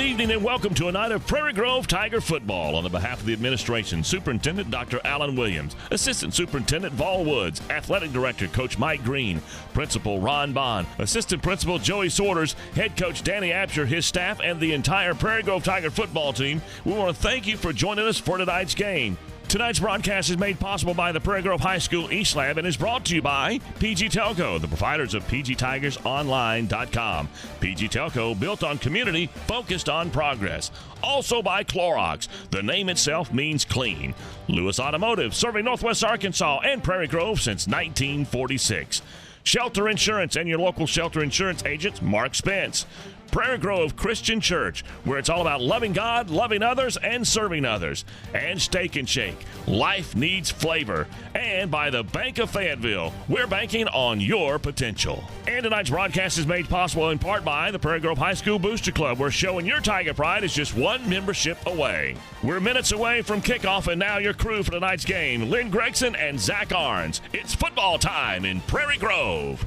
evening and welcome to a night of Prairie Grove Tiger football. On the behalf of the administration, Superintendent Dr. Alan Williams, Assistant Superintendent Vol Woods, Athletic Director Coach Mike Green, Principal Ron Bond, Assistant Principal Joey Sorters, Head Coach Danny Absher, his staff, and the entire Prairie Grove Tiger football team, we want to thank you for joining us for tonight's game. Tonight's broadcast is made possible by the Prairie Grove High School East Lab and is brought to you by PG Telco, the providers of PGTigersOnline.com. PG Telco, built on community, focused on progress. Also by Clorox. The name itself means clean. Lewis Automotive, serving Northwest Arkansas and Prairie Grove since 1946. Shelter Insurance and your local shelter insurance agent, Mark Spence. Prairie Grove Christian Church, where it's all about loving God, loving others, and serving others. And Steak and Shake, life needs flavor. And by the Bank of Fayetteville, we're banking on your potential. And tonight's broadcast is made possible in part by the Prairie Grove High School Booster Club, where showing your Tiger pride is just one membership away. We're minutes away from kickoff, and now your crew for tonight's game, Lynn Gregson and Zach Arns. It's football time in Prairie Grove.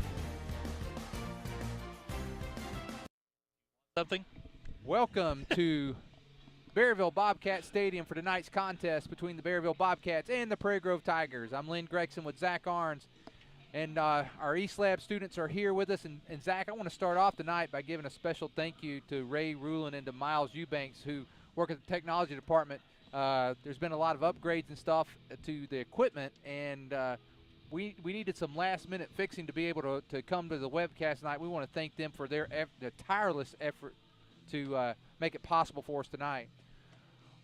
Something. Welcome to Berryville Bobcat Stadium for tonight's contest between the Berryville Bobcats and the Prairie Grove Tigers. I'm Lynn Gregson with Zach Arns, and our East Lab students are here with us. And Zach, I want to start off tonight by giving a special thank you to Ray Rulin and to Miles Eubanks, who work at the technology department. There's been a lot of upgrades and stuff to the equipment, and we needed some last-minute fixing to be able to come to the webcast tonight. We want to thank them for their tireless effort to make it possible for us tonight.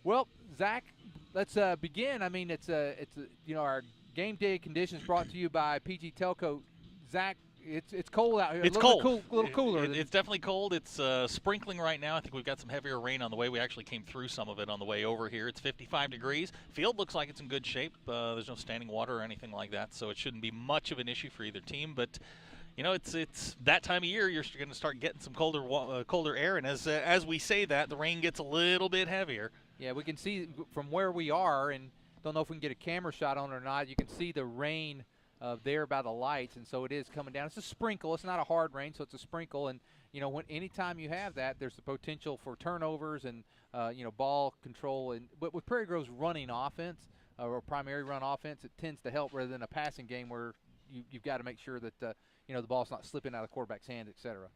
Well, Zach, let's begin. I mean, it's our game day conditions brought to you by PG Telco. Zach, it's cold out here. It's cold. A little cooler. It's definitely cold. It's sprinkling right now. I think we've got some heavier rain on the way. We actually came through some of it on the way over here. It's 55 degrees. Field looks like it's in good shape. There's no standing water or anything like that, so it shouldn't be much of an issue for either team. But you know, it's that time of year. You're going to start getting some colder air, and as we say that, the rain gets a little bit heavier. Yeah, we can see from where we are, and don't know if we can get a camera shot on it or not. You can see the rain there by the lights, and so it is coming down. It's a sprinkle. It's not a hard rain, so it's a sprinkle. And you know, anytime you have that, there's the potential for turnovers and ball control. But with Prairie Grove's running offense or primary run offense, it tends to help rather than a passing game where you've got to make sure that the ball's not slipping out of the quarterback's hand, etc.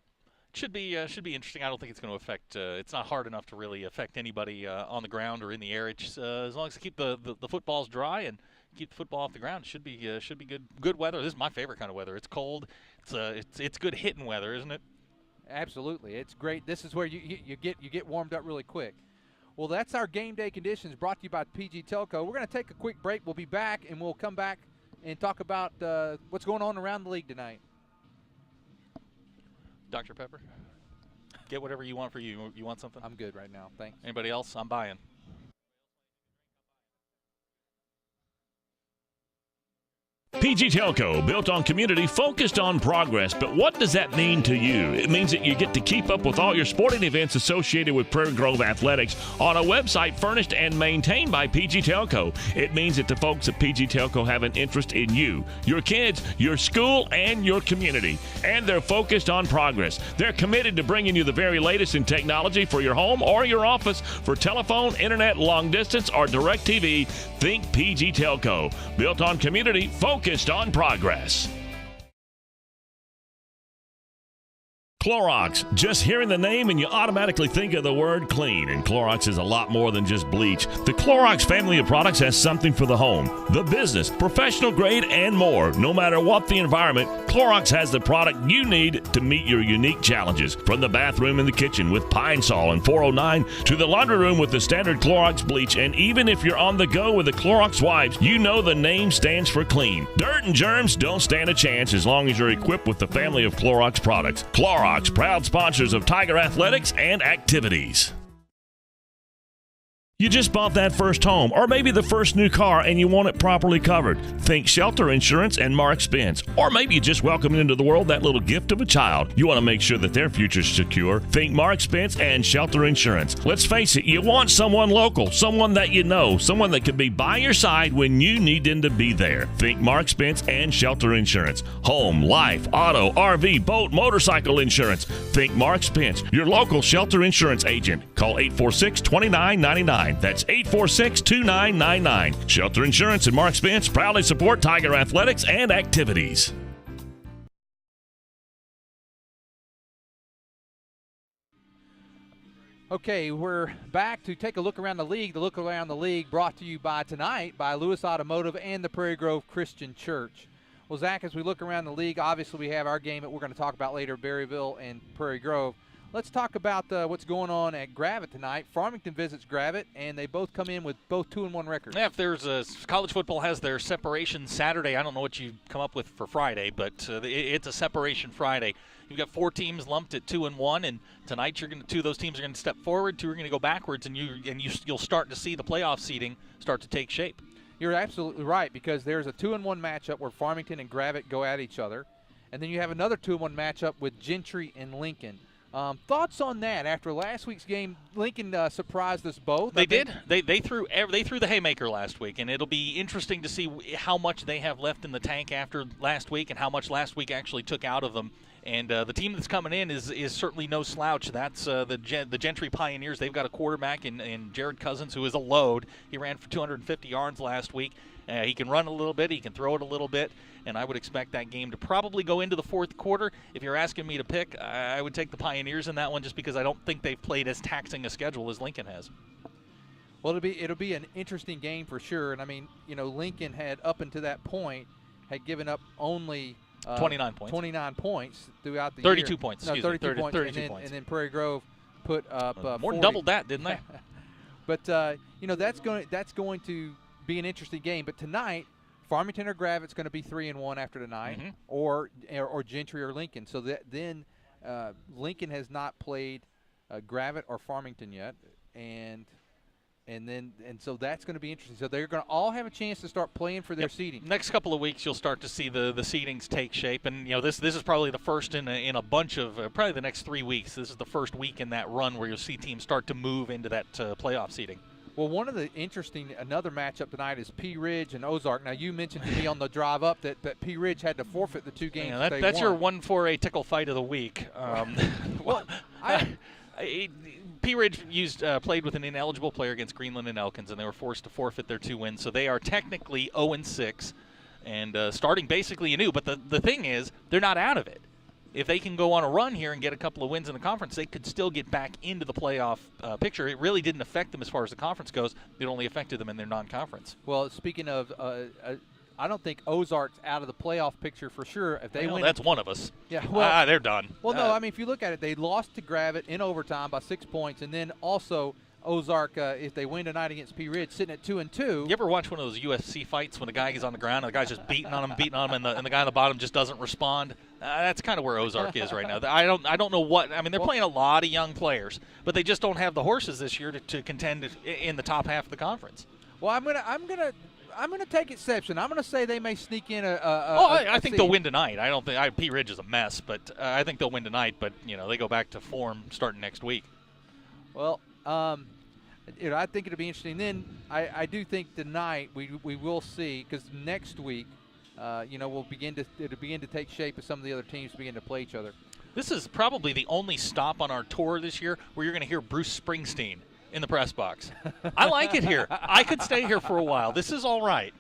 Should be interesting. I don't think it's going to affect. It's not hard enough to really affect anybody on the ground or in the air. It's as long as you keep the footballs dry and keep the football off the ground, should be good weather. This is my favorite kind of weather. It's cold. It's good hitting weather, isn't it? Absolutely, it's great. This is where you get warmed up really quick. Well, that's our game day conditions brought to you by PG Telco. We're going to take a quick break. We'll be back, and we'll come back and talk about what's going on around the league tonight. Dr. Pepper, get whatever you want for you. You want something? I'm good right now. Thanks. Anybody else? I'm buying. PG Telco, built on community, focused on progress. But what does that mean to you? It means that you get to keep up with all your sporting events associated with Prairie Grove Athletics on a website furnished and maintained by PG Telco. It means that the folks at PG Telco have an interest in you, your kids, your school, and your community. And they're focused on progress. They're committed to bringing you the very latest in technology for your home or your office, for telephone, internet, long distance, or direct TV. Think PG Telco, built on community, focused on progress. Clorox. Just hearing the name and you automatically think of the word clean. And Clorox is a lot more than just bleach. The Clorox family of products has something for the home, the business, professional grade, and more. No matter what the environment, Clorox has the product you need to meet your unique challenges. From the bathroom and the kitchen with Pine Sol and 409 to the laundry room with the standard Clorox bleach. And even if you're on the go with the Clorox wipes, you know the name stands for clean. Dirt and germs don't stand a chance as long as you're equipped with the family of Clorox products. Clorox, proud sponsors of Tiger athletics and activities. You just bought that first home, or maybe the first new car, and you want it properly covered. Think Shelter Insurance and Mark Spence. Or maybe you just welcomed into the world that little gift of a child. You want to make sure that their future's secure. Think Mark Spence and Shelter Insurance. Let's face it, you want someone local, someone that you know, someone that can be by your side when you need them to be there. Think Mark Spence and Shelter Insurance. Home, life, auto, RV, boat, motorcycle insurance. Think Mark Spence, your local Shelter Insurance agent. Call 846-2999. That's 846-2999. Shelter Insurance and Mark Spence proudly support Tiger athletics and activities. Okay, we're back to take a look around the league. The look around the league brought to you by tonight by Lewis Automotive and the Prairie Grove Christian Church. Well, Zach, as we look around the league, obviously we have our game that we're going to talk about later, Berryville and Prairie Grove. Let's talk about what's going on at Gravette tonight. Farmington visits Gravette, and they both come in with both 2-1 records. Yeah, if there's college football has their separation Saturday. I don't know what you come up with for Friday, but it's a separation Friday. You've got 4 teams lumped at 2-1, and tonight 2 of those teams are going to step forward, 2 are going to go backwards, and you'll start to see the playoff seeding start to take shape. You're absolutely right, because there's a 2-1 matchup where Farmington and Gravette go at each other, and then you have another 2-1 matchup with Gentry and Lincoln. Thoughts on that? After last week's game, Lincoln surprised us both. They did. They threw the haymaker last week, and it'll be interesting to see how much they have left in the tank after last week and how much last week actually took out of them. And the team that's coming in is certainly no slouch. That's the Gentry Pioneers. They've got a quarterback in Jared Cousins, who is a load. He ran for 250 yards last week. He can run a little bit. He can throw it a little bit. And I would expect that game to probably go into the fourth quarter. If you're asking me to pick, I would take the Pioneers in that one just because I don't think they've played as taxing a schedule as Lincoln has. Well, it'll be an interesting game for sure. And, I mean, Lincoln had up until that point had given up only 29 points. 29 points throughout the 32 year. points. No, 32 points. 32 points. And then Prairie Grove put up more 40. than doubled that, didn't they? But that's going to be an interesting game. But tonight, Farmington or Gravette's going to be 3-1 after tonight, or Gentry or Lincoln. So then Lincoln has not played Gravette or Farmington yet, and so that's going to be interesting. So they're going to all have a chance to start playing for their seeding. Next couple of weeks, you'll start to see the seedings take shape, and this is probably the first in a bunch of probably the next 3 weeks. This is the first week in that run where you'll see teams start to move into that playoff seeding. Well, one of the another matchup tonight is Pea Ridge and Ozark. Now, you mentioned to me on the drive up that Pea Ridge had to forfeit the 2 games that's won. your 1-4-A tickle fight of the week. Well, Pea Ridge played with an ineligible player against Greenland and Elkins, and they were forced to forfeit their 2 wins. So they are technically 0-6 and starting basically anew. But the thing is, they're not out of it. If they can go on a run here and get a couple of wins in the conference, they could still get back into the playoff picture. It really didn't affect them as far as the conference goes. It only affected them in their non-conference. Well, speaking of, I don't think Ozark's out of the playoff picture for sure. If they win, that's one of us. Yeah, well, they're done. Well, no, I mean, if you look at it, they lost to Gravette in overtime by 6 points, and then also Ozark, if they win tonight against Pea Ridge, sitting at 2-2. You ever watch one of those UFC fights when the guy is on the ground and the guy's just beating on him, and the guy on the bottom just doesn't respond? That's kind of where Ozark is right now. I don't know what. I mean, they're playing a lot of young players, but they just don't have the horses this year to contend in the top half of the conference. Well, I'm gonna take exception. I'm gonna say they may sneak in I think they'll win tonight. I don't think Pea Ridge is a mess, but I think they'll win tonight. But they go back to form starting next week. Well, I think it'll be interesting. Then I do think tonight we will see, because next week, it'll begin to take shape as some of the other teams begin to play each other. This is probably the only stop on our tour this year where you're going to hear Bruce Springsteen in the press box. I like it here. I could stay here for a while. This is all right.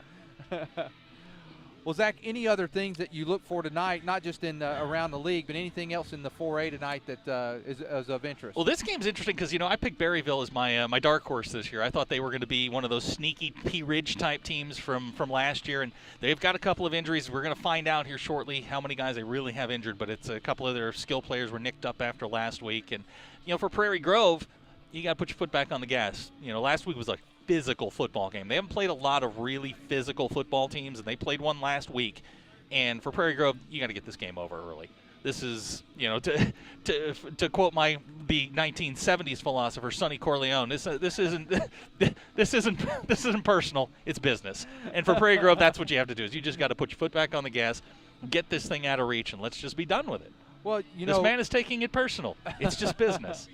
Well, Zach, any other things that you look for tonight, not just in around the league, but anything else in the 4A tonight that is of interest? Well, this game's interesting because, I picked Berryville as my dark horse this year. I thought they were going to be one of those sneaky Pea Ridge type teams from last year, and they've got a couple of injuries. We're going to find out here shortly how many guys they really have injured, but it's a couple of their skill players were nicked up after last week. And, for Prairie Grove, you got to put your foot back on the gas. Last week was a physical football game. They haven't played a lot of really physical football teams, and they played one last week. And for Prairie Grove, you got to get this game over early. This is, to quote the 1970s philosopher Sonny Corleone. This isn't personal. It's business. And for Prairie Grove, that's what you have to do. Is you just got to put your foot back on the gas, get this thing out of reach, and let's just be done with it. Well, this man is taking it personal. It's just business.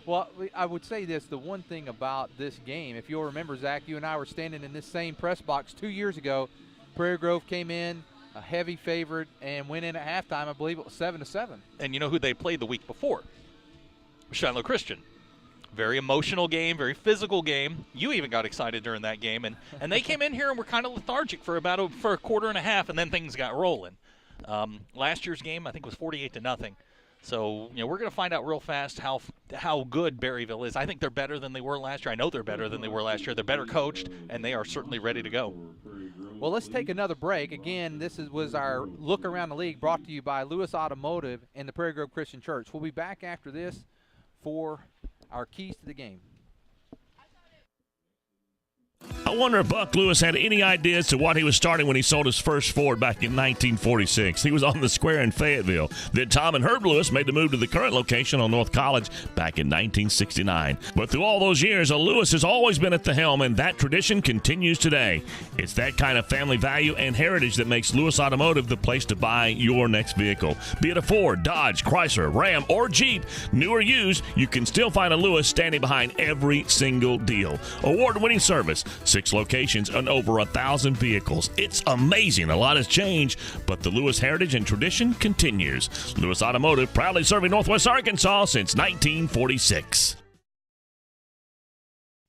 Well, I would say this. The one thing about this game, if you'll remember, Zach, you and I were standing in this same press box 2 years ago. Prairie Grove came in a heavy favorite and went in at halftime. I believe it was 7-7. And you know who they played the week before? Shiloh Christian. Very emotional game, very physical game. You even got excited during that game. And they came in here and were kind of lethargic for a quarter and a half, and then things got rolling. Last year's game, I think, was 48-0. So, we're going to find out real fast how good Berryville is. I think they're better than they were last year. I know they're better than they were last year. They're better coached, and they are certainly ready to go. Well, let's take another break. Again, this was our look around the league brought to you by Lewis Automotive and the Prairie Grove Christian Church. We'll be back after this for our keys to the game. I wonder if Buck Lewis had any idea as to what he was starting when he sold his first Ford back in 1946. He was on the square in Fayetteville. Then Tom and Herb Lewis made the move to the current location on North College back in 1969. But through all those years, a Lewis has always been at the helm, and that tradition continues today. It's that kind of family value and heritage that makes Lewis Automotive the place to buy your next vehicle. Be it a Ford, Dodge, Chrysler, Ram, or Jeep, new or used, you can still find a Lewis standing behind every single deal. Award-winning service, 6 locations, and over 1,000 vehicles. It's amazing. A lot has changed, but the Lewis heritage and tradition continues. Lewis Automotive, proudly serving Northwest Arkansas since 1946.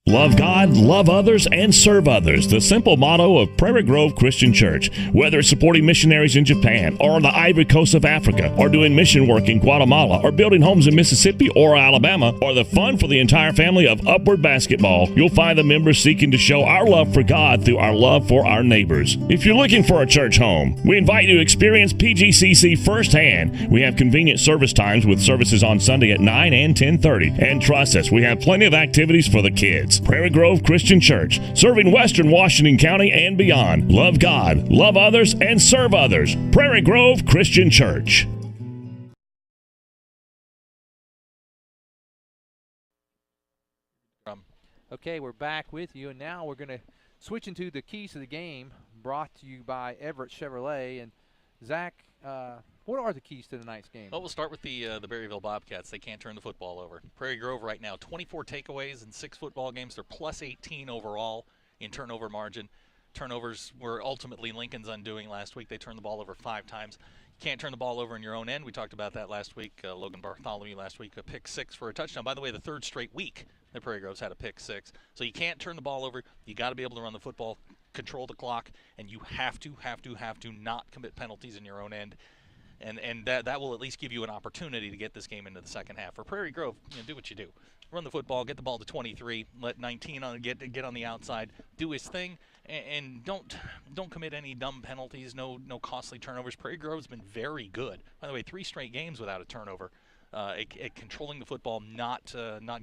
Love God, love others, and serve others. The simple motto of Prairie Grove Christian Church. Whether it's supporting missionaries in Japan or on the Ivory Coast of Africa, or doing mission work in Guatemala, or building homes in Mississippi or Alabama, or the fun for the entire family of Upward Basketball, you'll find the members seeking to show our love for God through our love for our neighbors. If you're looking for a church home, we invite you to experience PGCC firsthand. We have convenient service times with services on Sunday at 9 and 10:30. And trust us, we have plenty of activities for the kids. Prairie Grove Christian Church, serving Western Washington County and beyond. Love God, love others, and serve others. Prairie Grove Christian Church. Okay, we're back with you, and now we're going to switch into the keys to the game, brought to you by Everett Chevrolet. And Zach, what are the keys to tonight's game? Well, we'll start with the Berryville Bobcats. They can't turn the football over. Prairie Grove right now, 24 takeaways in 6 football games. They're plus 18 overall in turnover margin. Turnovers were ultimately Lincoln's undoing last week. They turned the ball over 5 times. You can't turn the ball over in your own end. We talked about that last week. Logan Bartholomew last week, a pick 6 for a touchdown. By the way, the 3rd straight week that Prairie Grove's had a pick 6. So you can't turn the ball over. You got to be able to run the football, control the clock, and you have to not commit penalties in your own end. And that will at least give you an opportunity to get this game into the second half. For Prairie Grove, do what you do. Run the football, get the ball to 23, let 19 get on the outside, do his thing, and don't commit any dumb penalties, no costly turnovers. Prairie Grove's been very good. By the way, 3 straight games without a turnover. At controlling the football, not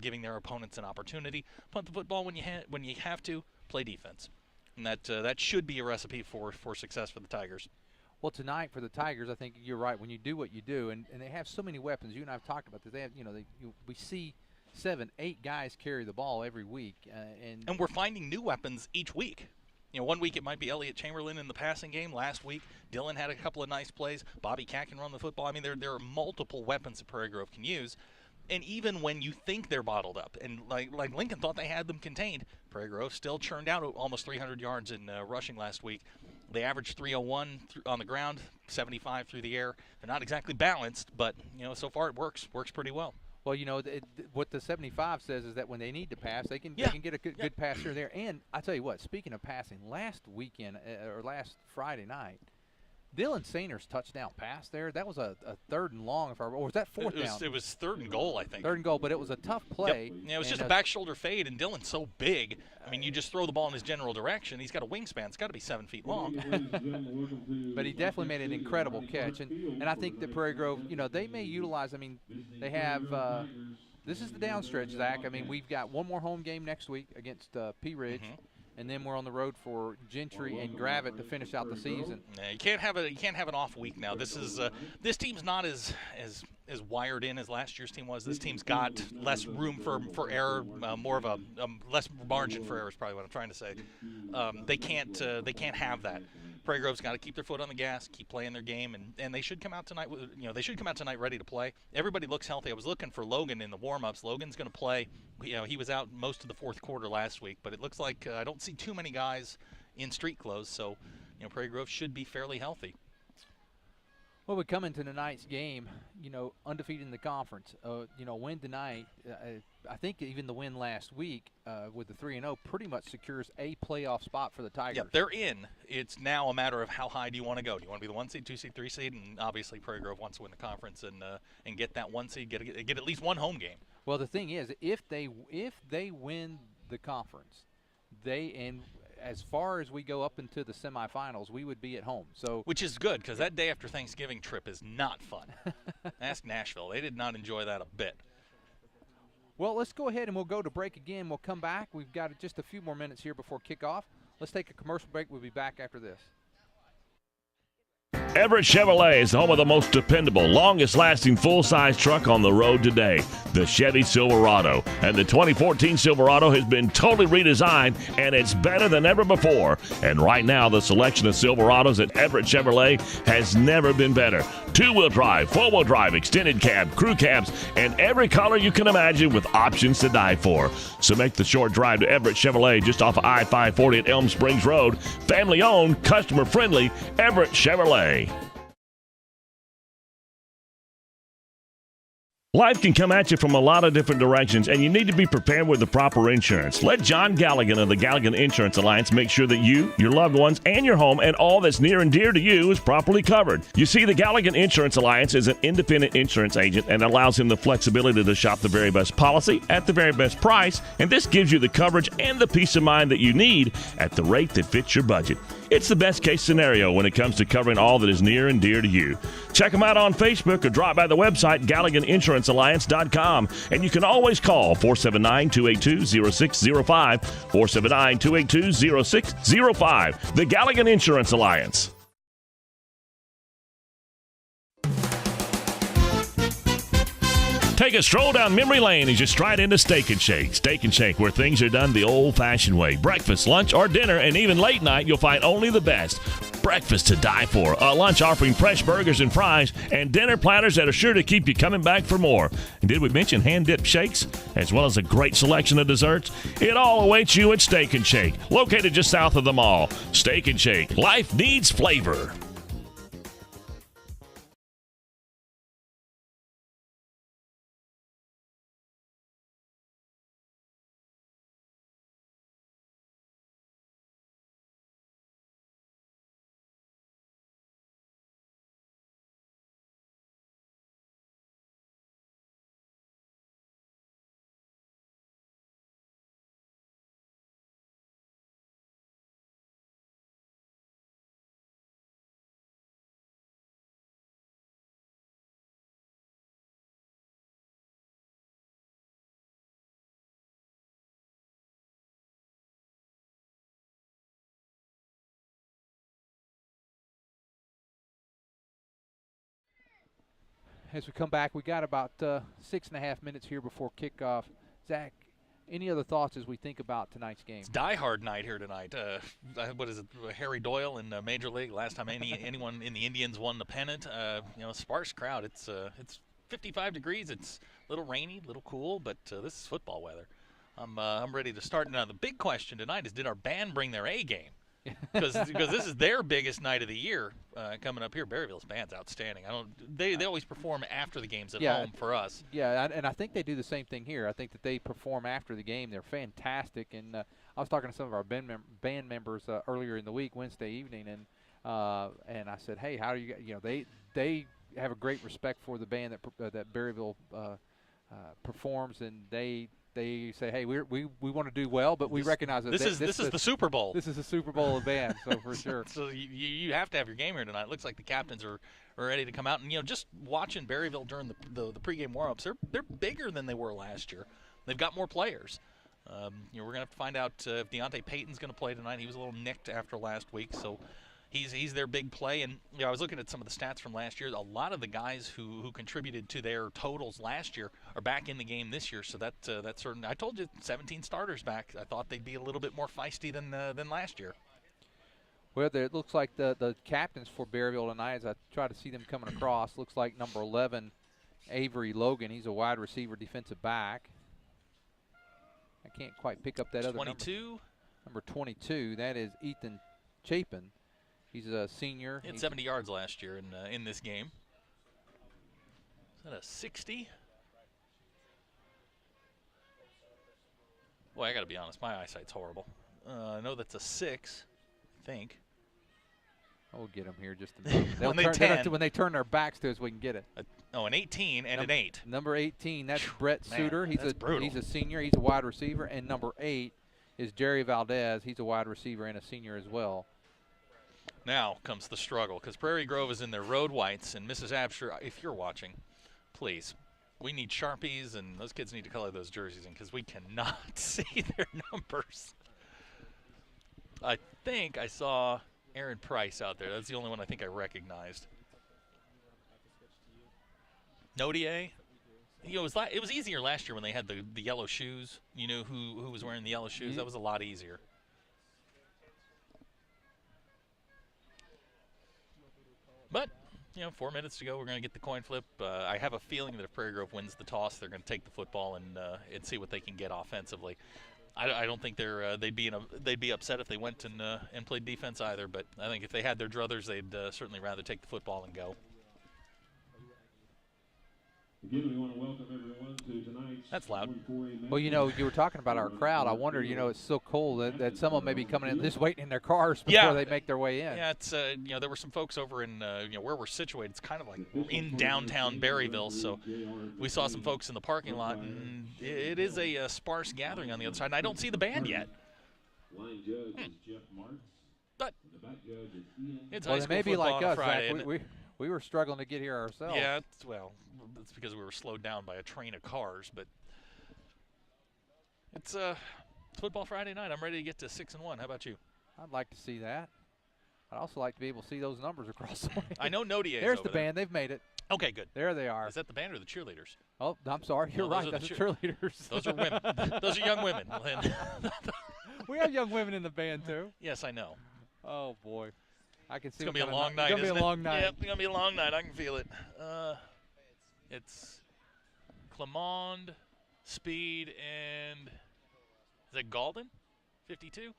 giving their opponents an opportunity. Punt the football when you have to. Play defense, and that should be a recipe for success for the Tigers. Well, tonight for the Tigers, I think you're right. When you do what you do, and they have so many weapons. You and I have talked about this. They have, we see 7, 8 guys carry the ball every week, and we're finding new weapons each week. One week it might be Elliott Chamberlain in the passing game. Last week, Dylan had a couple of nice plays. Bobby Cat can run the football. I mean, there are multiple weapons that Prairie Grove can use. And even when you think they're bottled up, and like Lincoln thought they had them contained, Prairie Grove still churned out almost 300 yards in rushing last week. They averaged 301 on the ground, 75 through the air. They're not exactly balanced, but so far it works pretty well. Well, what the 75 says is that when they need to pass, they can get a good pass here or there. And I tell you what, speaking of passing, last weekend or last Friday night, Dylan Saner's touchdown pass there, that was a 3rd and long, or was that 4th down? It was 3rd and goal, I think. 3rd and goal, but it was a tough play. Yep. Yeah, it was just a back shoulder fade, and Dylan's so big. I mean, you just throw the ball in his general direction. He's got a wingspan. It's got to be 7 feet long. But he definitely made an incredible catch. And I think that Prairie Grove, they may utilize, they have this is the downstretch, Zach. I mean, we've got one more home game next week against Pea Ridge. and then we're on the road for Gentry and Gravett to finish out the season. Yeah, you can't have an off week now. This team's not as wired in as last year's team was. This team's got less room for error, more of a less margin for error is probably what I'm trying to say. They can't have that. Prairie Grove's got to keep their foot on the gas, keep playing their game, and they should come out tonight. They should come out tonight ready to play. Everybody looks healthy. I was looking for Logan in the warm-ups. Logan's going to play. He was out most of the fourth quarter last week, but it looks like I don't see too many guys in street clothes. So, Prairie Grove should be fairly healthy. Well, we come into tonight's game, undefeated in the conference. Win tonight, I think even the win last week with the 3-0 pretty much secures a playoff spot for the Tigers. Yeah, they're in. It's now a matter of how high do you want to go. Do you want to be the 1 seed, 2 seed, 3 seed? And obviously Prairie Grove wants to win the conference and get that 1 seed, get at least one home game. Well, the thing is, if they win the conference, as far as we go up into the semifinals, we would be at home. So, which is good, because that day after Thanksgiving trip is not fun. Ask Nashville. They did not enjoy that a bit. Well, let's go ahead and we'll go to break again. We'll come back. We've got just a few more minutes here before kickoff. Let's take a commercial break. We'll be back after this. Everett Chevrolet is the home of the most dependable, longest-lasting full-size truck on the road today, the Chevy Silverado. And the 2014 Silverado has been totally redesigned, and it's better than ever before. And right now, the selection of Silverados at Everett Chevrolet has never been better. Two-wheel drive, four-wheel drive, extended cab, crew cabs, and every color you can imagine with options to die for. So make the short drive to Everett Chevrolet just off of I-540 at Elm Springs Road. Family-owned, customer-friendly, Everett Chevrolet. Life can come at you from a lot of different directions, and you need to be prepared with the proper insurance. Let John Galligan of the Galligan Insurance Alliance make sure that you, your loved ones, and your home and all that's near and dear to you is properly covered. You see, the Galligan Insurance Alliance is an independent insurance agent and allows him the flexibility to shop the very best policy at the very best price, and this gives you the coverage and the peace of mind that you need at the rate that fits your budget. It's the best case scenario when it comes to covering all that is near and dear to you. Check them out on Facebook or drop by the website GalliganInsuranceAlliance.com. And you can always call 479-282-0605, 479-282-0605. The Galligan Insurance Alliance. Take a stroll down memory lane as you stride into Steak and Shake. Steak and Shake, where things are done the old-fashioned way. Breakfast, lunch, or dinner, and even late night, you'll find only the best. Breakfast to die for, a lunch offering fresh burgers and fries, and dinner platters that are sure to keep you coming back for more. And did we mention hand-dipped shakes, as well as a great selection of desserts? It all awaits you at Steak and Shake, located just south of the mall. Steak and Shake, life needs flavor. As we come back, we got about 6.5 minutes here before kickoff. Zach, any other thoughts as we think about tonight's game? It's die-hard night here tonight. What is it? Harry Doyle in Major League. Last time anyone in the Indians won the pennant. Sparse crowd. It's 55 degrees. It's a little rainy, a little cool, but this is football weather. I'm ready to start. Now the big question tonight is, did our band bring their A game? Because this is their biggest night of the year coming up here. Berryville's band's outstanding. They always perform after the games at home for us. Yeah, and I think they do the same thing here. I think that they perform after the game. They're fantastic. And I was talking to some of our band members earlier in the week, Wednesday evening, and I said, hey, how do you? They have a great respect for the band that Berryville performs, and they say, hey, we want to do well, but we recognize that this is the Super Bowl. This is the Super Bowl of bands, so for sure. So you have to have your game here tonight. It looks like the captains are ready to come out, and just watching Berryville during the pregame warm-ups, they're bigger than they were last year. They've got more players. We're going to have to find out if Deontay Payton's going to play tonight. He was a little nicked after last week, so he's their big play. And I was looking at some of the stats from last year. A lot of the guys who contributed to their totals last year are back in the game this year. So that's certain. I told you 17 starters back. I thought they'd be a little bit more feisty than last year. Well, it looks like the captains for Berryville tonight, as I try to see them coming across, looks like number 11, Avery Logan. He's a wide receiver, defensive back. I can't quite pick up that other 22. Number 22, that is Ethan Chapin. He's a senior. He had 70 yards last year in this game. Is that a 60? Boy, I got to be honest. My eyesight's horrible. I know that's a 6, I think. We'll get them here just a minute. When they turn their backs to us, we can get it. An 18 and an 8. Number 18, that's Brett Suter. He's a senior. He's a wide receiver. And number 8 is Jerry Valdez. He's a wide receiver and a senior as well. Now comes the struggle, because Prairie Grove is in their road whites, and Mrs. Absher, if you're watching, please, we need Sharpies, and those kids need to color those jerseys in, because we cannot see their numbers. I think I saw Aaron Price out there. That's the only one I think I recognized. Nodier. It was easier last year when they had the yellow shoes. You know who was wearing the yellow shoes? That was a lot easier. But, 4 minutes to go. We're going to get the coin flip. I have a feeling that if Prairie Grove wins the toss, they're going to take the football and see what they can get offensively. I don't think they'd be upset if they went and played defense either. But I think if they had their druthers, they'd certainly rather take the football and go. Again, we want to welcome everyone to tonight's. That's loud. Well, you were talking about our crowd. I wonder, it's so cold that some of them may be coming in just waiting in their cars before they make their way in. Yeah, it's there were some folks over in where we're situated. It's kind of like in downtown Berryville, so we saw some folks in the parking lot, and it is a sparse gathering on the other side. And I don't see the band yet. Line judge is Jeff Martz. But the back judge is Ian. It's high school maybe football like on a us, Friday. Zach. We were struggling to get here ourselves. Yeah, it's because we were slowed down by a train of cars, but it's football Friday night. I'm ready to get to 6-1. How about you? I'd like to see that. I'd also like to be able to see those numbers across the way. I know Nodier. There's the band. They've made it. Okay, good. There they are. Is that the band or the cheerleaders? Oh, I'm sorry. You're right. That's the cheerleaders. Those are women. Those are young women. We have young women in the band, too. Yes, I know. Oh, boy. I can see it's going to be a long night. It's going to be a long night. Yeah, it's going to be a long night. I can feel it. It's Clemond, Speed, and is it Galden? 52?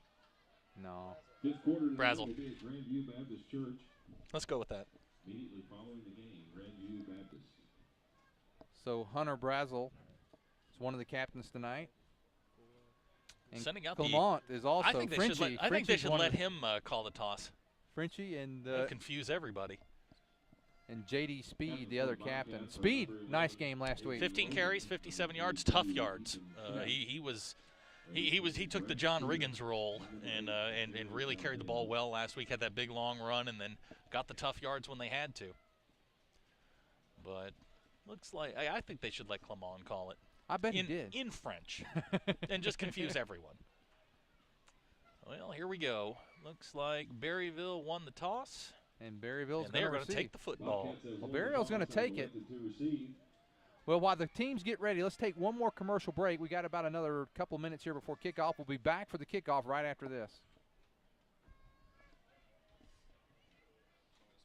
No. This quarter Brazel. will be at Grandview Baptist Church. Let's go with that. Immediately following the game, Grandview Baptist. So Hunter Brazel is one of the captains tonight. And sending out Clemont is also Frenchie. I think they should let him call the toss. Frenchie and confuse everybody. And J.D. Speed, the other captain. Speed, nice game last week. 15 carries, 57 yards, tough yards. He took the John Riggins role and really carried the ball well last week. Had that big long run and then got the tough yards when they had to. But looks like I think they should let Clemon call it. I bet he did. In French and just confuse everyone. Well, here we go. Looks like Berryville won the toss. And Berryville's they're going to take the football. Well, Berryville's going to take it. Well, while the teams get ready, let's take one more commercial break. We got about another couple minutes here before kickoff. We'll be back for the kickoff right after this.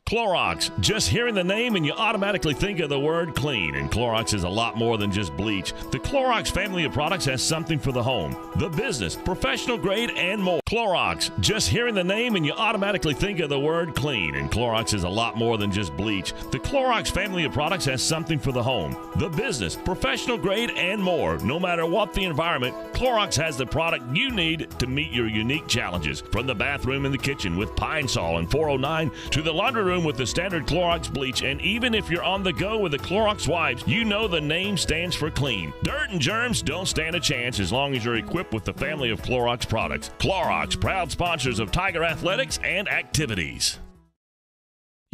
Clorox. Just hearing the name and you automatically think of the word clean. And Clorox is a lot more than just bleach. The Clorox family of products has something for the home, the business, professional grade, and more. Clorox. Just hearing the name and you automatically think of the word clean. And Clorox is a lot more than just bleach. The Clorox family of products has something for the home, the business, professional grade, and more. No matter what the environment, Clorox has the product you need to meet your unique challenges. From the bathroom and the kitchen with Pine Sol and 409 to the laundry room with the standard Clorox bleach, and even if you're on the go with the Clorox wipes, you know the name stands for clean. Dirt and germs don't stand a chance as long as you're equipped with the family of Clorox products. Clorox, proud sponsors of Tiger athletics and activities.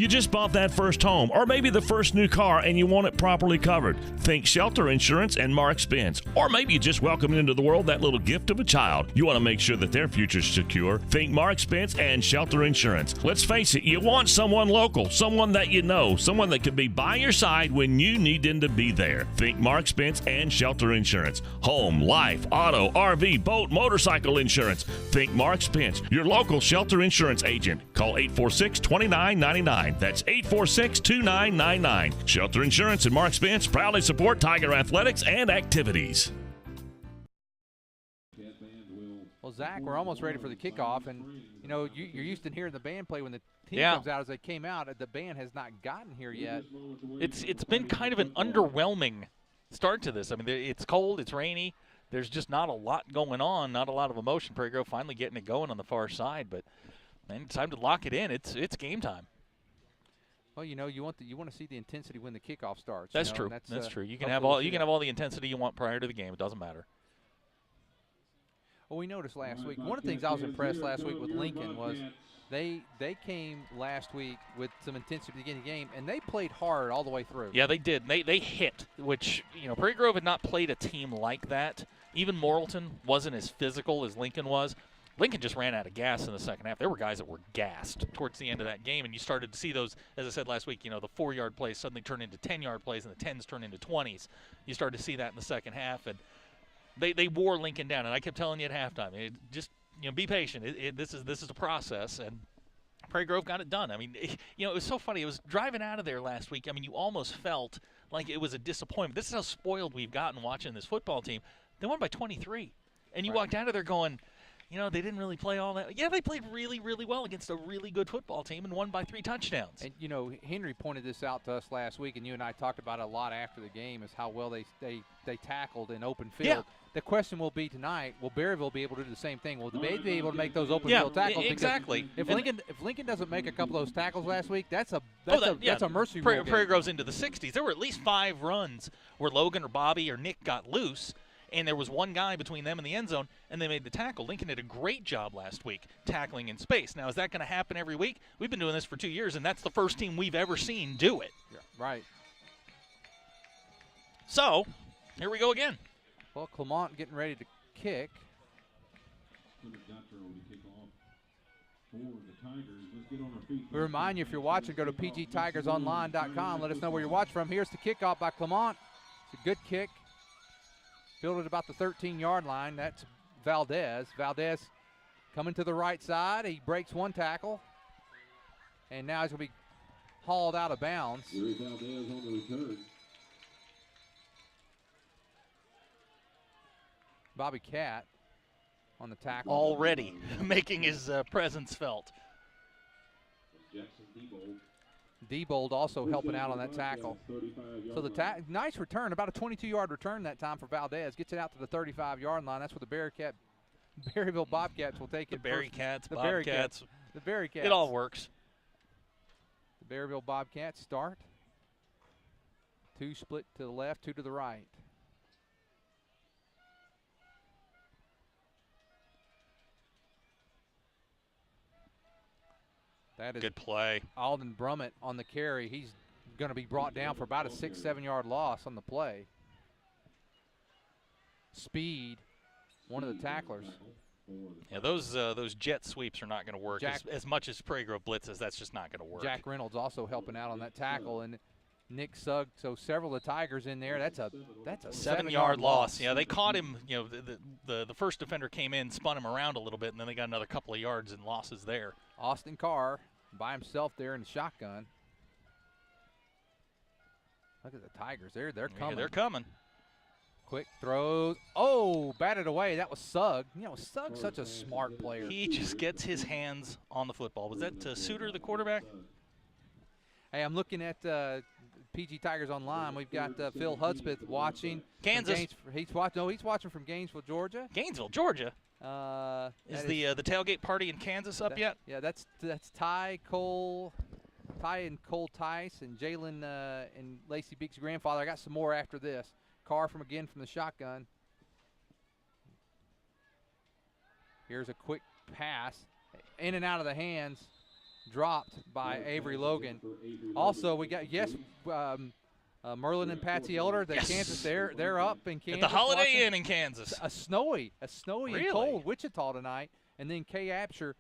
You just bought that first home, or maybe the first new car, and you want it properly covered. Think Shelter Insurance and Mark Spence. Or maybe you just welcomed into the world that little gift of a child. You want to make sure that their future's secure. Think Mark Spence and Shelter Insurance. Let's face it, you want someone local, someone that you know, someone that could be by your side when you need them to be there. Think Mark Spence and Shelter Insurance. Home, life, auto, RV, boat, motorcycle insurance. Think Mark Spence, your local Shelter Insurance agent. Call 846-2999. That's 846-2999. Shelter Insurance and Mark Spence proudly support Tiger athletics and activities. Well, Zach, we're almost ready for the kickoff, and you know you're used to hearing the band play when the team Yeah. comes out. As they came out, the band has not gotten here yet. It's been kind of an underwhelming start to this. I mean, it's cold, it's rainy. There's just not a lot going on, not a lot of emotion. Prairie Grove finally getting it going on the far side, but man, it's time to lock it in. It's game time. Well, you know, you want to see the intensity when the kickoff starts. That's you know, true. and That's true. You can hopefully have all the intensity you want prior to the game. It doesn't matter. Well, we noticed last week. One of the things I was impressed last week with Lincoln was they came last week with some intensity at the beginning of the game, and they played hard all the way through. Yeah, they did. They hit, which, you know, Prairie Grove had not played a team like that. Even Morrilton wasn't as physical as Lincoln was. Lincoln just ran out of gas in the second half. There were guys that were gassed towards the end of that game, and you started to see those, as I said last week, you know, the 4-yard plays suddenly turn into 10-yard plays, and the 10s turn into 20s. You started to see that in the second half, and they wore Lincoln down. And I kept telling you at halftime, just, you know, be patient. This is a process, and Prairie Grove got it done. I mean, you know, it was so funny. It was driving out of there last week. I mean, you almost felt like it was a disappointment. This is how spoiled we've gotten watching this football team. They won by 23, and you walked out of there going, you know, they didn't really play all that. Yeah, they played really, really well against a really good football team and won by 3 touchdowns. And, you know, Henry pointed this out to us last week, and you and I talked about it a lot after the game, is how well they tackled in open field. Yeah. The question will be tonight, will Berryville be able to do the same thing? Will they be able to make those open field tackles? Exactly. If Lincoln doesn't make a couple of those tackles last week, that's a mercy rule Prairie game. Grove's into the 60s. There were at least 5 runs where Logan or Bobby or Nick got loose, and there was one guy between them and the end zone, and they made the tackle. Lincoln did a great job last week tackling in space. Now, is that going to happen every week? We've been doing this for 2 years, and that's the first team we've ever seen do it. Yeah, right. So, here we go again. Well, Clement getting ready to kick. We remind you, if you're watching, go to pgtigersonline.com. Let us know where you're watching from. Here's the kickoff by Clement. It's a good kick. Fielded about the 13-yard line. That's Valdez. Valdez coming to the right side. He breaks one tackle. And now he's going to be hauled out of bounds. Valdez on the return. Bobby Catt on the tackle. Already making his presence felt. Diebold also helping out on that tackle. So the nice return, about a 22-yard return that time for Valdez. Gets it out to the 35-yard line. That's where the Berryville Bobcats will take it. The Bobcats. The Berrycats. It all works. The Berryville Bobcats start. 2 split to the left, 2 to the right. That is good play. Alden Brummett on the carry. He's going to be brought down for about a 6-7-yard loss on the play. Speed, one of the tacklers. Yeah, those jet sweeps are not going to work. As much as Prairie Grove blitzes, that's just not going to work. Jack Reynolds also helping out on that tackle, and Nick Sugg. So several of the Tigers in there. That's a 7-yard loss. Yeah, they caught him. You know, the first defender came in, spun him around a little bit, and then they got another couple of yards and losses there. Austin Carr by himself there in the shotgun. Look at the Tigers. They're coming. Yeah, they're coming. Quick throws. Oh, batted away. That was Sugg. You know, Sugg's such a smart player. He just gets his hands on the football. Was that Suter, the quarterback? Hey, I'm looking at PG Tigers Online. We've got Phil Hudspeth watching. Kansas. He's watching from Gainesville, Georgia. Gainesville, Georgia. Is the tailgate party in Kansas up yet? Yeah, that's Ty and Cole Tice and Jalen and Lacey Beek's grandfather. I got some more after this. Carr from the shotgun. Here's a quick pass, in and out of the hands dropped by Avery Logan. Also, we got, Merlin and Patsy Elder, the Kansas, they're up in Kansas. At the Holiday Inn in Kansas. A snowy really? and cold Wichita tonight. And then Kay Absher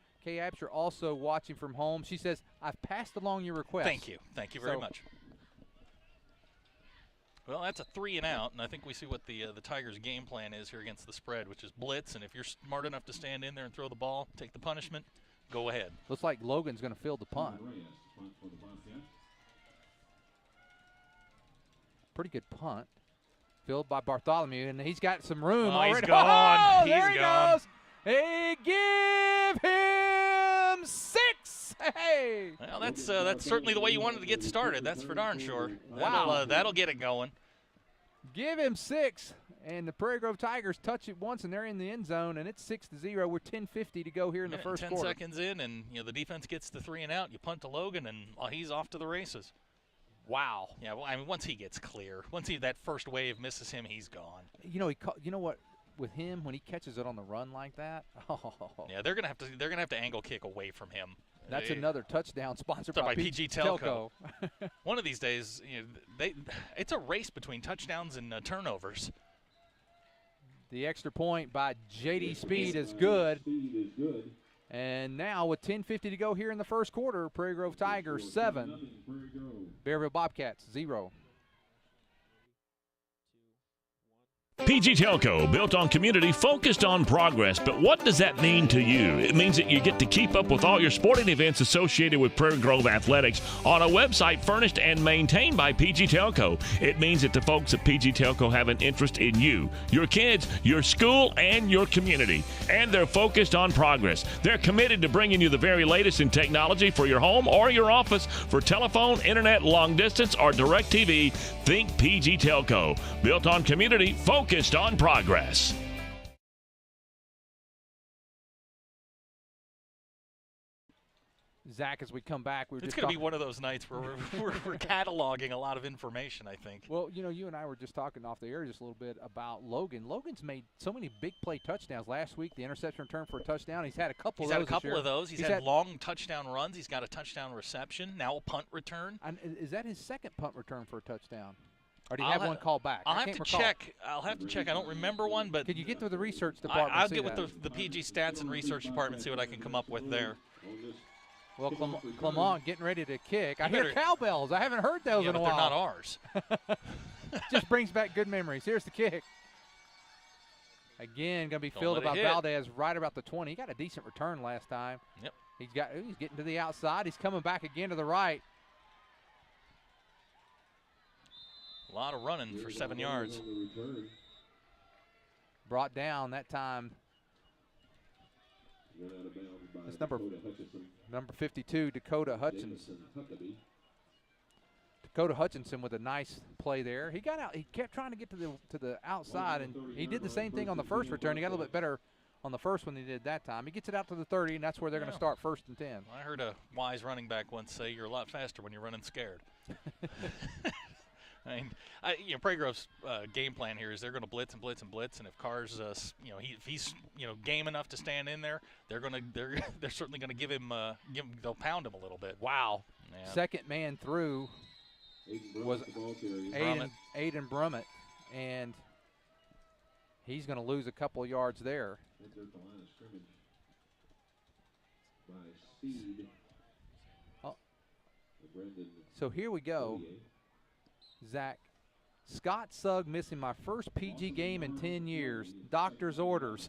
also watching from home. She says, I've passed along your request. Thank you very much. Well, that's a 3 and out, and I think we see what the Tigers' game plan is here against the spread, which is blitz. And if you're smart enough to stand in there and throw the ball, take the punishment, go ahead. Looks like Logan's going to field the punt. Pretty good punt. Filled by Bartholomew, and he's got some room already. He's gone. Oh, there he goes. Hey, give him 6. Hey. Well, that's certainly the way you wanted to get started. That's for darn sure. Wow. That'll get it going. Give him 6, and the Prairie Grove Tigers touch it once, and they're in the end zone, and it's 6-0. We're 10:50 to go here in the first quarter. 10 seconds in, and the defense gets the 3 and out. You punt to Logan, and he's off to the races. Wow. Yeah, well, I mean, once he gets clear, that first wave misses him, he's gone. You know what? With him, when he catches it on the run like that, yeah, they're gonna have to angle kick away from him. That's another touchdown sponsored by PG Telco. One of these days, it's a race between touchdowns and turnovers. The extra point by J.D. Speed is good. And now with 10:50 to go here in the first quarter, Prairie Grove Tigers 7, Berryville Bobcats 0. PG Telco, built on community, focused on progress. But what does that mean to you? It means that you get to keep up with all your sporting events associated with Prairie Grove Athletics on a website furnished and maintained by PG Telco. It means that the folks at PG Telco have an interest in you, your kids, your school, and your community. And they're focused on progress. They're committed to bringing you the very latest in technology for your home or your office. For telephone, internet, long distance, or direct TV, think PG Telco. Built on community, focused on progress. Zach, as we come back, it's going to be one of those nights where we're cataloging a lot of information, I think. Well, you and I were just talking off the air just a little bit about Logan. Logan's made so many big play touchdowns. Last week, the interception return for a touchdown. He's had a couple of those. He's had long touchdown runs. He's got a touchdown reception. Now a punt return. And is that his second punt return for a touchdown? Or do you have one called back? I'll have to check. I don't remember one, but could you get to the research department? I'll get with the PG Stats and research department, see what I can come up with there. Well, Clement getting ready to kick. I hear cowbells. I haven't heard those in a while. They're not ours. Just brings back good memories. Here's the kick. Again, going to be fielded by Valdez right about the 20. He got a decent return last time. Yep. He's getting to the outside. He's coming back again to the right. A lot of running for 7 yards. Brought down that time. It's number 52, Dakota Hutchinson. Dakota Hutchinson with a nice play there. He got out. He kept trying to get to the outside, and he did the same thing on the first return. He got a little bit better on the first one than he did that time. He gets it out to the 30, and that's where they're going to start 1st and 10. I heard a wise running back once say, "You're a lot faster when you're running scared." I mean, Prairie Grove's game plan here is they're going to blitz and blitz and blitz, and if Carr's, if he's game enough to stand in there, they're certainly going to give him, they'll pound him a little bit. Wow. Yeah. Second man through was Aiden Brummett, and he's going to lose a couple of yards there. So here we go. Zach, Scott Sugg missing my first PG game in 10 years. Doctor's orders.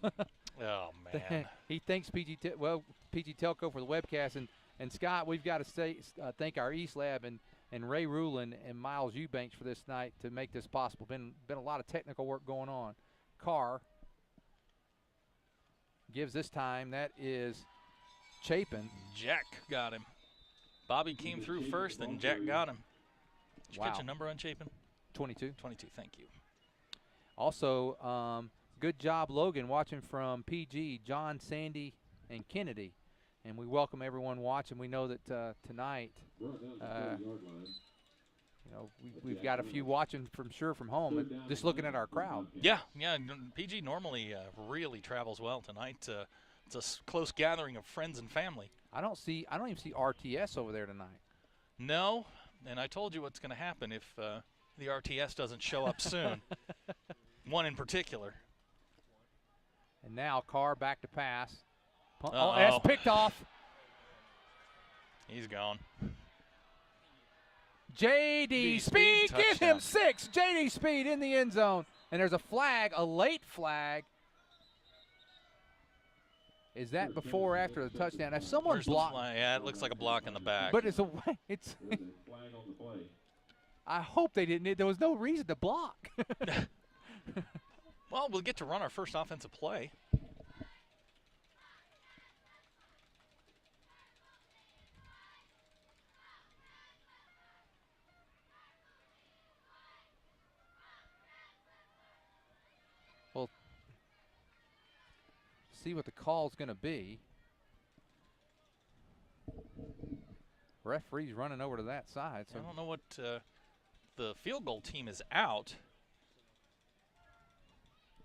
Oh, man. He thanks PG Telco for the webcast. And Scott, we've got to thank our East Lab and Ray Rulin and Miles Eubanks for this night to make this possible. Been a lot of technical work going on. Carr gives this time. That is Chapin. Jack got him. Bobby came through first, and Jack got him. Did you catch a number on Chapin? 22. 22, thank you. Also, good job, Logan, watching from PG, John, Sandy, and Kennedy. And we welcome everyone watching. We know that tonight, we've got a few watching from home, just looking at our crowd. Yeah, PG normally really travels well tonight. It's a close gathering of friends and family. I don't even see RTS over there tonight. No, and I told you what's going to happen if the RTS doesn't show up soon. One in particular. And now Carr back to pass. Oh, that's picked off. He's gone. J.D. Speed, give him 6. J.D. Speed in the end zone. And there's a flag, a late flag. Is that before or after the touchdown? If someone blocked. Yeah, it looks like a block in the back. But it's a it's. I hope they didn't. There was no reason to block. Well, we'll get to run our first offensive play. Well, see what the call's going to be. Referee's running over to that side. So I don't know what the field goal team is out.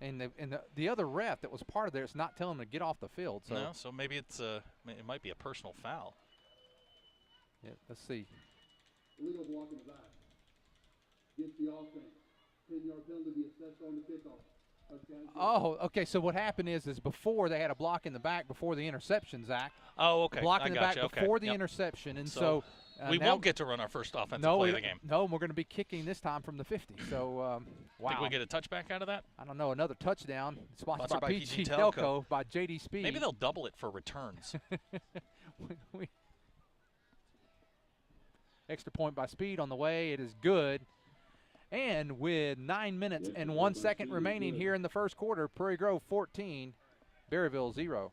And the other ref that was part of there is not telling him to get off the field. So no, so maybe it might be a personal foul. Yeah, let's see. Illegal block in the back. Gets the offense. 10-yard penalty to be assessed on the kickoff. Oh, okay. So what happened is before they had a block in the back before the interception, Zach. Oh, okay. Block in the back you. before the interception, and so we won't get to run our first offensive play of the game. No, we're going to be kicking this time from the 50. So, wow. Think we get a touchback out of that? I don't know. Another touchdown sponsored by PG Telco Telco by J.D. Speed. Maybe they'll double it for returns. Extra point by Speed on the way. It is good. And with 9 minutes and 1 second remaining here in the first quarter, Prairie Grove 14, Berryville 0.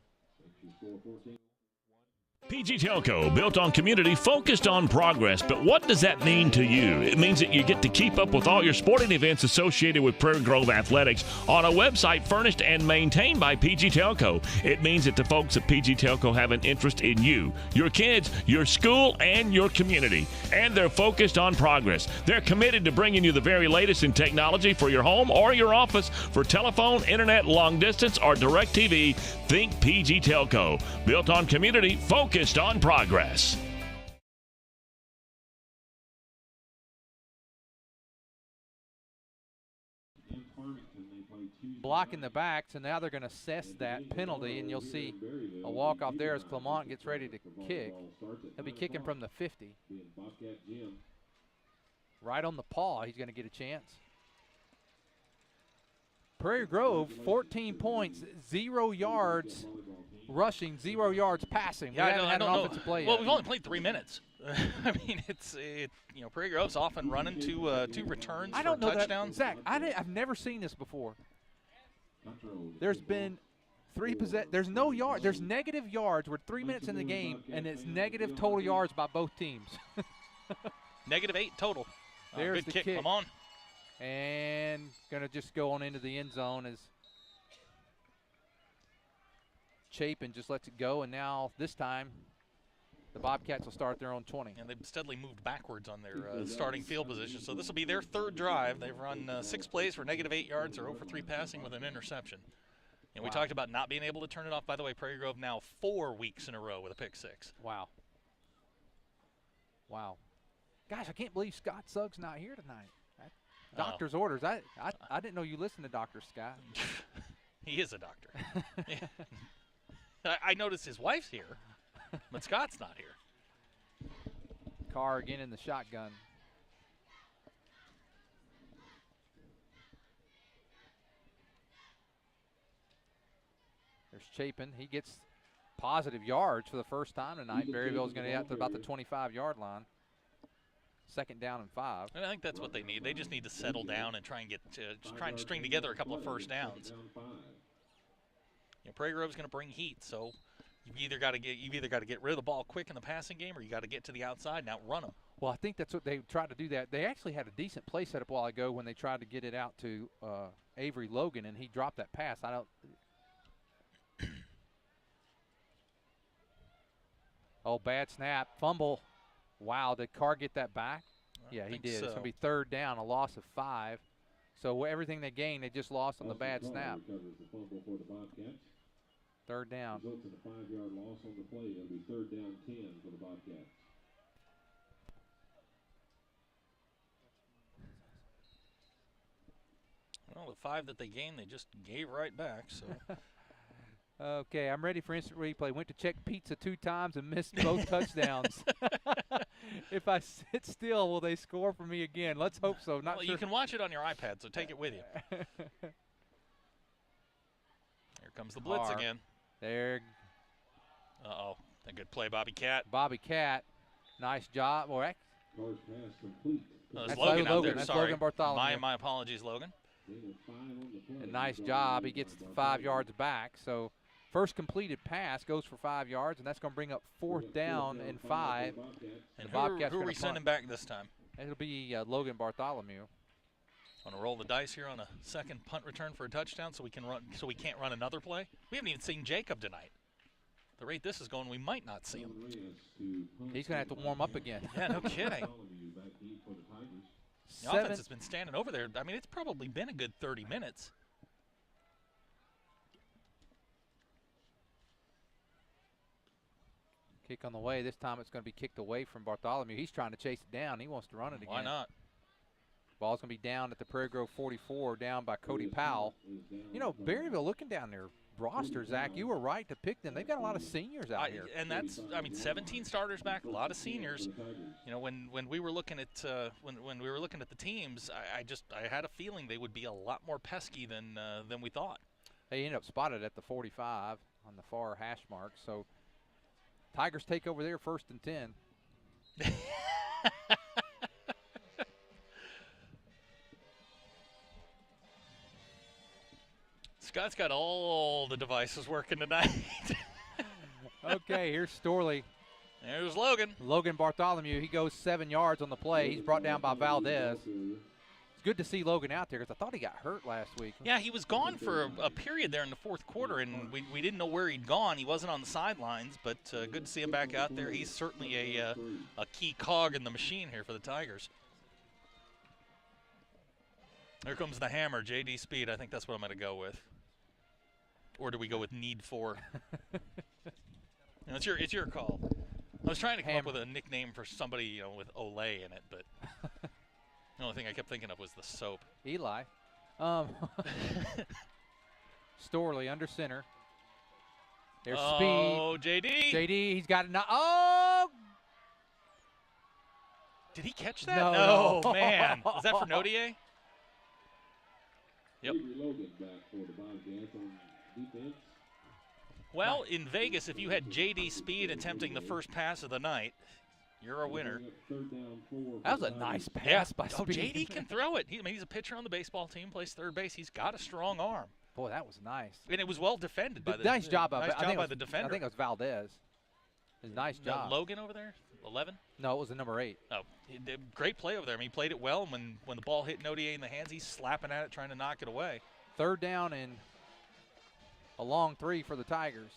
PG Telco, built on community, focused on progress. But what does that mean to you? It means that you get to keep up with all your sporting events associated with Prairie Grove Athletics on a website furnished and maintained by PG Telco. It means that the folks at PG Telco have an interest in you, your kids, your school, and your community. And they're focused on progress. They're committed to bringing you the very latest in technology for your home or your office. For telephone, internet, long distance, or direct TV, think PG Telco. Built on community, focused on progress. Block in the back, so now they're going to assess that penalty, and you'll see a walk-off there as Clement gets ready to kick. He'll be kicking from the 50. Right on the paw, he's going to get a chance. Prairie Grove, 14 points, 0 yards rushing, 0 yards passing. Yeah, we haven't had an offensive play yet. Well, we've only played 3 minutes. I mean, Prairie Grove's off and running, two returns for touchdowns. Zach, I've never seen this before. There's been there's no yard. There's negative yards. We're 3 minutes in the game, and it's negative total yards by both teams. -8 total. There's good the kick. kick. Come on. And going to just go on into the end zone as Chapin just lets it go. And now this time the Bobcats will start their own 20. And they've steadily moved backwards on their starting field position. So this will be their third drive. They've run 6 plays for -8 yards. They're 0 for 3 passing with an interception. And we talked about not being able to turn it off. By the way, Prairie Grove now 4 weeks in a row with a pick 6. Wow. Wow. Gosh, I can't believe Scott Suggs not here tonight. Doctor's orders. I didn't know you listened to Dr. Scott. He is a doctor. I noticed his wife's here, but Scott's not here. Carr again in the shotgun. There's Chapin. He gets positive yards for the first time tonight. Berryville's going to get out to about the 25-yard line. 2nd down and 5. And I think that's what they need. They just need to settle down and try and string together a couple of first downs. Prairie Grove's going to bring heat, so you've either got to get rid of the ball quick in the passing game, or you got to get to the outside and outrun them. Well, I think that's what they tried to do. That they actually had a decent play set up a while ago when they tried to get it out to Avery Logan, and he dropped that pass. Oh, bad snap, fumble. Wow, did Carr get that back? Yeah, he did. So. It's going to be 3rd down, a loss of 5. So everything they gained, they just lost on the bad snap. Third down. Results in a 5-yard loss on the play. It'll be 3rd down 10 for the Bobcats. Well, the 5 that they gained, they just gave right back. So. Okay, I'm ready for instant replay. Went to check pizza 2 times and missed both touchdowns. If I sit still, will they score for me again? Let's hope so. Not well, sure. you can watch it on your iPad, so take it with you. Here comes the blitz again. There. Uh-oh. A good play, Bobby Cat. Bobby Cat. Nice job. Well, First pass complete. That's Logan out there. That's Sorry. Logan Bartholomew. My apologies, Logan. A nice job. He gets 5 yards back. So first completed pass goes for 5 yards, and that's going to bring up 4th down and 5. And the Bobcats who are gonna we sending back this time? It'll be Logan Bartholomew. Want to roll the dice here on a second punt return for a touchdown, so we can run. So we can't run another play. We haven't even seen Jacob tonight. The rate this is going, we might not see him. He's going to have to warm up again. Yeah, no kidding. The offense has been standing over there. I mean, it's probably been a good 30 minutes. Kick on the way. This time it's going to be kicked away from Bartholomew. He's trying to chase it down. He wants to run it again. Why not? Ball's going to be down at the Prairie Grove 44, down by Cody Powell. You know, Berryville, looking down their roster, Zach, you were right to pick them. They've got a lot of seniors out here. And that's, I mean, 17 starters back, a lot of seniors. You know, when we were looking at when we were looking at the teams, I had a feeling they would be a lot more pesky than we thought. They ended up spotted at the 45 on the far hash mark. So Tigers take over there 1st and 10. Scott's got all the devices working tonight. Okay, here's Storley. There's Logan. Logan Bartholomew, he goes 7 yards on the play. He's brought down by Valdez. It's good to see Logan out there because I thought he got hurt last week. Yeah, he was gone for a period there in the 4th quarter, and we didn't know where he'd gone. He wasn't on the sidelines, but good to see him back out there. He's certainly a key cog in the machine here for the Tigers. There comes the hammer, J.D. Speed. I think that's what I'm going to go with. Or do we go with Need For? You know, it's your call. I was trying to come up with a nickname for somebody, you know, with Olay in it, but the only thing I kept thinking of was the soap. Eli. Storley under center. There's Speed. Oh, J.D. J.D., he's got it now. Oh! Did he catch that? No. No, man. Was that for Nodier? Yep. Well, in Vegas, if you had J.D. Speed attempting the first pass of the night, you're a winner. That was a nice pass by Speed. Oh, J.D. can throw it. He's a pitcher on the baseball team, plays third base. He's got a strong arm. Boy, that was nice. And it was well defended by the nice job by the defender. I think it was Valdez. It was a nice job. Logan over there, 11? No, it was the number 8. Oh, great play over there. I mean, he played it well. And when the ball hit Nodier in the hands, he's slapping at it, trying to knock it away. 3rd down and a long 3 for the Tigers.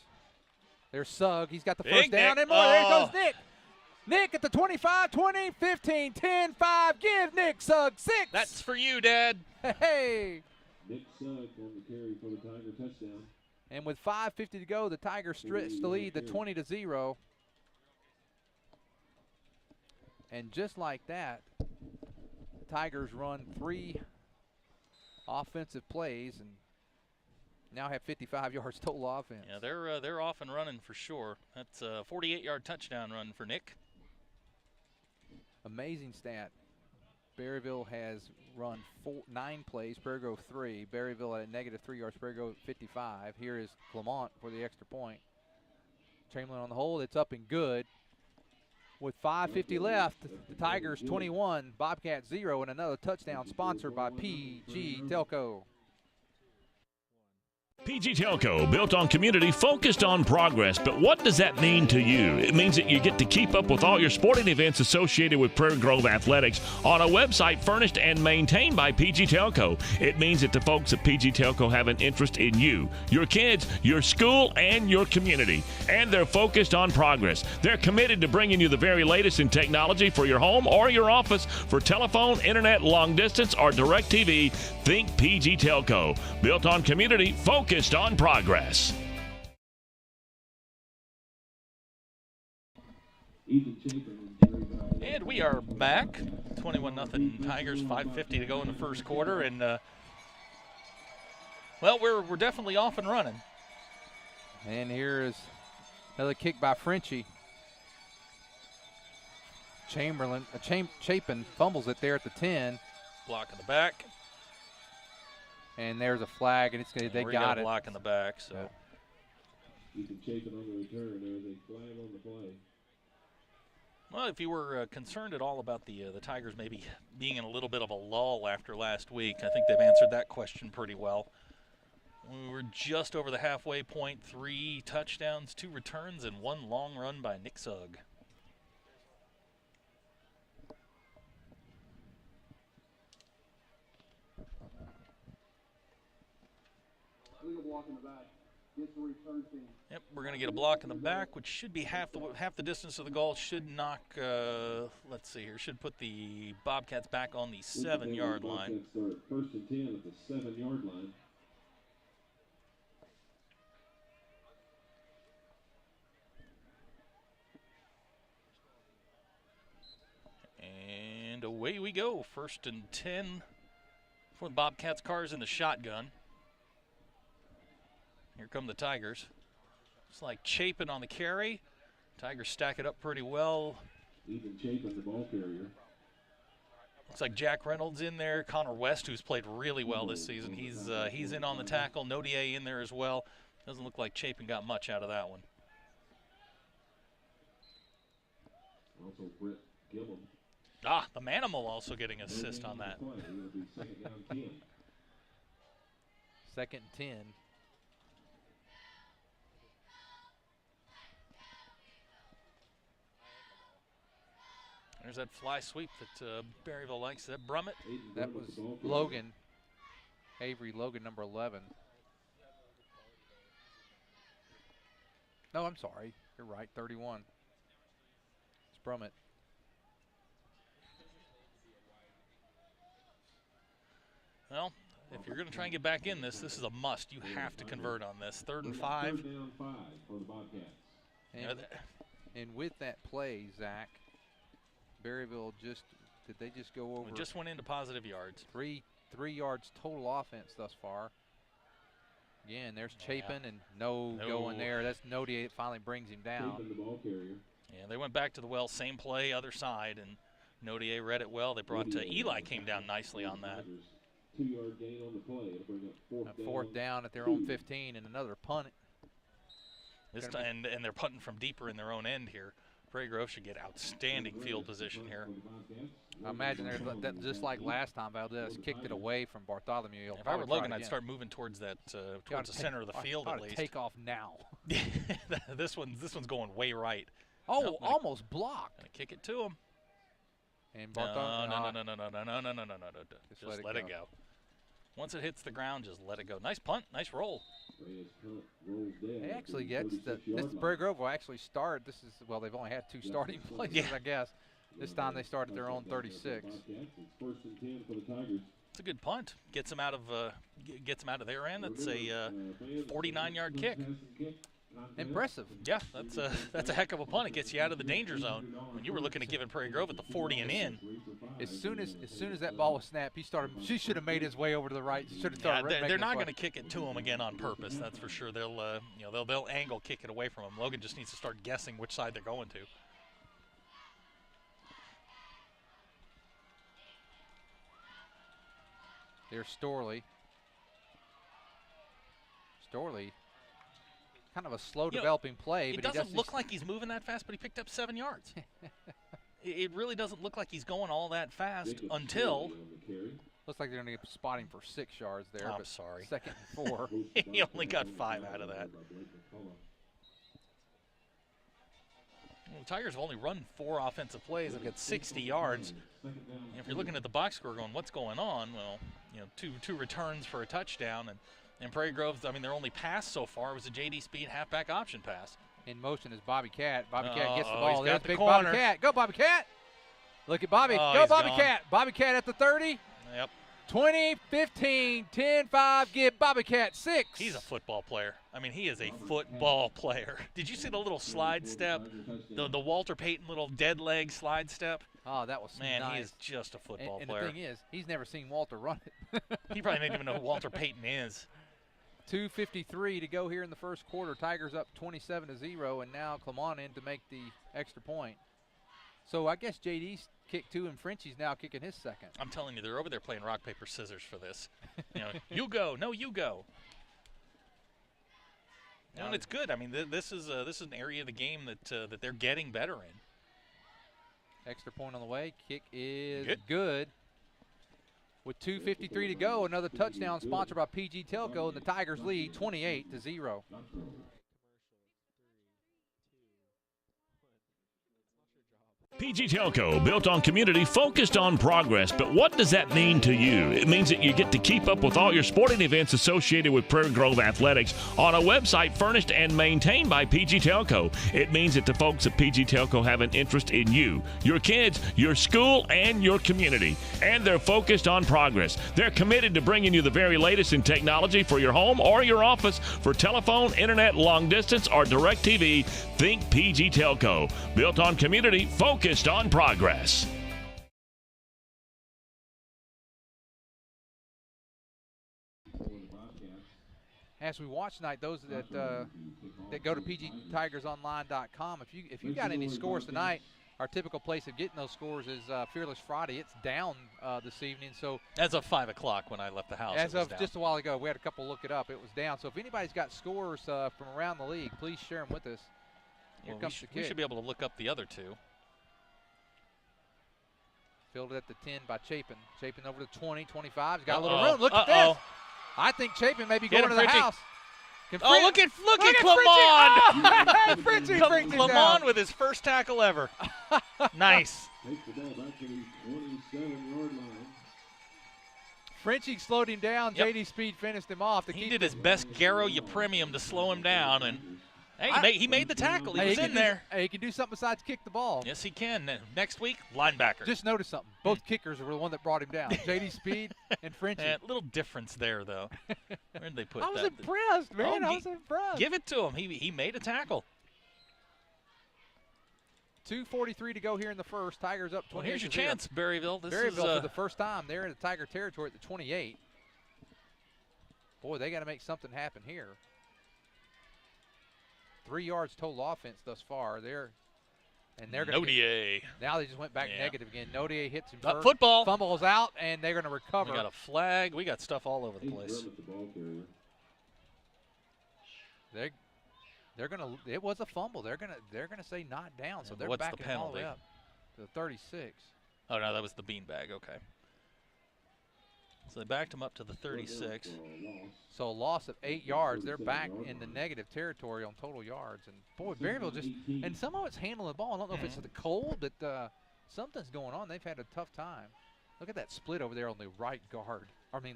There's Sugg. He's got the first down Nick. and more. There goes Nick. Nick at the 25, 20, 15, 10, 5. Give Nick Sugg 6. That's for you, Dad. Hey. Nick Sugg on the carry for the Tiger touchdown. And with 5:50 to go, the Tigers stretch the lead to 20-0. And just like that, the Tigers run 3 offensive plays and now have 55 yards total offense. Yeah, they're off and running for sure. That's a 48-yard touchdown run for Nick. Amazing stat. Berryville has run 9 plays, Prairie Grove 3. Berryville at -3 yards, Prairie Grove 55. Here is Clement for the extra point. Chamberlain on the hold, it's up and good. With 5:50 left, the Tigers 21, Bobcats 0, and another touchdown sponsored by PG Telco. PG Telco, built on community, focused on progress. But what does that mean to you? It means that you get to keep up with all your sporting events associated with Prairie Grove Athletics on a website furnished and maintained by PG Telco. It means that the folks at PG Telco have an interest in you, your kids, your school, and your community. And they're focused on progress. They're committed to bringing you the very latest in technology for your home or your office. For telephone, internet, long distance, or direct TV, think PG Telco. Built on community, focused on progress. Ethan Chapin and Jerry Bell. And we are back. 21-0 Tigers, 5:50 to go in the first quarter. And, well, we're definitely off and running. And here is another kick by Frenchie. Chapin fumbles it there at the 10. Block in the back. And there's a flag, and they got it. Block in the back, so. Yeah. Ethan Chapin on the return. There's a flag on the play. Well, if you were concerned at all about the Tigers maybe being in a little bit of a lull after last week, I think they've answered that question pretty well. We were just over the halfway point, 3 touchdowns, 2 returns, and 1 long run by Nick Sugg. Yep, we're going to get a block in the back, which should be half the distance of the goal. Should knock, let's see here, should put the Bobcats back on the 7-yard line. First and 10 at the 7-yard line. And away we go. First and 10 for the Bobcats. Cars in the shotgun. Here come the Tigers. It's like Chapin on the carry. Tigers stack it up pretty well. Ethan Chapin, the ball carrier. Looks like Jack Reynolds in there. Connor West, who's played really well this season. He's in on the tackle. Nodier in there as well. Doesn't look like Chapin got much out of that one. Also Britt Gillum. The Manimal also getting an assist on that. Second and 10. There's that fly sweep that Berryville likes. That Brummett. That was Logan. Avery Logan, number 11. No, I'm sorry. You're right, 31. It's Brummett. Well, if you're going to try and get back in this is a must. You have to convert on this. 3rd and 5. 3rd down 5 for the Bobcats. And with that play, Zach, Berryville did they just go over? We just went into positive yards. 3 yards total offense thus far. Again, there's Chapin and no going there. That's Nodier that finally brings him down. Chapin, the ball carrier. Yeah, they went back to the well, same play, other side, and Nodier read it well. They brought Eli came down nicely on that. 2-yard gain on the play. It'll bring up fourth down at their own 15 and another punt. This time, and they're punting from deeper in their own end here. Prairie Grove should get outstanding field position here. I imagine just like last time, Valdez kicked it away from Bartholomew. If I were Logan, I'd start moving towards that towards the center of the field at least. Take off now. This one's going way right. Oh, nope, almost blocked. Gonna kick it to him. And No. Just Just let it go. Once it hits the ground, just let it go. Nice punt, nice roll. They actually gets this Prairie Grove will actually start. They've only had 2 starting places, I guess. This time they start at their own 36. It's a good punt. Gets them out of their end. That's a 49-yard kick. Impressive. Yeah, that's a heck of a punt. It gets you out of the danger zone. When you were looking at giving Prairie Grove at the 40 and in. As soon as that ball was snapped, he should have made his way over to the right. They're not going to kick it to him again on purpose. That's for sure. They'll angle kick it away from him. Logan just needs to start guessing which side they're going to. There's Storley. Kind of a slow developing play. It doesn't look like he's moving that fast, but he picked up 7 yards. It really doesn't look like he's going all that fast until. Looks like they're going to get spotting for 6 yards there. I'm sorry. 2nd and 4. He only got 5 out of that. Well, the Tigers have only run 4 offensive plays. They've got 60 yards. And if you're looking at the box score going, what's going on? Well, two returns for a touchdown. And Prairie Grove's, their only pass so far was a J.D. Speed halfback option pass. In motion is Bobby Cat. Bobby Cat gets the ball. There's big corner. Bobby Cat. Go, Bobby Cat. Look at Bobby. Go, Bobby Cat. Bobby Cat at the 30. Yep. 20-15, 10-5, give Bobcat 6. He's a football player. I mean, he is a football player. Did you see the little slide step? The Walter Payton little dead leg slide step? Oh, that was Man, nice. he is just a football and player. the thing is, he's never seen Walter run it. He probably didn't even know who Walter Payton is. 2:53 to go here in the first quarter. Tigers up 27-0, and now Clemont in to make the extra point. So I guess JD's kicked 2, and Frenchie's now kicking his second. I'm telling you, they're over there playing rock, paper, scissors for this. You go. No, you go. And it's good. I mean, this is an area of the game that they're getting better in. Extra point on the way. Kick is good. With 2:53 to go, another touchdown sponsored by PG Telco, and the Tigers lead 28-0. PG Telco, built on community, focused on progress. But what does that mean to you? It means that you get to keep up with all your sporting events associated with Prairie Grove Athletics on a website furnished and maintained by PG Telco. It means that the folks at PG Telco have an interest in you, your kids, your school, and your community. And they're focused on progress. They're committed to bringing you the very latest in technology for your home or your office, for telephone, internet, long distance, or direct TV. Think PG Telco. Built on community, focused on progress. As we watch tonight, those that go to pgtigersonline.com, if you got any scores tonight, our typical place of getting those scores is Fearless Friday. It's down this evening. So as of 5 o'clock when I left the house, as it was of down. just a while ago, we had a couple look it up. It was down. So if anybody's got scores from around the league, please share them with us. Here comes the kick. We should be able to look up the other two. Fielded at the 10 by Chapin. Chapin over to 20, 25. He's got a little room. Look at this. I think Chapin may be going to the house. Look at Clemont! Frenchie brings it down. Clemont with his first tackle ever. Nice. Takes the ball back to the 27-yard line. Frenchie slowed him down. Yep. JD Speed finished him off. He did his best Garrow Premium to slow him down, and he made the tackle. He was in there. He can do something besides kick the ball. Yes, he can. Next week, linebacker. Just notice something. Both kickers were the one that brought him down. JD Speed and Frenchie. Little difference there, though. Where did they put that? I was impressed, man. I was impressed. Give it to him. He made a tackle. 2:43 to go here in the first. Tigers up 28. Well, here's your chance, Berryville. Berryville for the first time. They're in the Tiger territory at the 28. Boy, they got to make something happen here. 3 yards total offense thus far. They're going to Nodier. Now they just went back negative again. Nodier hits him first. Football. Fumbles out, and they're going to recover. We got a flag. We got stuff all over the place. They're going to. It was a fumble. They're going to say not down. So they're what's backing the penalty? all the way up to the 36. Oh no, that was the beanbag. Okay. So they backed him up to the 36. So a loss of 8 yards. They're back in the negative territory on total yards. And boy, Berryville just, and some of it's handling the ball. I don't know if it's the cold, but something's going on. They've had a tough time. Look at that split over there on the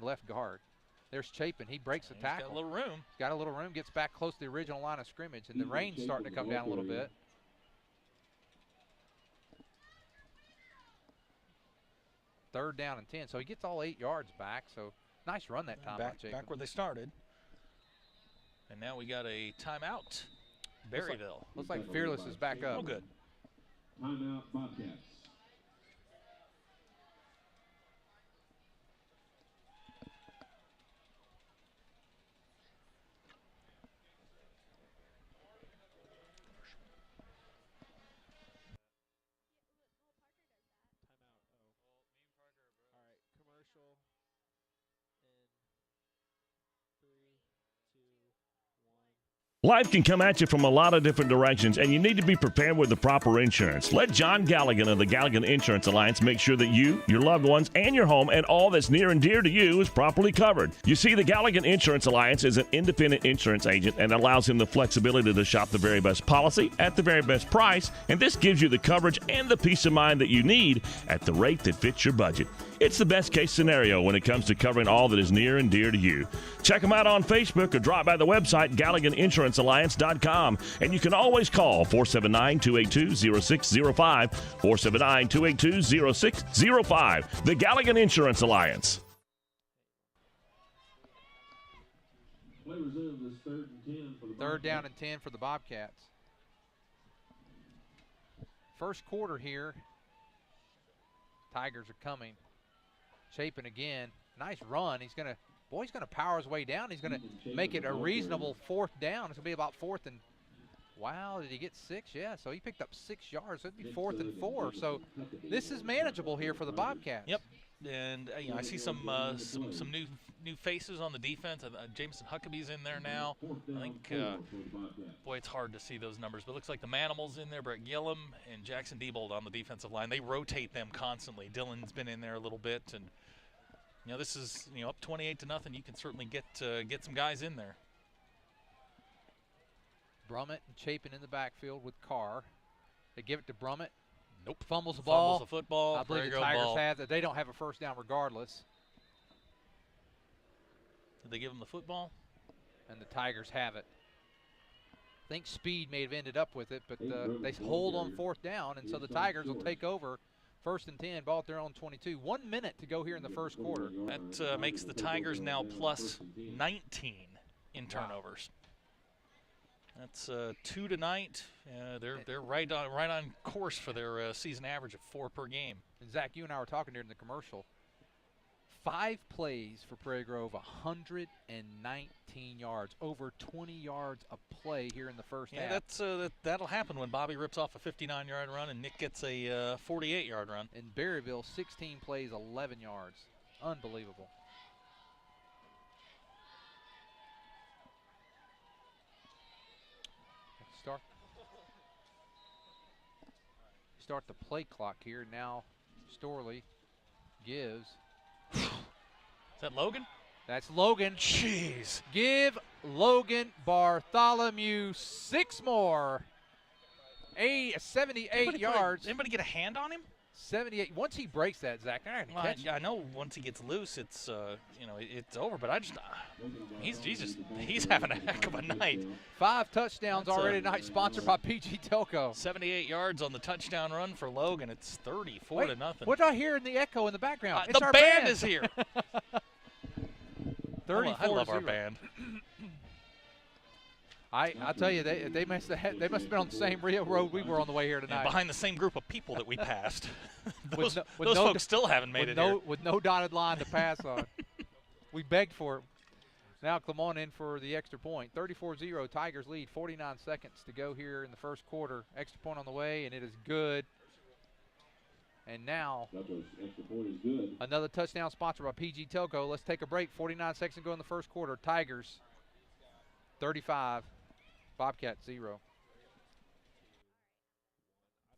left guard. There's Chapin. He breaks the tackle. He's got a little room. Got a little room. Gets back close to the original line of scrimmage, and the rain's starting to come down a little bit. Third down and 10. So he gets all 8 yards back. So nice run that time by Chapin. Back where they started. And now we got a timeout. Berryville. Looks like Fearless is back up. Oh, good. Timeout, Bobcats. Life can come at you from a lot of different directions, and you need to be prepared with the proper insurance. Let John Galligan of the Galligan Insurance Alliance make sure that you, your loved ones, and your home and all that's near and dear to you is properly covered. You see, the Galligan Insurance Alliance is an independent insurance agent and allows him the flexibility to shop the very best policy at the very best price, and this gives you the coverage and the peace of mind that you need at the rate that fits your budget. It's the best case scenario when it comes to covering all that is near and dear to you. Check them out on Facebook or drop by the website GalliganInsuranceAlliance.com. And you can always call 479-282-0605, 479-282-0605. The Galligan Insurance Alliance. Third down and 10 for the Bobcats. First quarter here. Tigers are coming. Chapin again. Nice run. He's going to power his way down. He's going to make it a reasonable fourth down. It's going to be about fourth and, wow, did he get 6? Yeah, so he picked up 6 yards. It'd be 4th and 4. So this is manageable here for the Bobcats. Yep. And I see some new faces on the defense. Jameson Huckabee's in there now. I think, boy, it's hard to see those numbers, but it looks like the Manimals in there, Brett Gillum and Jackson Diebold on the defensive line. They rotate them constantly. Dylan's been in there a little bit, and this is up 28-0. You can certainly get some guys in there. Brummett and Chapin in the backfield with Carr. They give it to Brummett. Nope. Fumbles the ball. Fumbles the football. I believe the Tigers have that. They don't have a first down regardless. Did they give him the football? And the Tigers have it. I think Speed may have ended up with it, but they hold on 4th down, and so the Tigers will take over 1st and 10, ball at their own 22. 1 minute to go here in the first quarter. That makes the Tigers now plus 19 in turnovers. That's 2 tonight. They're right on course for their season average of 4 per game. And Zach, you and I were talking during the commercial. 5 plays for Prairie Grove, 119 yards, over 20 yards a play here in the first half. That'll happen when Bobby rips off a 59-yard run and Nick gets a 48-yard run. In Berryville, 16 plays, 11 yards. Unbelievable. Start the play clock here. Now Storley gives. Is that Logan? That's Logan. Jeez. Give Logan Bartholomew 6 more. 78 yards. Anybody get a hand on him? 78. Once he breaks that, Zach, they're not going to catch him. I know once he gets loose, it's it's over. But he's having a heck of a night. 5 touchdowns already tonight, sponsored by PG Telco. 78 yards on the touchdown run for Logan. It's 34-0. What do I hear in the echo in the background? It's the our band is here. 34-0. I love our band. I tell you, they must have been on the same railroad we were on the way here tonight. And behind the same group of people that we passed. those folks still haven't made it here. With no dotted line to pass on. We begged for it. Now Clemont in for the extra point. 34-0, Tigers lead, 49 seconds to go here in the first quarter. Extra point on the way, and it is good. And now another touchdown sponsored by PG Telco. Let's take a break. 49 seconds to go in the first quarter. Tigers 35, Bobcats 0.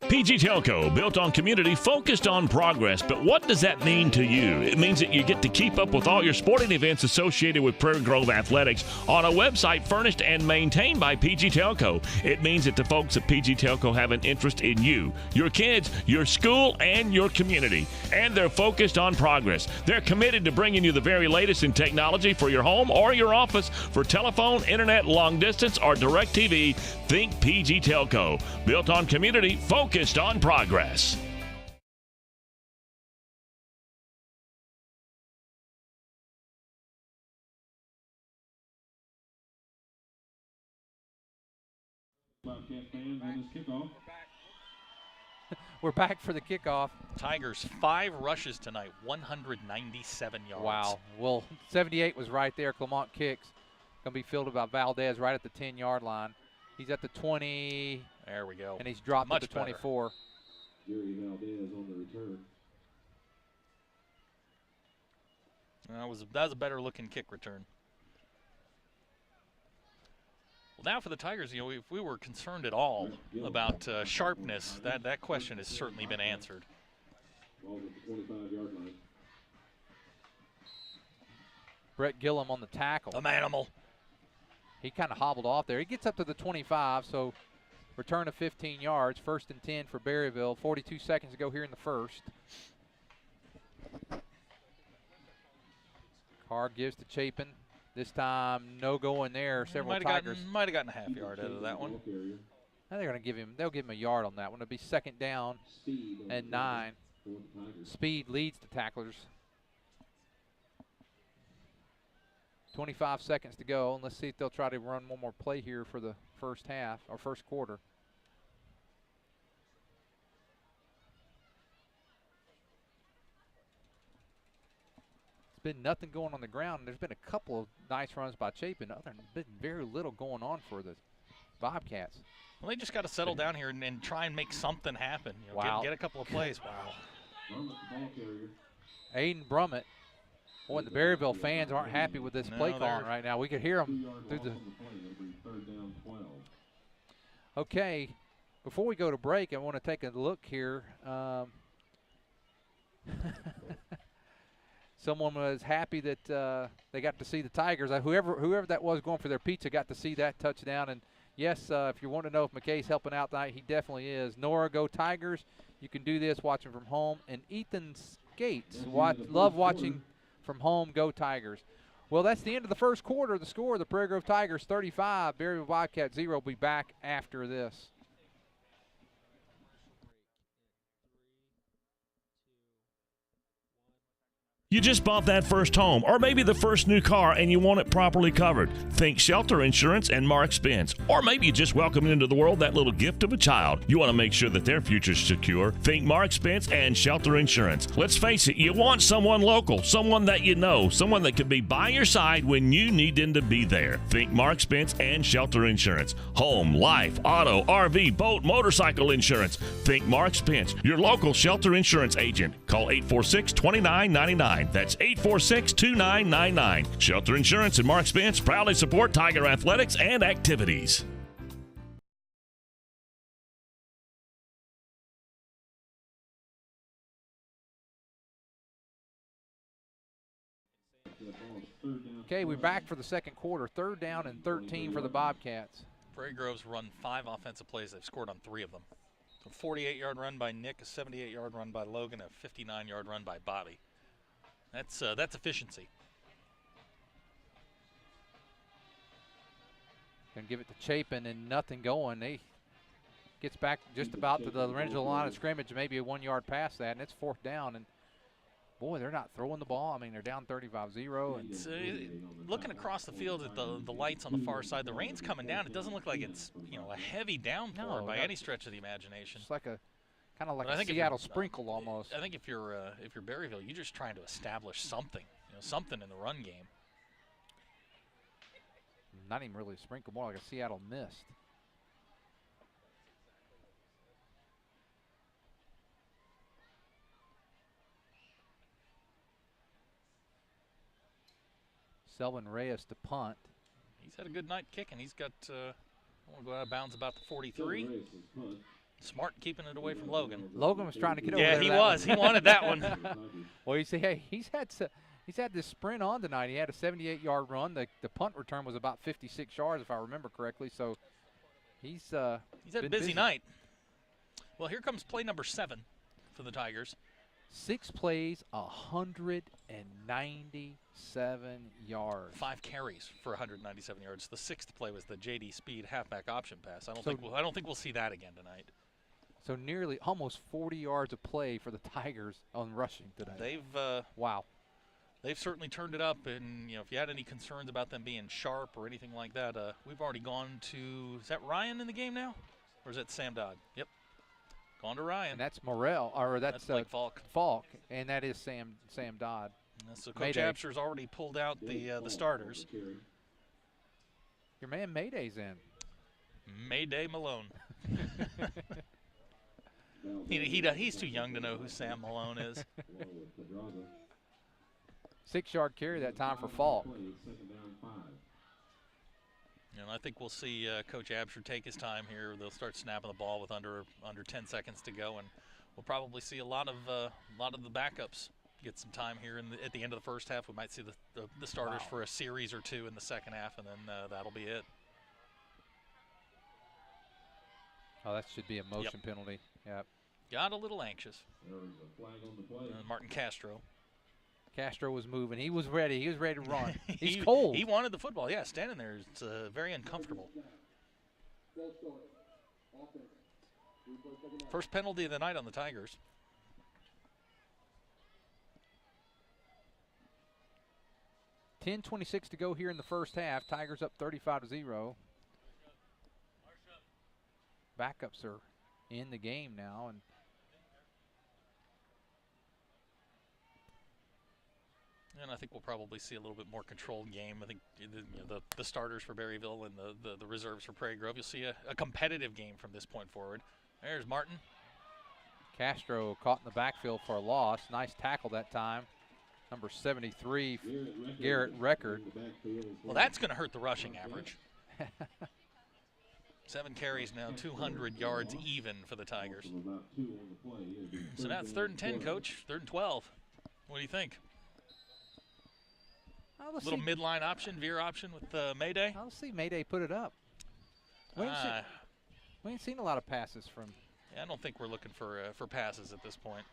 PG Telco, built on community, focused on progress. But what does that mean to you? It means that you get to keep up with all your sporting events associated with Prairie Grove Athletics on a website furnished and maintained by PG Telco. It means that the folks at PG Telco have an interest in you, your kids, your school, and your community. And they're focused on progress. They're committed to bringing you the very latest in technology for your home or your office. For telephone, internet, long distance, or direct TV, think PG Telco. Built on community, focused on progress. We're back for the kickoff. Tigers 5 rushes tonight, 197 yards. Wow. Well, 78 was right there. Clemont kicks. Going to be fielded by Valdez right at the 10-yard line. He's at the 20. There we go. And he's dropped at the 24. Gary Valdez on the return. That was a better looking kick return. Well, now for the Tigers, if we were concerned at all about sharpness, that question has certainly been answered. Ball at the 25-yard line. Brett Gillum on the tackle. A manimal. He kind of hobbled off there. He gets up to the 25, so return of 15 yards. 1st and 10 for Berryville. 42 seconds to go here in the first. Carr gives to Chapin. This time, no going there. Several Tigers. Might have gotten a half yard out of that one. Now they're going to they'll give him a yard on that one. It'll be 2nd down and 9. Speed leads the tacklers. 25 seconds to go, and let's see if they'll try to run one more play here for the first half or first quarter. There's been nothing going on the ground. There's been a couple of nice runs by Chapin. Other than been very little going on for the Bobcats. Well, they just got to settle down here and try and make something happen. You know, Wow. get a couple of plays. Wow. Aiden Brummett. Boy, the Berryville fans aren't happy with this play calling right now. We could hear them through the. Okay, before we go to break, I want to take a look here. Someone was happy that they got to see the Tigers. Whoever that was going for their pizza got to see that touchdown. And yes, if you want to know if McKay's helping out tonight, he definitely is. Nora, go Tigers! You can do this watching from home. And Ethan Skates, love watching from home. Go Tigers! Well, that's the end of the first quarter. The score: the Prairie Grove Tigers 35, Berryville Bobcats 0. We'll be back after this. You just bought that first home, or maybe the first new car, and you want it properly covered. Think Shelter Insurance and Mark Spence. Or maybe you just welcomed into the world that little gift of a child. You want to make sure that their future's secure. Think Mark Spence and Shelter Insurance. Let's face it, you want someone local, someone that you know, someone that can be by your side when you need them to be there. Think Mark Spence and Shelter Insurance. Home, life, auto, RV, boat, motorcycle insurance. Think Mark Spence, your local Shelter Insurance agent. Call 846-2999. That's 846-2999. Shelter Insurance and Mark Spence proudly support Tiger athletics and activities. Okay, we're back for the second quarter. 3rd down and 13 for the Bobcats. Prairie Grove's run 5 offensive plays. They've scored on 3 of them. A 48-yard run by Nick, a 78-yard run by Logan, a 59-yard run by Bobby. That's efficiency. Gonna give it to Chapin and nothing going. He gets back just about to the original line of scrimmage, maybe a 1-yard past that, and it's 4th down. And boy, they're not throwing the ball. I mean, they're down 35-0. And looking across the field at the lights on the far side, the rain's coming down. It doesn't look like it's a heavy downpour by any stretch of the imagination. It's like a kind of like a Seattle sprinkle almost. I think if you're Berryville, you're just trying to establish something, something in the run game. Not even really a sprinkle, more like a Seattle mist. Selvin Reyes to punt. He's had a good night kicking. He's got, I want to go out of bounds about the 43. Smart keeping it away from Logan. Logan was trying to get over there. Yeah, he was. He wanted that one. Well, you see, hey, he's had this sprint on tonight. He had a 78-yard run. The punt return was about 56 yards, if I remember correctly. So he's had a busy night. Well, here comes play number 7 for the Tigers. 6 plays, 197 yards. 5 carries for 197 yards. The 6th play was the JD Speed halfback option pass. I don't think we'll see that again tonight. So nearly almost 40 yards of play for the Tigers on rushing today. They've certainly turned it up, and if you had any concerns about them being sharp or anything like that, we've already gone to. Is that Ryan in the game now, or is that Sam Dodd? Yep, gone to Ryan. And that's Morrell, or that's Blake Falk. Falk, and that is Sam Dodd. So Coach Absher's already pulled out the starters. Your man Mayday's in. Mayday Malone. He's too young to know who Sam Malone is. 6-yard carry that time for Falk. And I think we'll see Coach Absher take his time here. They'll start snapping the ball with under 10 seconds to go, and we'll probably see a lot of the backups get some time here at the end of the first half. We might see the starters for a series or 2 in the second half, and then that'll be it. Oh, that should be a motion penalty. Yep. Got a little anxious. Martin Castro. Castro was moving. He was ready. He was ready to run. He's cold. He wanted the football. Yeah, standing there, it's very uncomfortable. First penalty of the night on the Tigers. 10:26 to go here in the first half. Tigers up 35-0. Backups are in the game now, and I think we'll probably see a little bit more controlled game. I think the starters for Berryville and the reserves for Prairie Grove, you'll see a competitive game from this point forward. There's Martin. Castro caught in the backfield for a loss. Nice tackle that time. Number 73, Garrett Record. Well, that's going to hurt the rushing average. 7 carries now, 200 yards even for the Tigers. So now it's 3rd and 10, Coach. 3rd and 12. What do you think? Little midline option, veer option with Mayday? I'll see Mayday put it up. We ain't seen a lot of passes from. Yeah, I don't think we're looking for passes at this point.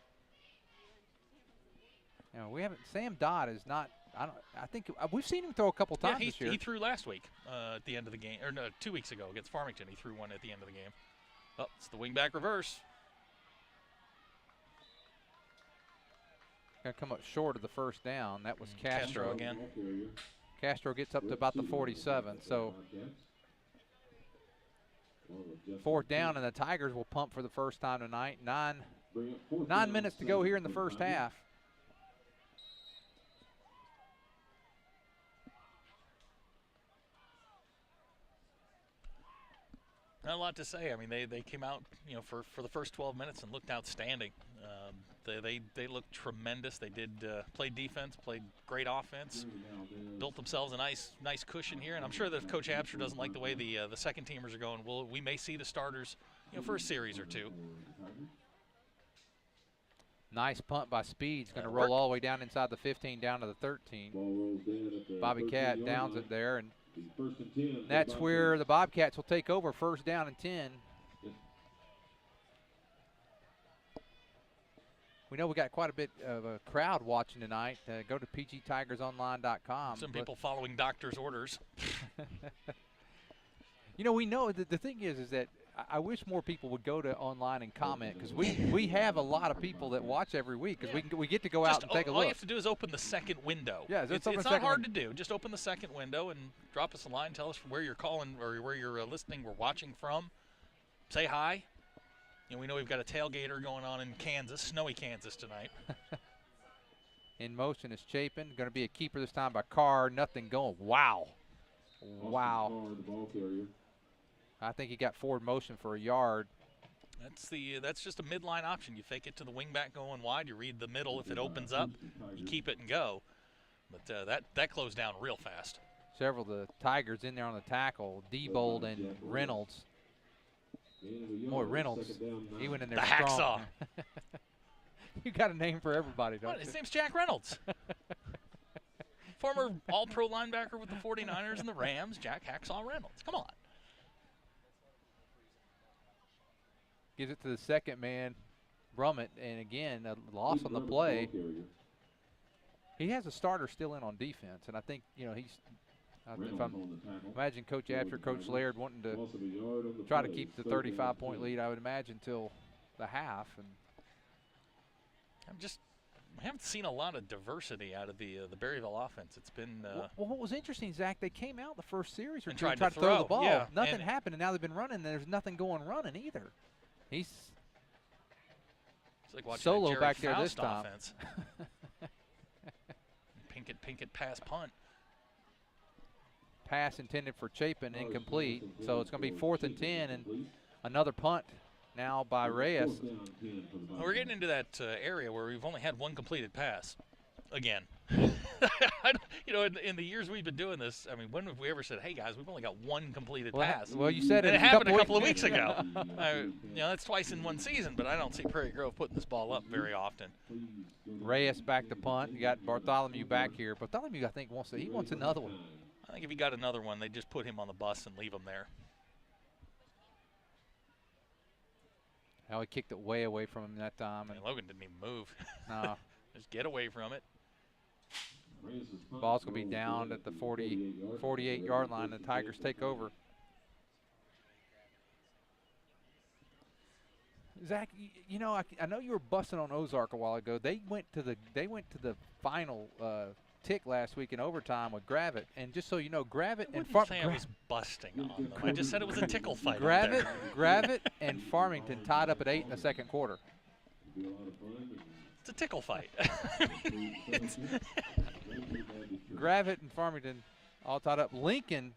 You know, we haven't. Sam Dodd is not. I think we've seen him throw a couple times this year. He threw last week at the end of the game, or no, 2 weeks ago against Farmington. He threw one at the end of the game. Oh, it's the wingback reverse. Gonna come up short of the first down. That was Castro again. Castro gets up to about the 47. So 4th down, and the Tigers will pump for the first time tonight. 9 minutes to go here in the first half. Not a lot to say. I mean, they came out, you know, for the first 12 minutes and looked outstanding. They looked tremendous. They did play defense, played great offense, built themselves a nice cushion here. And I'm sure that if Coach Abster doesn't like the way the second teamers are going, we may see the starters, you know, for a series or two. Nice punt by Speed's going to roll all the way down inside the 15, down to the 13. Bobby Cat downs it there, and that's where the Bobcats will take over, 1st down and 10. We know we got quite a bit of a crowd watching tonight. Go to pgtigersonline.com. Some people following doctor's orders. You know, we know the thing is that I wish more people would go to online and comment, because we have a lot of people that watch every week, because we get to go out and take a look. All you have to do is open the second window. Yeah, it's not hard to do. Just open the second window and drop us a line. Tell us where you're calling or where you're listening or watching from. Say hi. You know, we know we've got a tailgater going on in Kansas, snowy Kansas tonight. In motion is Chapin. Going to be a keeper this time by Carr. Nothing going. Wow. Wow. I think he got forward motion for a yard. That's just a midline option. You fake it to the wingback going wide. You read the middle. If it opens up, you keep it and go. But that closed down real fast. Several of the Tigers in there on the tackle. Diebold and Reynolds. Boy, Reynolds, he went in there the strong. hacksaw. You got a name for everybody, don't you? His name's Jack Reynolds. Former all-pro linebacker with the 49ers and the Rams, Jack Hacksaw Reynolds. Come on. Gives it to the second man, Brummett, and again, a loss on the play. He has a starter still in on defense, and I think, you know, if I'm imagine Coach Abster, Coach Laird wanting to try to keep the 35-point lead, I would imagine, till the half. And I haven't seen a lot of diversity out of the Berryville offense. It's been well, what was interesting, Zach, they came out the first series and tried to throw the ball. Yeah, nothing happened, and now they've been running, and there's nothing going running either. He's like watching solo back there Faust this time. Offense. Pinkett pass punt. Pass intended for Chapin, incomplete. So it's going to be 4th and 10, and another punt now by Reyes. Well, we're getting into that area where we've only had one completed pass. Again. You know, in the years we've been doing this, I mean, when have we ever said, hey, guys, we've only got one completed pass? Well, you said it happened a couple of weeks ago. You know, that's twice in one season, but I don't see Prairie Grove putting this ball up very often. Reyes back to punt. You got Bartholomew back here. Bartholomew, I think, wants another one. I think if he got another one, they'd just put him on the bus and leave him there. How he kicked it way away from him that time. And Logan didn't even move. No. Just get away from it. Ball's going to be down at the 48-yard line. The Tigers take over. Zach, you know, I know you were busting on Ozark a while ago. They went to the final tick last week in overtime with Gravett. And just so you know, Gravett and I was busting on them. I just said it was a tickle fight. Gravett and Farmington tied up at 8 in the second quarter. It's a tickle fight. Gravett and Farmington all tied up. Lincoln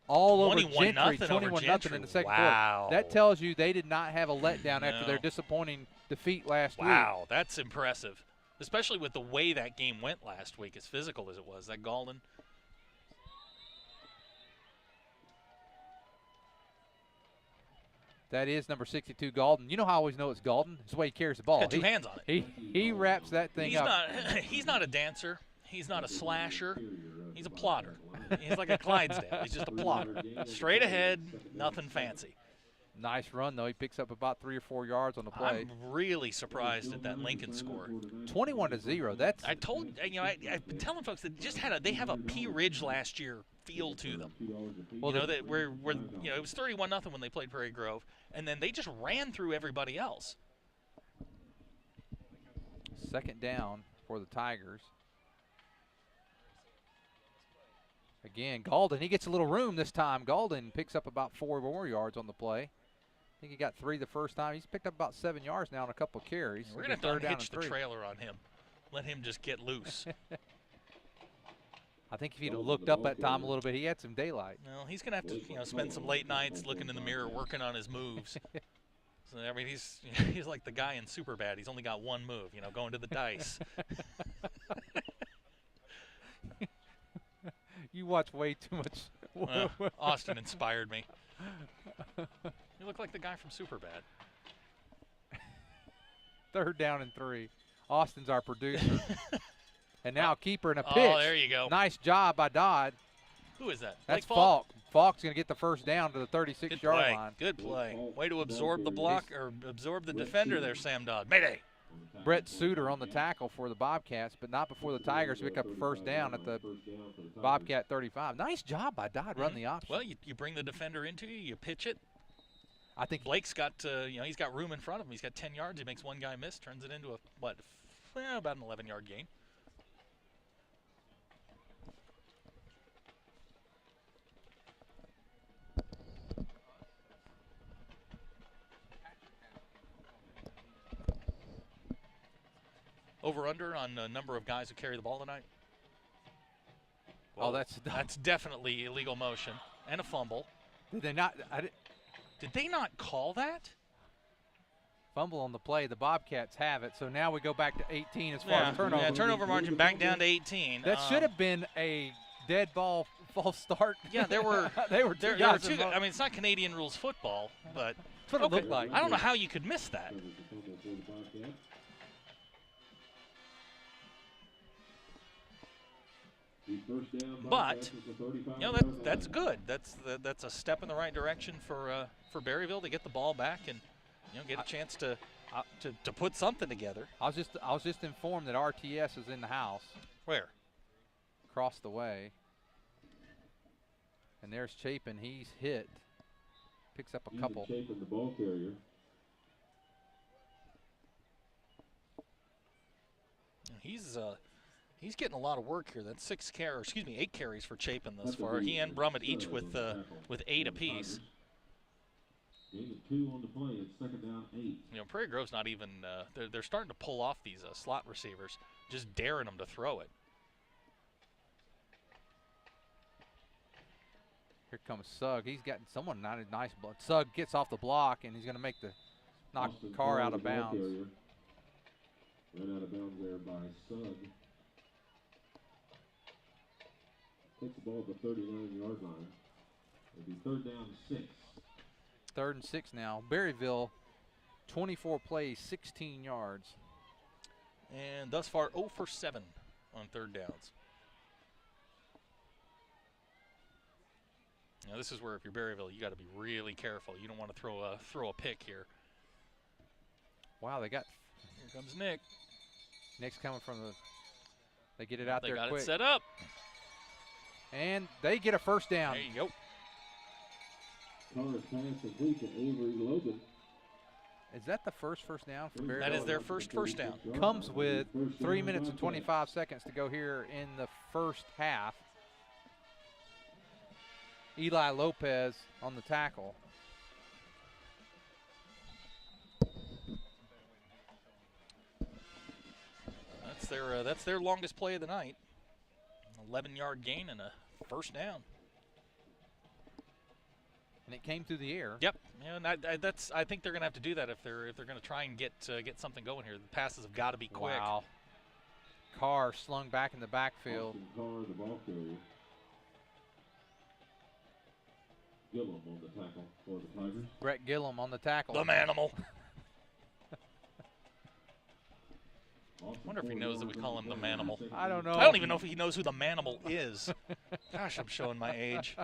all over Gentry, 21-0 in the second quarter. That tells you they did not have a letdown after their disappointing defeat last week. Wow, that's impressive, especially with the way that game went last week, as physical as it was. That Galden. That is number 62, Galden. You know how I always know it's Galden? It's the way he carries the ball. Got two hands on it. He wraps that thing up. He's not a dancer. He's not a slasher. He's a plotter. He's like a Clydesdale. He's just a plotter. Straight ahead, nothing fancy. Nice run, though. He picks up about 3 or 4 yards on the play. I'm really surprised at that Lincoln score. 21-0. That's. I've been telling folks that they have a Pea Ridge last year feel to them. Well, that it was 31-0 when they played Prairie Grove, and then they just ran through everybody else. Second down for the Tigers. Again, Galden, he gets a little room this time. Galden picks up about 4 more yards on the play. I think he got 3 the first time. He's picked up about 7 yards now on a couple of carries. We're going to have to unhitch the trailer on him. Let him just get loose. I think if he'd have looked up that time a little bit, he had some daylight. Well, he's going to have to spend some late nights looking in the mirror, working on his moves. So, I mean, he's like the guy in Superbad. He's only got one move, going to the dice. You watch way too much. Austin inspired me. You look like the guy from Superbad. 3rd down and 3. Austin's our producer. And now keeper and a pitch. Oh, there you go. Nice job by Dodd. Who is that? That's Falk. Falk's going to get the first down to the 36-yard line. Good play. Way to absorb the block or absorb the defender there, Sam Dodd. Mayday. Brett Suter on the tackle for the Bobcats, but not before the Tigers pick up a first down at the Bobcat 35. Nice job by Dodd running the option. Well, you bring the defender into you pitch it. I think Blake's got he's got room in front of him. He's got 10 yards. He makes one guy miss, turns it into about an 11-yard gain. Over/under on the number of guys who carry the ball tonight? Well, that's definitely illegal motion and a fumble. Did they not? Did they not call that? Fumble on the play. The Bobcats have it. So now we go back to 18 as far as turnover. Yeah, turnover margin back down to 18. That should have been a dead ball false start. Yeah, there were two guys. I mean, it's not Canadian rules football, but that's what it looked like. I don't know how you could miss that. But that's good. That's a step in the right direction for Berryville to get the ball back and get a chance to put something together. I was just informed that RTS is in the house. Where? Across the way. And there's Chapin. He's hit. Picks up a couple. Chapin, the ball carrier. He's getting a lot of work here. That's 8 carries for Chapin thus far. He and Brummett each with 8 apiece. Gain of 2 on the play. It's 2nd down 8. Prairie Grove's not even. They're starting to pull off these slot receivers, just daring them to throw it. Here comes Sugg. He's gotten someone nice. Sugg gets off the block and he's going to make knock the car out of bounds. Run out of bounds there by Sugg. Takes the ball at the 39-yard line. It'll be 3rd down 6. 3rd and 6 now. Berryville, 24 plays, 16 yards. And thus far, 0 for 7 on 3rd downs. Now this is where if you're Berryville, you got to be really careful. You don't want to throw a pick here. Wow, they got. Here comes Nick. Nick's coming from the. They get it out there quick. They got it set up. And they get a first down. There you go. Carter's pass complete to Avery Logan. Is that the first down for Berryville? That is their first down. Comes with 3 minutes and 25 seconds to go here in the first half. Eli Lopez on the tackle. That's their longest play of the night. 11-yard gain and a first down. And it came through the air. Yep. Yeah, and I think they're going to have to do that if they're going to try and get something going here. The passes have got to be quick. Wow. Carr slung back in the backfield. Carr, the ball carrier. Gillum on the tackle for the Tigers. Brett Gillum on the tackle. The manimal. I wonder if he knows that we call him the manimal. I don't know. I don't even know if he knows who the manimal is. Gosh, I'm showing my age.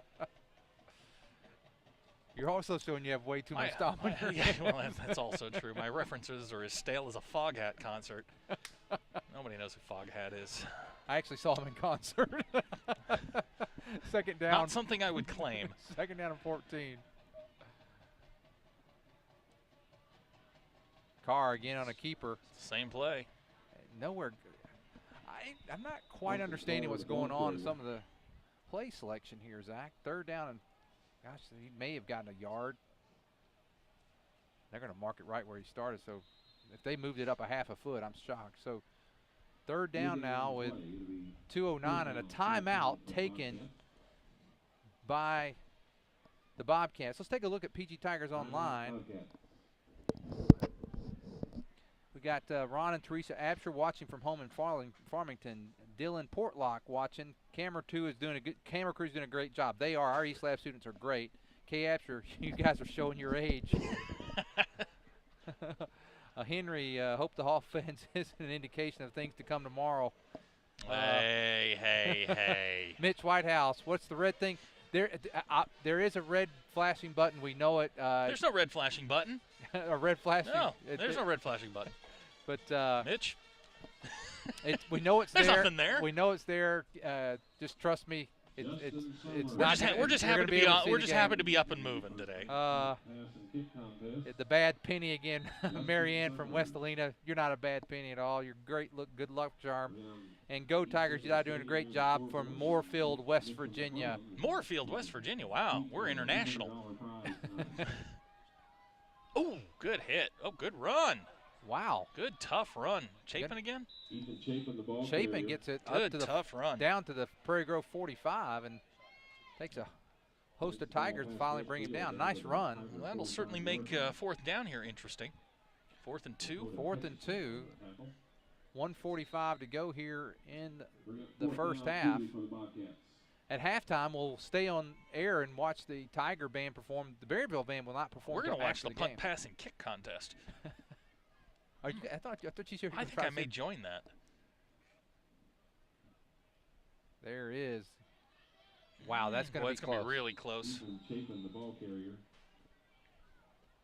You're also showing you have way too much stuff. Yeah, well, that's also true. My references are as stale as a Foghat concert. Nobody knows who Foghat is. I actually saw him in concert. Second down. Not something I would claim. Second down and 14. Carr again on a keeper. Same play. Nowhere. I'm not quite understanding what's going on in some of the play selection here, Zach. Third down and, gosh, he may have gotten a yard. They're going to mark it right where he started. So if they moved it up a half a foot, I'm shocked. So third down now with 2:09 and a timeout taken by the Bobcats. Let's take a look at PG Tigers Online. We got Ron and Teresa Absher watching from home in Farmington. Dylan Portlock watching. Camera crew's doing a great job. They are. Our East Lab students are great. Kay Absher, you guys are showing your age. Henry, hope the Hall fans is an indication of things to come tomorrow. Hey. Mitch Whitehouse, what's the red thing? There is a red flashing button. We know it. There's no red flashing button. A red flashing. No, there's no red flashing button. But Mitch, we know it's there's there. nothing there. We know it's there. Just trust me. It's not. We're just happy to be up and moving today. The bad penny again, Marianne from West Alena. You're not a bad penny at all. You're great. Good luck charm. And go Tigers! You're doing a great job from Moorfield, West Virginia. Moorfield, West Virginia. Wow, we're international. Oh, good hit. Oh, good run. Wow. Good tough run. Chapin again? Chapin gets it good, up to the tough run. Down to the Prairie Grove 45 and takes a host of Tigers to finally bring him down. Nice run. Well, that'll certainly make fourth down here interesting. 4th and 2. 4th and 2. 1:45 to go here in the first half. At halftime, we'll stay on air and watch the Tiger band perform. The Berryville band will not perform. We're going to watch the punt, game. pass, and kick contest. I thought you said I think I may join that. There is. Wow, that's going to be close. It's going to be really close.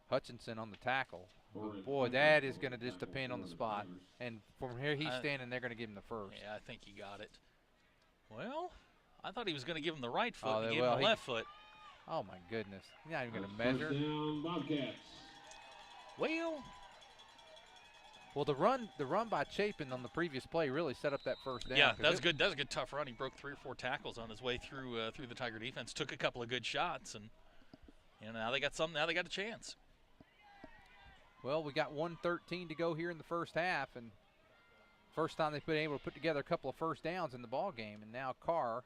Hutchinson on the tackle. Boy, that is going to just depend on the spot. And from here he's standing, they're going to give him the first. Yeah, I think he got it. Well, I thought he was going to give him the right foot. Oh, he gave him the left foot. Oh, my goodness. He's not even going to measure. Well, the run by Chapin on the previous play really set up that first down. Yeah, that was good. That was a good tough run. He broke 3 or 4 tackles on his way through the Tiger defense. Took a couple of good shots, and now they got some. Now they got a chance. Well, we got 1:13 to go here in the first half, and first time they've been able to put together a couple of first downs in the ball game. And now Carr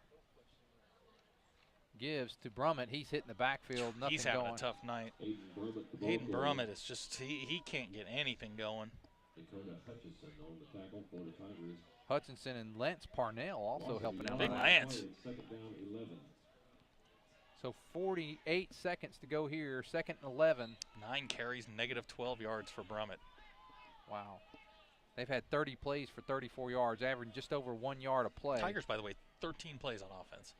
gives to Brummett. He's hitting the backfield. Nothing He's having going. a tough night. Hayden Brummett is just he can't get anything going. Hutchinson and Lance Parnell also helping out. Big Lance. So 48 seconds to go here. 2nd and 11. 9 carries, negative 12 yards for Brummett. Wow. They've had 30 plays for 34 yards, averaging just over 1 yard a play. Tigers, by the way, 13 plays on offense.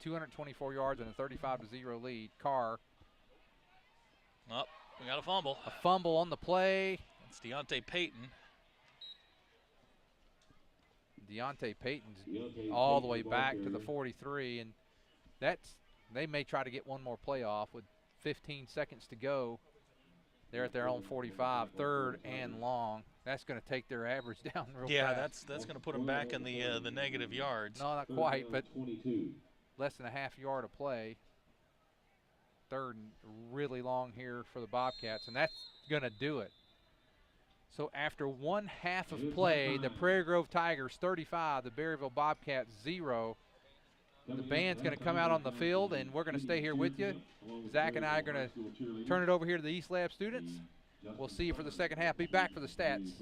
224 yards and a 35-0 lead. Carr. Oh, we got a fumble. A fumble on the play. It's Deontay Payton. Deontay Payton's all the way back to the 43, and they may try to get one more play off with 15 seconds to go. They're at their own 45, third and long. That's going to take their average down real fast. That's going to put them back in the negative yards. No, not quite, but less than a half yard of play. Third and really long here for the Bobcats, and that's going to do it. So after one half of play, the Prairie Grove Tigers 35, the Berryville Bobcats 0. The band's going to come out on the field, and we're going to stay here with you. Zach and I are going to turn it over here to the East Lab students. We'll see you for the second half. Be back for the stats.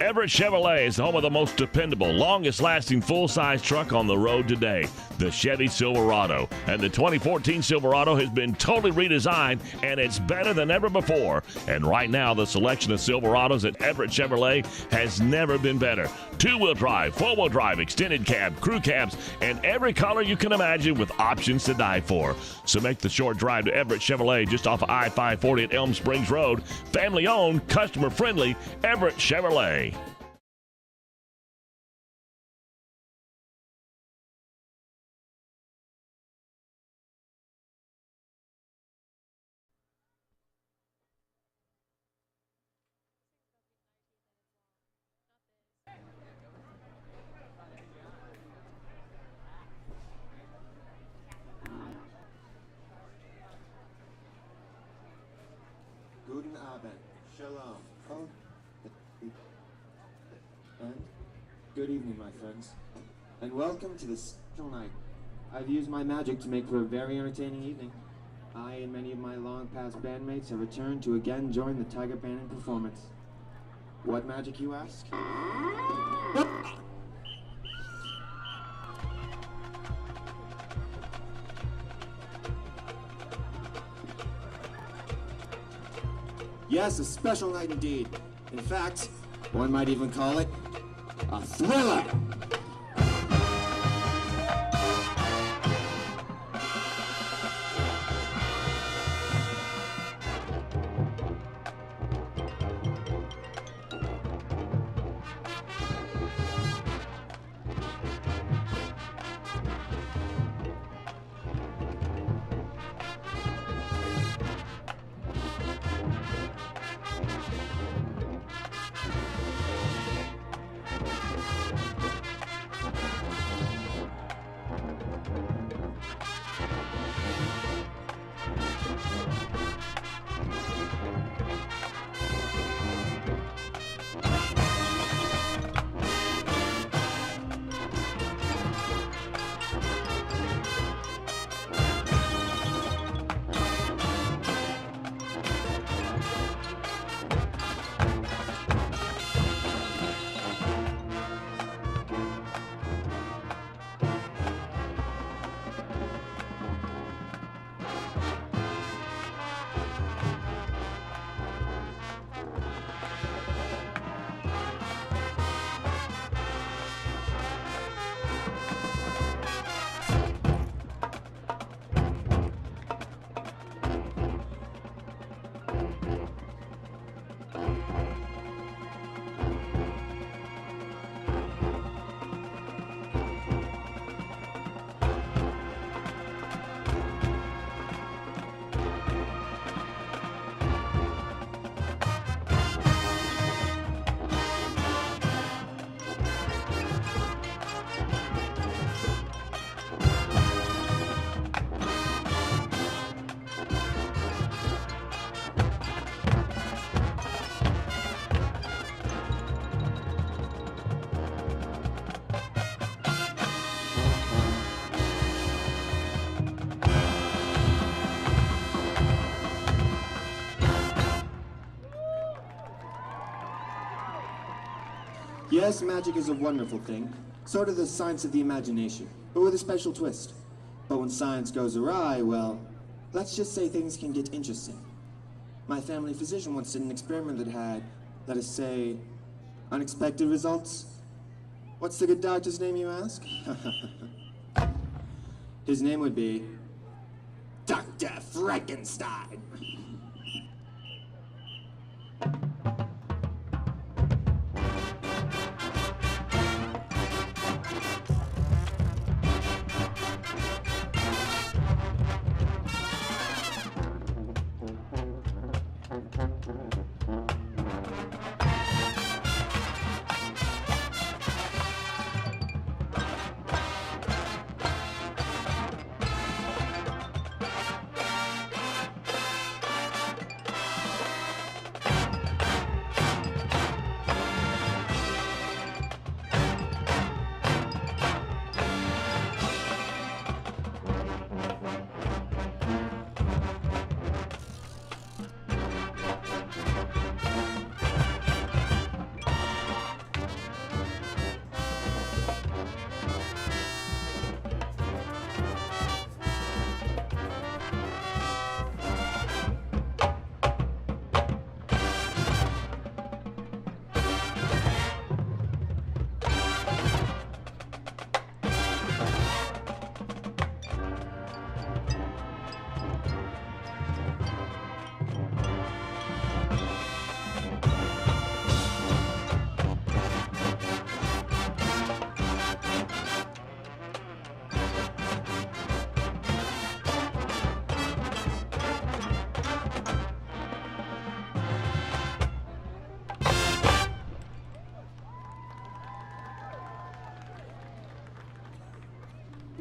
Everett Chevrolet is the home of the most dependable, longest-lasting full-size truck on the road today, the Chevy Silverado. And the 2014 Silverado has been totally redesigned, and it's better than ever before. And right now, the selection of Silverados at Everett Chevrolet has never been better. Two-wheel drive, four-wheel drive, extended cab, crew cabs, and every color you can imagine with options to die for. So make the short drive to Everett Chevrolet just off of I-540 at Elm Springs Road. Family-owned, customer-friendly, Everett Chevrolet. Guten Abend, Shalom. Oh, and good evening, my friends, and welcome to this special night. I've used my magic to make for a very entertaining evening. I and many of my long-past bandmates have returned to again join the Tiger Band in performance. What magic, you ask? Yes, a special night indeed. In fact, one might even call it a thriller. Yes, magic is a wonderful thing, sort of the science of the imagination, but with a special twist. But when science goes awry, well, let's just say things can get interesting. My family physician once did an experiment that had, let us say, unexpected results. What's the good doctor's name, you ask? His name would be Dr. Frankenstein.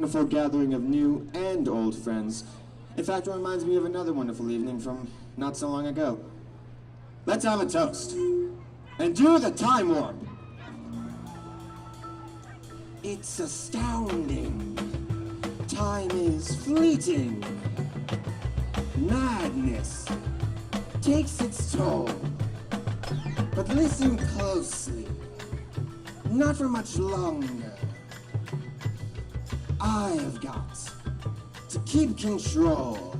wonderful gathering of new and old friends. In fact, it reminds me of another wonderful evening from not so long ago. Let's have a toast. And do the time warp. It's astounding. Time is fleeting. Madness takes its toll. But listen closely. Not for much longer. I have got to keep control.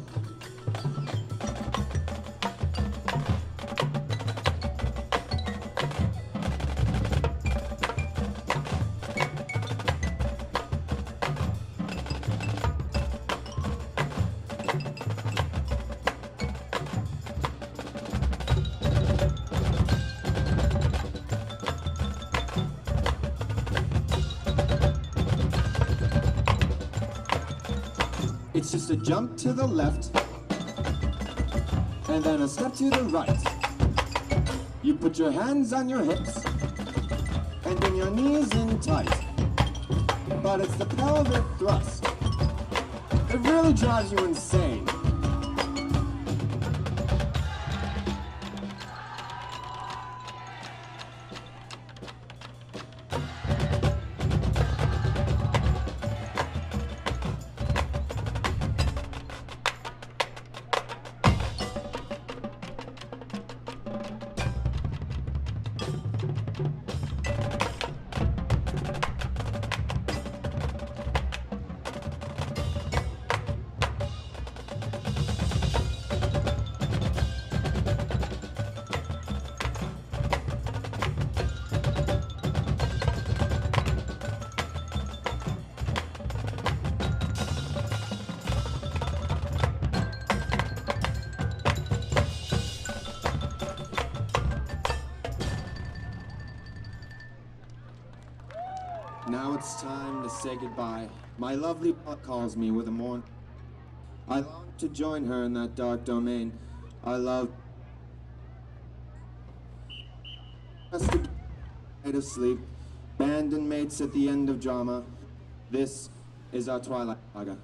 It's just a jump to the left, and then a step to the right. You put your hands on your hips, and bring your knees in tight. But it's the pelvic thrust. It really drives you insane. Now it's time to say goodbye. My lovely putt calls me with a mourn. I long to join her in that dark domain. I love us to night of sleep. Band and mates at the end of drama. This is our Twilight Saga.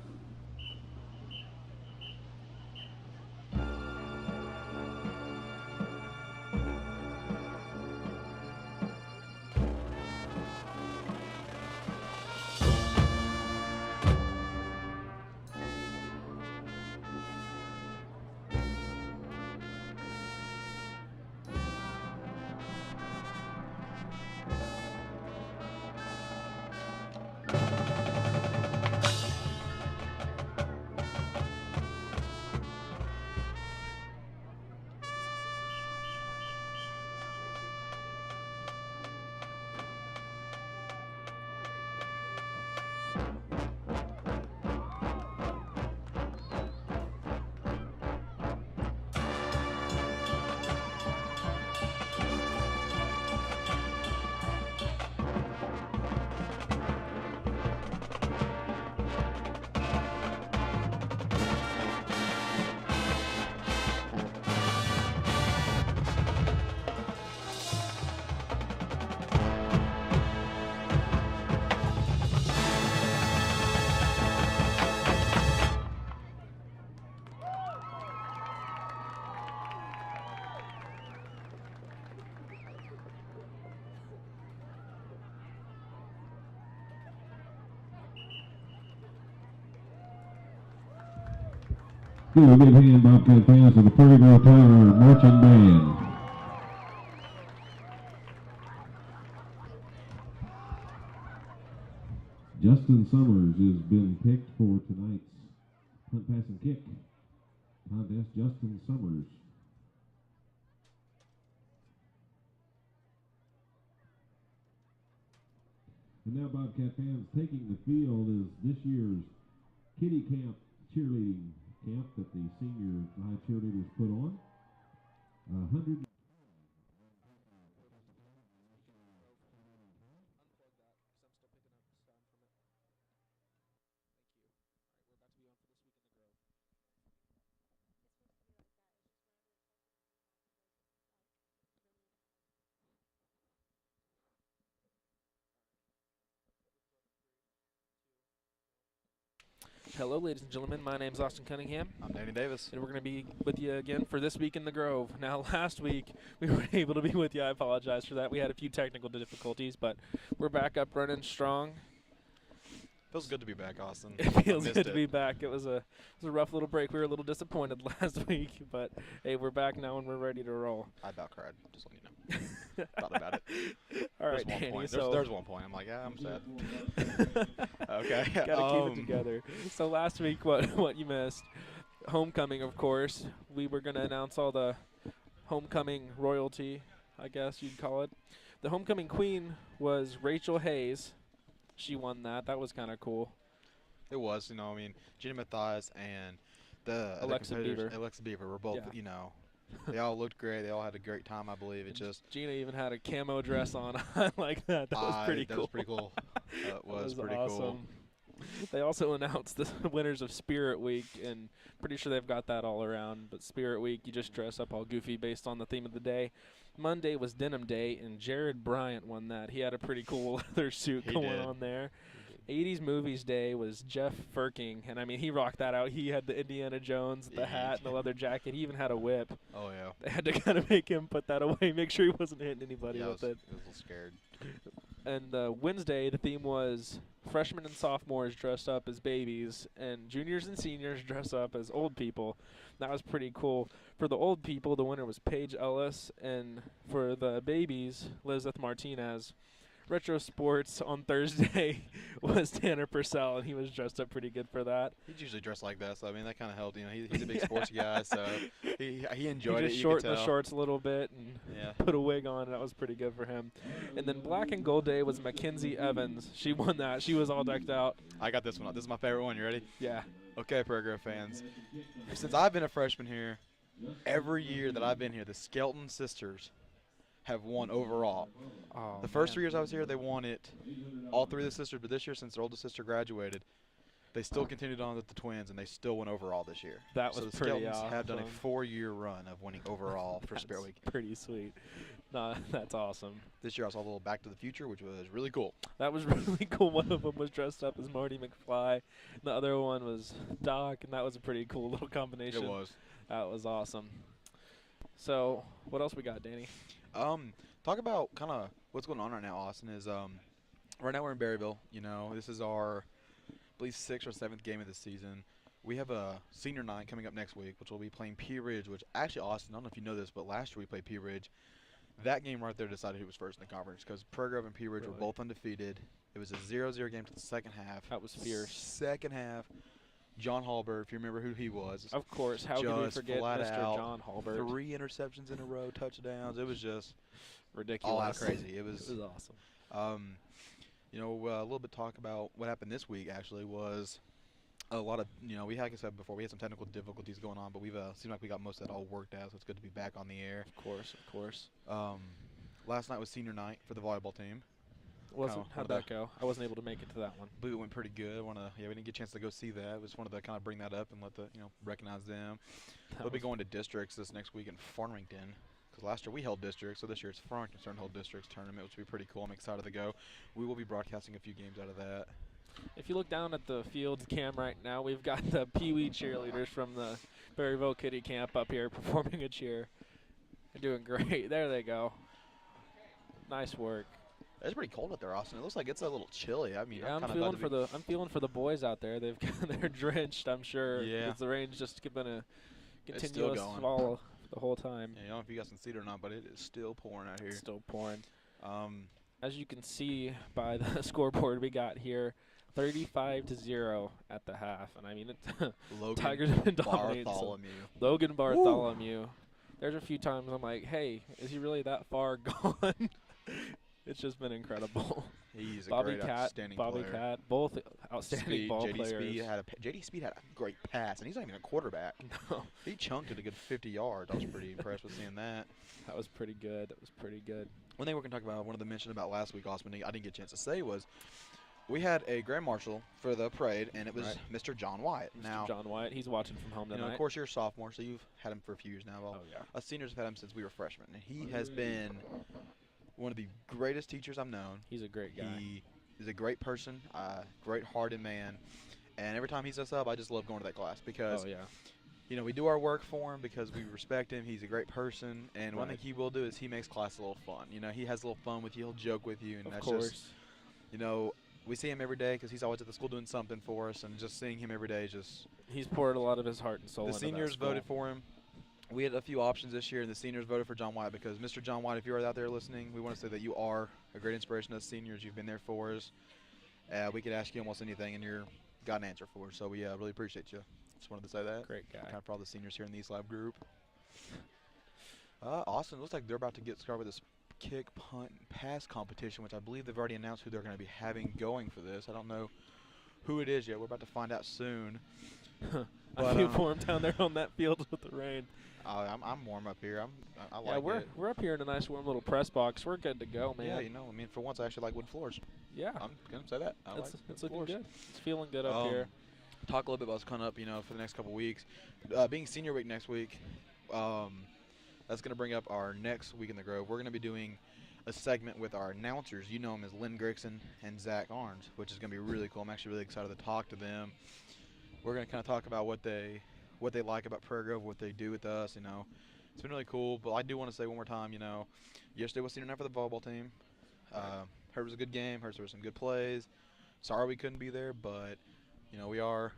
Give a big hand, Bobcat fans, to the Berryville Tiger Marching Band. Justin Summers has been picked for tonight's punt, pass, and kick contest. Justin Summers. And now, Bobcat fans, taking the field is this year's Kitty Camp cheerleading camp that the senior high cheerleaders put on. 100. Hello, ladies and gentlemen. My name's Austin Cunningham, I'm Danny Davis. and we're going to be with you again for This Week in the Grove. Now, last week, we weren't able to be with you. I apologize for that. We had a few technical difficulties, but we're back up running strong. Feels good to be back, Austin. It feels missed good to it. be back. It was a rough little break. We were a little disappointed last week, but, hey, we're back now, and we're ready to roll. I about cried, just letting you know. Thought about it. All right, There's one Danny. point. So There's one point. I'm like, yeah, I'm sad. Okay. Gotta keep it together. So last week, what you missed, homecoming, of course. We were gonna announce all the homecoming royalty, I guess you'd call it. The homecoming queen was Rachel Hayes. She won that. That was kind of cool. It was, you know, I mean, Gina Mathias and the other Alexa competitors, Beaver. Alexa Beaver were both, Yeah. you know, they all looked great. They all had a great time, I believe. It just Gina even had a camo dress on. I like that. That was pretty cool. That was pretty cool. That was pretty awesome. cool. They also announced the winners of Spirit Week, and pretty sure they've got that all around. But Spirit Week, you just dress up all goofy based on the theme of the day. Monday was Denim Day, and Jared Bryant won that. He had a pretty cool leather suit He going did. on there. 80s Movies Day was Jeff Firking, and I mean, he rocked that out. He had the Indiana Jones, the hat, and the leather jacket. He even had a whip. Oh, yeah. They had to kind of make him put that away, make sure he wasn't hitting anybody Yeah, I with was it. a little scared. And Wednesday, the theme was freshmen and sophomores dressed up as babies, and juniors and seniors dress up as old people. That was pretty cool. For the old people, the winner was Paige Ellis, and for the babies, Lizeth Martinez. Retro Sports on Thursday was Tanner Purcell, and he was dressed up pretty good for that. He's usually dressed like that, so I mean that kind of helped. You know, he's a big sports guy, so he enjoyed He it. just You shortened could the tell. shorts a little bit and Yeah. put a wig on. That was pretty good for him. And then Black and Gold Day was Mackenzie Evans. She won that. She was all decked out. I got this one. This is my favorite one. You ready? Yeah. Okay, Prairie Grove fans. Since I've been a freshman here, every year that I've been here, the Skelton sisters have won overall. Oh, The first man. 3 years I was here, they won it. All 3 of the sisters, but this year, since their oldest sister graduated, they still continued on with the twins, and they still won overall this year. That so was the pretty Skeltons have done a awesome. 4-year run of winning overall for Spirit That's Week. pretty sweet. No, that's awesome. This year I saw a little Back to the Future, which was really cool. That was really cool. One of them was dressed up as Marty McFly. The other one was Doc, and that was a pretty cool little combination. It was. That was awesome. So, what else we got, Danny? Talk about kind of what's going on right now, Austin, is right now we're in Berryville. You know, this is our, I believe, 6th or 7th game of the season. We have a senior night coming up next week, which we'll be playing Pea Ridge, which actually, Austin, I don't know if you know this, but last year we played Pea Ridge. That game right there decided who was first in the conference because Prairie Grove and Pea Ridge were both undefeated. It was a 0-0 game to the second half. That was fierce. Second half, John Hallberg, if you remember who he was. Of course. How could we Just forget flat Mr. out, John Hallberg? 3 interceptions in a row, touchdowns. It was just Ridiculous. all out crazy. It was awesome. You know, a little bit talk about what happened this week. Actually, was a lot of, you know, we had, like I said before, we had some technical difficulties going on, but we've seemed like we got most of that all worked out. So it's good to be back on the air. Of course. Last night was senior night for the volleyball team. How'd that go? I wasn't able to make it to that one. I believe it went pretty good. We didn't get a chance to go see that. We just wanted to kind of bring that up and let the, recognize them. They'll be going to districts this next week in Farmington. Because last year we held districts, so this year it's Farmington starting to hold districts tournament, which will be pretty cool. I'm excited to go. We will be broadcasting a few games out of that. If you look down at the field cam right now, we've got the Pee Wee cheerleaders from the Berryville Kitty Camp up here performing a cheer. They're doing great. There they go. Nice work. It's pretty cold out there, Austin. It looks like it's a little chilly. I mean, Yeah, I'm feeling for the boys out there. They're drenched, I'm sure. Yeah. Because the rain's just been a It's still continuous going. fall the whole time. Yeah, I don't know if you guys can see it or not, but it is still pouring out here. It's still pouring. Um, As you can see by the scoreboard we got here, 35-0 at the half. And I mean, Logan Tigers have been dominating. So Bartholomew. Logan Bartholomew. There's a few times I'm like, hey, is he really that far gone? It's just been incredible. He's a Bobby great, Cat, outstanding Bobby player. Cat, both outstanding ball JD players. JD Speed had a great pass, and he's not even a quarterback. No, He chunked it a good 50 yards. I was pretty impressed with seeing that. that was pretty good. That was pretty good. One thing we're going to talk about, one of the mentioned about last week, Osman, I didn't get a chance to say was we had a grand marshal for the parade, and it was Right. Mr. John Wyatt. Mr. Now, John Wyatt, he's watching from home you tonight. know, of course, you're a sophomore, so you've had him for a few years now. Well, Oh, yeah. us seniors have had him since we were freshmen, and he has been one of the greatest teachers I've known. He's a great guy. He is a great person, great-hearted man, And every time he sets up, I just love going to that class because Oh yeah. you know, we do our work for him because we respect him. He's a great person, and one Right. thing he will do is he makes class a little fun. You know, he has a little fun with you. He'll joke with you, and Of that's course. just, you know, we see him every day because he's always at the school doing something for us, and just seeing him every day is just. He's poured a lot of his heart and soul The into that seniors school. voted for him. We had a few options this year, and the seniors voted for John White because Mr. John White, if you are out there listening, we want to say that you are a great inspiration to us seniors. You've been there for us. We could ask you almost anything, and you're got an answer for us. So we really appreciate you. Just wanted to say that. Great guy. Kind of proud of the seniors here in the East Lab group. Austin, looks like they're about to get started with this kick, punt, and pass competition, which I believe they've already announced who they're going to be having going for this. I don't know who it is yet. We're about to find out soon. I feel for him down there on that field with the rain. I'm warm up here. I Yeah, like it. we're up here in a nice warm little press box. We're good to go, man. Yeah, you know, I mean, for once I actually like wood floors. Yeah. I'm going to say that. It's looking good. It's feeling good up here. Talk a little bit about what's coming up, you know, for the next couple weeks. Being senior week next week, that's going to bring up our next week in the Grove. We're going to be doing a segment with our announcers. You know them as Lynn Gregson and Zach Arns, which is going to be really cool. I'm actually really excited to talk to them. We're going to kind of talk about what they like about Prairie Grove, what they do with us, you know. It's been really cool, but I do want to say one more time, you know, yesterday was senior night for the volleyball team. Heard it was a good game. Heard there were some good plays. Sorry we couldn't be there, but, you know, we are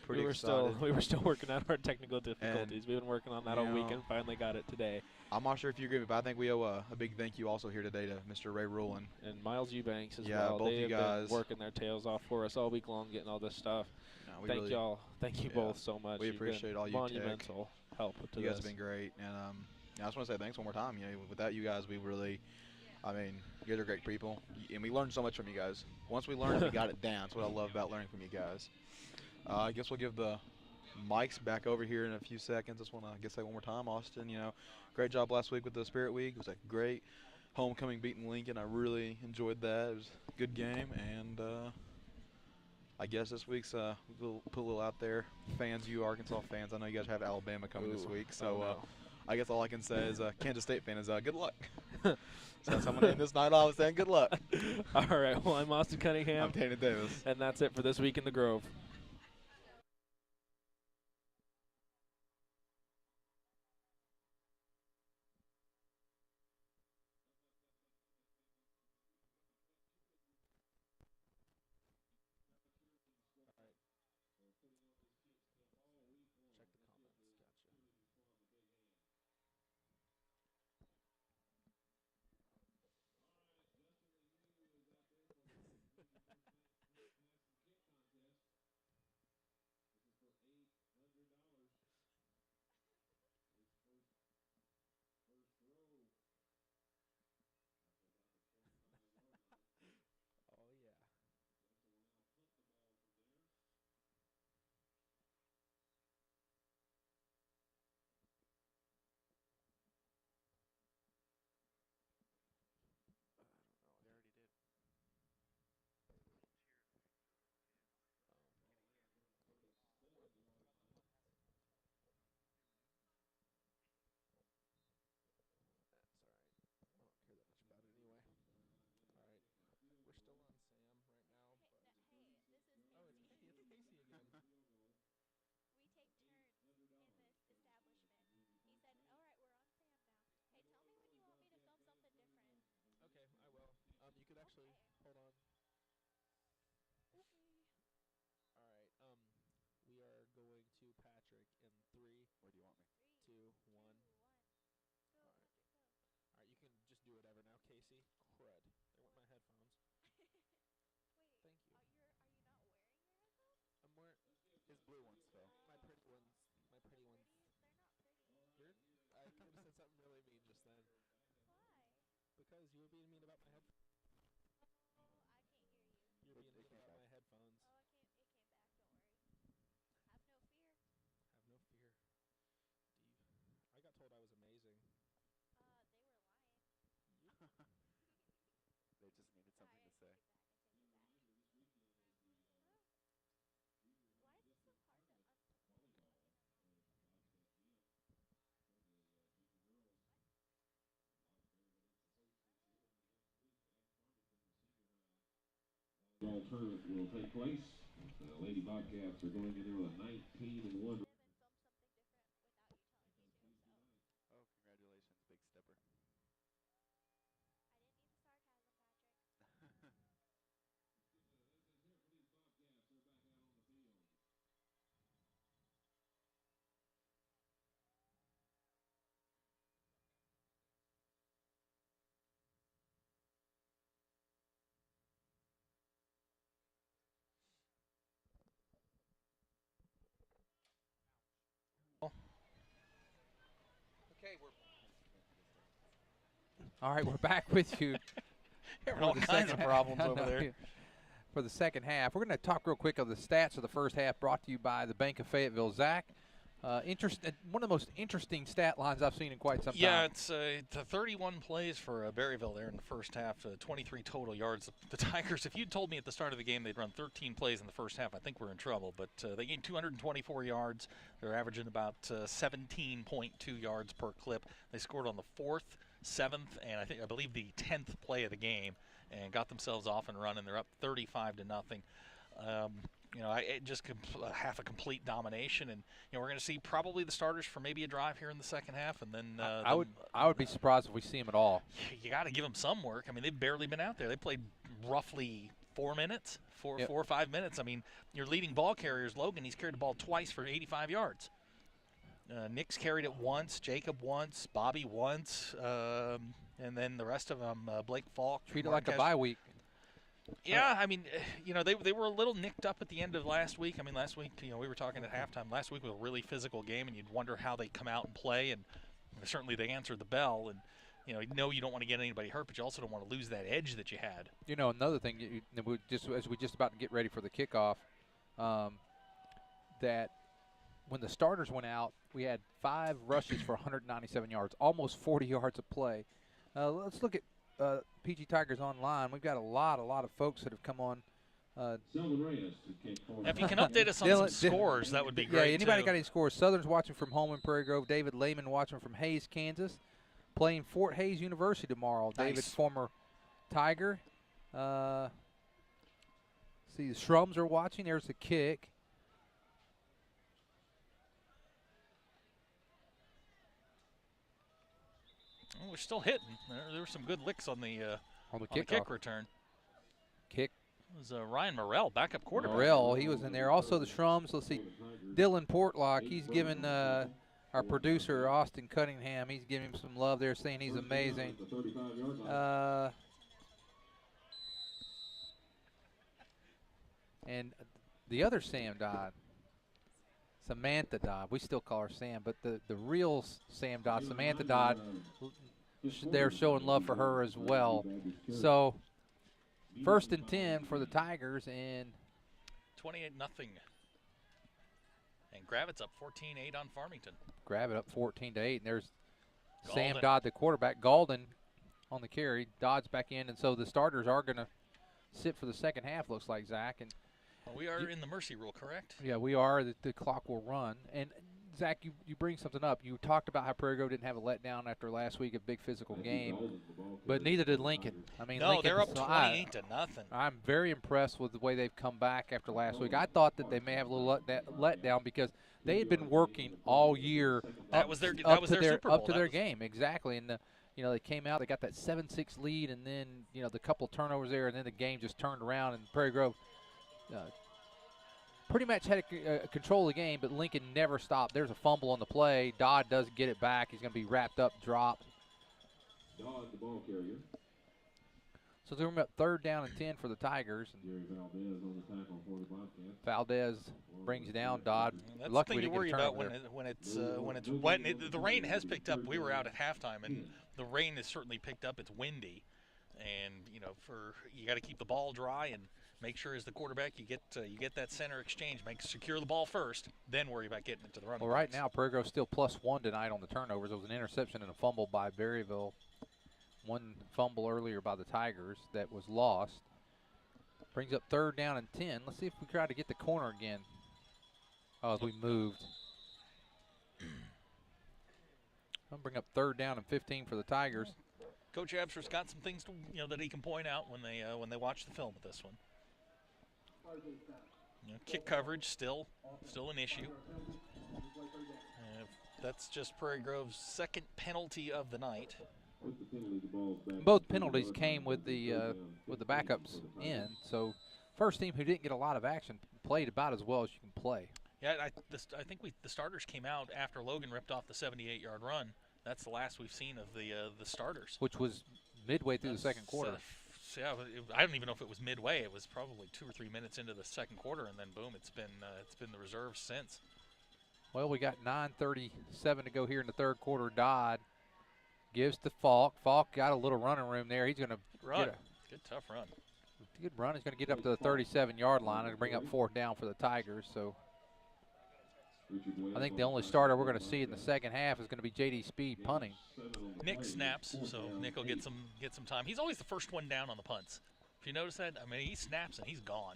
pretty excited. We were still working out our technical difficulties. We've been working on that all week and finally got it today. I'm not sure if you agree, but I think we owe a big thank you also here today to Mr. Ray Rulin. And Miles Eubanks as well. Yeah, both they you have guys. been working their tails off for us all week long, getting all this stuff. No, Thank y'all. Thank you both so much. We You've appreciate been all you monumental help to You guys this. have been great. And I just want to say thanks one more time. You know, without you guys, we really, I mean, you guys are great people. And we learned so much from you guys. Once we learned, we got it down. That's what I love about learning from you guys. I guess we'll give the mics back over here in a few seconds. Just want to say one more time, Austin, you know, great job last week with the Spirit Week. It was a great homecoming beating Lincoln. I really enjoyed that. It was a good game. And I guess this week's we'll put a little out there. Fans, you Arkansas fans, I know you guys have Alabama coming this week. So I guess all I can say is Kansas State fan is good luck. So that's how I'm going to end this night off saying good luck. All right. Well, I'm Austin Cunningham. I'm Dana Davis. And that's it for this week in the Grove. Oh, yeah. They already did. That's all right. I don't care that much about it anyway. All right. We're still on Sam right now, but oh, it's Casey again. We take turns in this establishment. He said, all right, we're on Sam now. Hey, tell me when you want me to film something different. Okay, I will. You could actually hold on. Okay. All right. We are going to Patrick in 3. Where do you want me? 2, 1. Go, All right. Patrick, go. All right. You can just do whatever now, Casey. Crud. There went my headphones. Wait. Thank you. Are you not wearing your headphones? I'm wearing His blue ones, though. my pretty ones. My pretty ones. They're not pretty. I kind of said something really mean just then. Why? Because you were being mean about my headphones. Oh, I can't hear you. You were being mean about my headphones. Oh, it came back. Don't worry. Have no fear. Have no fear. I got told I was amazing. They were lying. They just needed something to say. Take it back. Huh? Why is it so hard to Tournament will take place The Lady Bobcats are going in there with a 19-1. Oh, congratulations, big stepper. Okay, all right, we're back with you. Having all kinds of problems I over know, there. yeah. For the second half, we're going to talk real quick of the stats of the first half, brought to you by the Bank of Fayetteville. Zach, one of the most interesting stat lines I've seen in quite some Yeah, time. it's the 31 plays for Berryville there in the first half, 23 total yards. The Tigers, if you'd told me at the start of the game they'd run 13 plays in the first half, I think we're in trouble. But they gained 224 yards. They're averaging about 17.2 yards per clip. They scored on the 4th, 7th, and I believe the 10th play of the game, and got themselves off and running. They're up 35-0. Half a complete domination, and we're going to see probably the starters for maybe a drive here in the second half, and then I would be surprised if we see them at all. You got to give them some work. I mean, they've barely been out there. They played roughly 4 minutes, 4 or 5 minutes. I mean, your leading ball carrier is Logan. He's carried the ball twice for 85 yards. Nick's carried it once, Jacob once, Bobby once, and then the rest of them, Blake Falk. Treat it like a bye week. Yeah, I mean, they were a little nicked up at the end of last week. I mean, last week, we were talking at halftime. Last week was a really physical game, and you'd wonder how they come out and play. And certainly they answered the bell. And you don't want to get anybody hurt, but you also don't want to lose that edge that you had. Another thing, as we just about to get ready for the kickoff, that when the starters went out, we had 5 rushes for 197 yards, almost 40 yards of play. Let's look at PG Tigers online. We've got a lot of folks that have come on. If you can update us on some scores, that would be great. Yeah, anybody too. got any scores? Southern's watching from home in Prairie Grove. David Lehman watching from Hayes, Kansas. Playing Fort Hays University tomorrow. Nice. David, former Tiger. See, the Shrums are watching. There's the kick. Well, we're still hitting. There were some good licks on the kick return. Kick. It was Ryan Morrell, backup quarterback. Morrell, he was in there. Also the Shrums. Let's see. Dylan Portlock, he's given our producer, Austin Cunningham, he's giving him some love there, saying he's amazing. And the other Sam Dodd, Samantha Dodd. We still call her Sam, but the real Sam Dodd, Samantha Dodd, they're showing love for her as well. So, 1st and 10 for the Tigers, and 28-0. And Gravitz up 14-8 on Farmington. Gravett up 14-8, and there's Galden. Sam Dodd, the quarterback. Galden on the carry. Dodd's back in, and so the starters are going to sit for the second half, looks like, Zach. And we are in the mercy rule, correct? Yeah, we are. The clock will run. And, Zach, you bring something up. You talked about how Prairie Grove didn't have a letdown after last week, a big physical game, but neither did Lincoln. I mean, no, Lincoln, they're up 28-0. I'm very impressed with the way they've come back after last week. I thought that they may have a little letdown because they had been working all year up to their game. Exactly. And they came out, they got that 7-6 lead, and then the couple turnovers there, and then the game just turned around, and Prairie Grove pretty much had a control of the game, but Lincoln never stopped. There's a fumble on the play. Dodd does get it back. He's going to be wrapped up, dropped. Dodd, the ball carrier. So they're up 3rd down and 10 for the Tigers. Jerry Valdez on the tackle for the Bobcats. Valdez brings down Dodd. That's Luckily, the thing you worry about when it's wet. The rain has picked up. We were out at halftime, and the rain has certainly picked up. It's windy, and you got to keep the ball dry and make sure as the quarterback you get that center exchange. Secure the ball first, then worry about getting it to the running. Well, right now Prairie Grove's still +1 tonight on the turnovers. There was an interception and a fumble by Berryville. One fumble earlier by the Tigers that was lost. Brings up 3rd down and 10. Let's see if we try to get the corner again. Oh, as we moved. I'll bring up 3rd down and 15 for the Tigers. Coach Absher's got some things that he can point out when they watch the film of this one. Kick coverage still an issue. That's just Prairie Grove's second penalty of the night. Both penalties came with the backups in, so first team who didn't get a lot of action played about as well as you can play. Yeah, I think the starters came out after Logan ripped off the 78-yard run. That's the last we've seen of the starters. Which was midway through the second quarter. Yeah, I don't even know if it was midway. It was probably 2 or 3 minutes into the second quarter, and then boom, it's been the reserves since. Well, we got 9:37 to go here in the third quarter. Dodd gives to Falk. Falk got a little running room there. He's going to run. Good tough run. Good run. He's going to get up to the 37-yard line and bring up fourth down for the Tigers. So I think the only starter we're going to see in the second half is going to be J.D. Speed punting. Nick snaps, so Nick will get some time. He's always the first one down on the punts. If you notice that, I mean, he snaps and he's gone.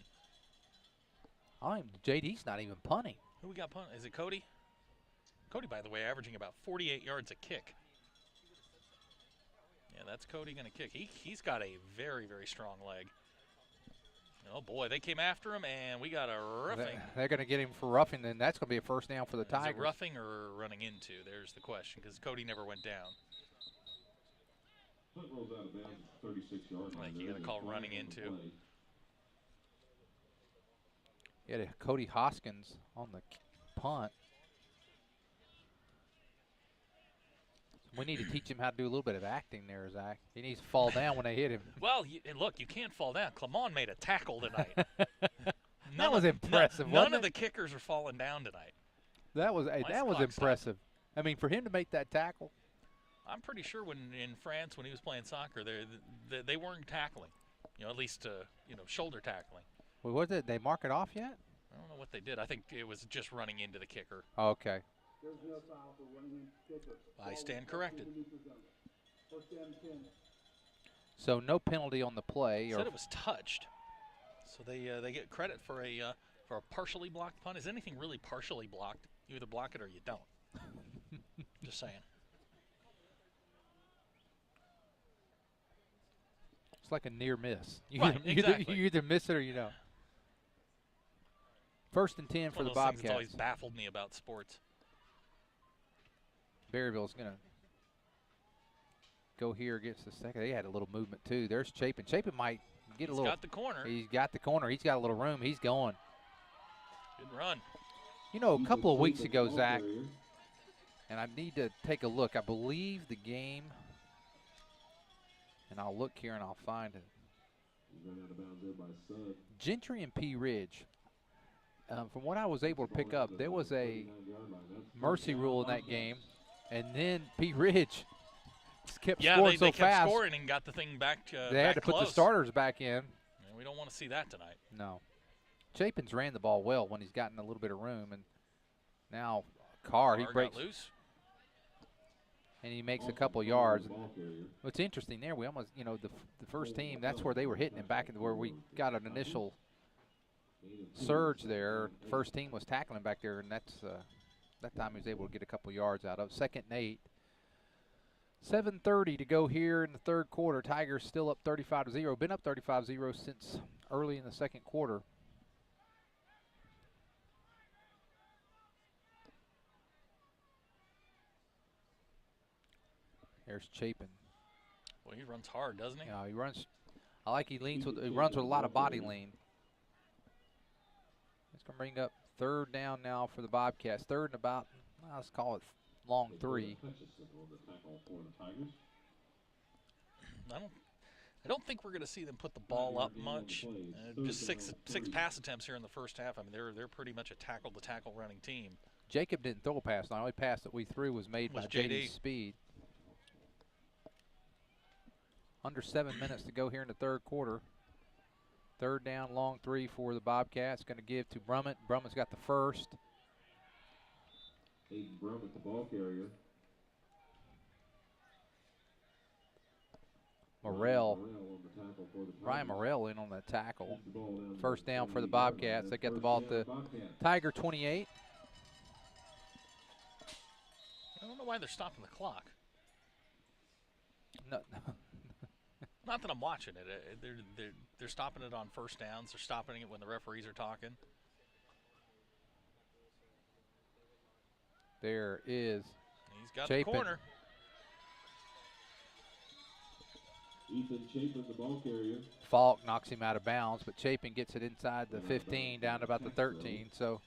J.D.'s not even punting. Who we got punting? Is it Cody? Cody, by the way, averaging about 48 yards a kick. Yeah, that's Cody going to kick. He's got a very, very strong leg. Oh, boy, they came after him, and we got a roughing. They're going to get him for roughing, and that's going to be a first down for the Tigers. Is it roughing or running into? There's the question, because Cody never went down. I think you got to call running into. Yeah, Cody Hoskins on the punt. We need to teach him how to do a little bit of acting there, Zach. He needs to fall down when they hit him. Well, and look, you can't fall down. Clemon made a tackle tonight. That was impressive. None of the kickers are falling down tonight. That was impressive. I mean, for him to make that tackle. I'm pretty sure when in France when he was playing soccer, they weren't tackling. At least shoulder tackling. Well, was it? They mark it off yet? I don't know what they did. I think it was just running into the kicker. Oh, okay. I stand corrected. So no penalty on the play. Said it was touched. So they get credit for a partially blocked punt. Is anything really partially blocked? You either block it or you don't. Just saying. It's like a near miss. Exactly. You either miss it or you don't. First and 10 for the Bobcats. It's always baffled me about sports. Berryville's going to go here against the second. They had a little movement, too. There's Chapin. Chapin might get a little. He's got the corner. He's got the corner. He's got a little room. He's going. Good run. A couple of weeks ago, Zach, and I need to take a look. I believe the game, and I'll look here and I'll find it. Gentry and P. Ridge. From what I was able to pick up, there was a mercy rule in that game, and then P. Ridge just kept scoring so fast. They kept scoring and got the thing back. They had to put the starters back in. And we don't want to see that tonight. No. Chapin's ran the ball well when he's gotten a little bit of room, and now Carr he breaks loose, and he makes a couple yards. What's interesting there, we almost the first team, that's where they were hitting him back where we got an initial surge there. First team was tackling back there, and that's that time he was able to get a couple yards out of. 2nd and 8. 7:30 to go here in the third quarter. Tigers still up 35-0. Been up 35-0 since early in the second quarter. There's Chapin. Well, he runs hard, doesn't he? Yeah, he runs. I like he runs with a lot of body lean. It's going to bring up third down now for the Bobcats. Third and about, let's call it long 3. I don't think we're going to see them put the ball up much. Just six pass attempts here in the first half. I mean, they're pretty much a tackle-to-tackle running team. Jacob didn't throw a pass. The only pass that we threw was made by J.D. Speed. Under 7 minutes to go here in the third quarter. Third down, long 3 for the Bobcats. Going to give to Brummett. Brummett's got the first. Aiden Brummett, the ball carrier. Brian Morrell in on the tackle. First down for the Bobcats. They get the ball at the Tiger 28. I don't know why they're stopping the clock. No. Not that I'm watching it. They're stopping it on first downs. They're stopping it when the referees are talking. There is He's got Chapin. the corner. Ethan Chapin, the ball carrier. Falk knocks him out of bounds, but Chapin gets it inside the 15 down to about the 13. So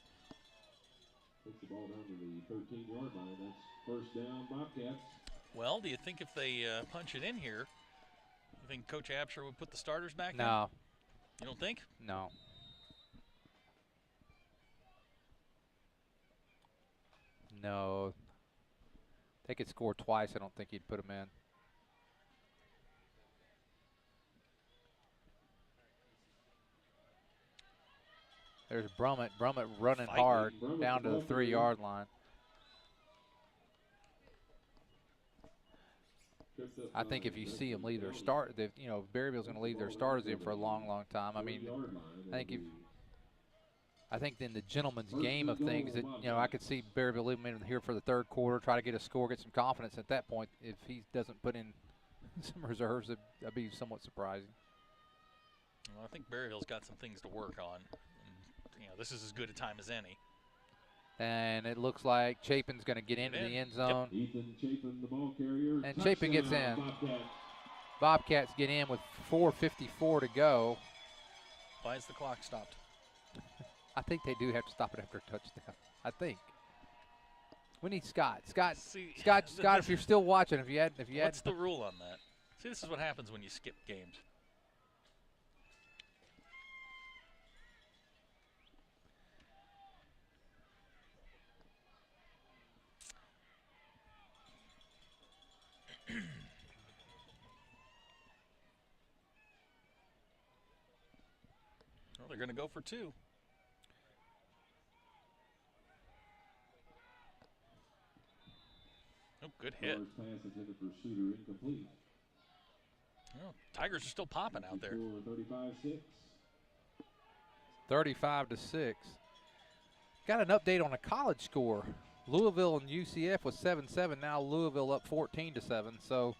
Puts the ball down to the 13-yard line. That's first down, Bobcats. Well, do you think if they punch it in here, you think Coach Absher would put the starters back in? no, You don't think? no. No. They could score twice. I don't think he'd put them in. There's Brummett. Brummett running Fight. hard Brummett, down to the ball carrier. 3-yard line. Tripped up I think by if you Jackson see them leave their County. start, Berryville's going to leave their starters in for a long, long time. I mean, 30-yard line. I think It'll I think in the gentleman's First game of and goal, things that, Bobcats. I could see Berryville leaving him in here for the third quarter, try to get a score, get some confidence at that point. If he doesn't put in some reserves, that'd be somewhat surprising. Well, I think Berryville's got some things to work on. And, this is as good a time as any. And it looks like Chapin's going to get into the end zone. Ethan Chapin, the ball carrier. And Chapin gets Touchdown, in. Bobcats. Bobcats get in with 4:54 to go. Why is the clock stopped? I think they do have to stop it after a touchdown. I think. We need Scott. Scott, See, Scott, if you're still watching, if you had, What's the rule on that? See, this is what happens when you skip games. Well, they're going to go for 2. Oh, good hit. First pass intended for Shooter, incomplete. Well, Tigers are still popping out there. 35-6. 35-6. Got an update on a college score. Louisville and UCF was 7-7. Now Louisville up 14-7. So,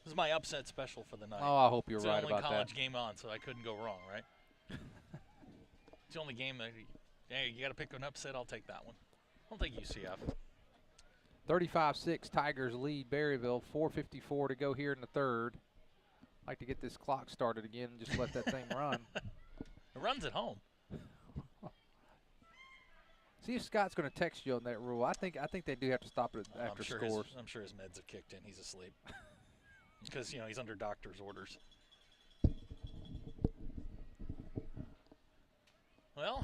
This is my upset special for the night. oh, I hope you're It's right the only about college that. game on, so I couldn't go wrong, right? It's the only game that, hey, you got to pick an upset. I'll take that one. I'll take UCF. 35-6. Tigers lead Berryville. 4:54 to go here in the third. Like to get this clock started again and just let that thing run. It runs at home. See if Scott's going to text you on that rule. I think they do have to stop it after scores. I'm sure his meds have kicked in. He's asleep. Because, he's under doctor's orders. Well,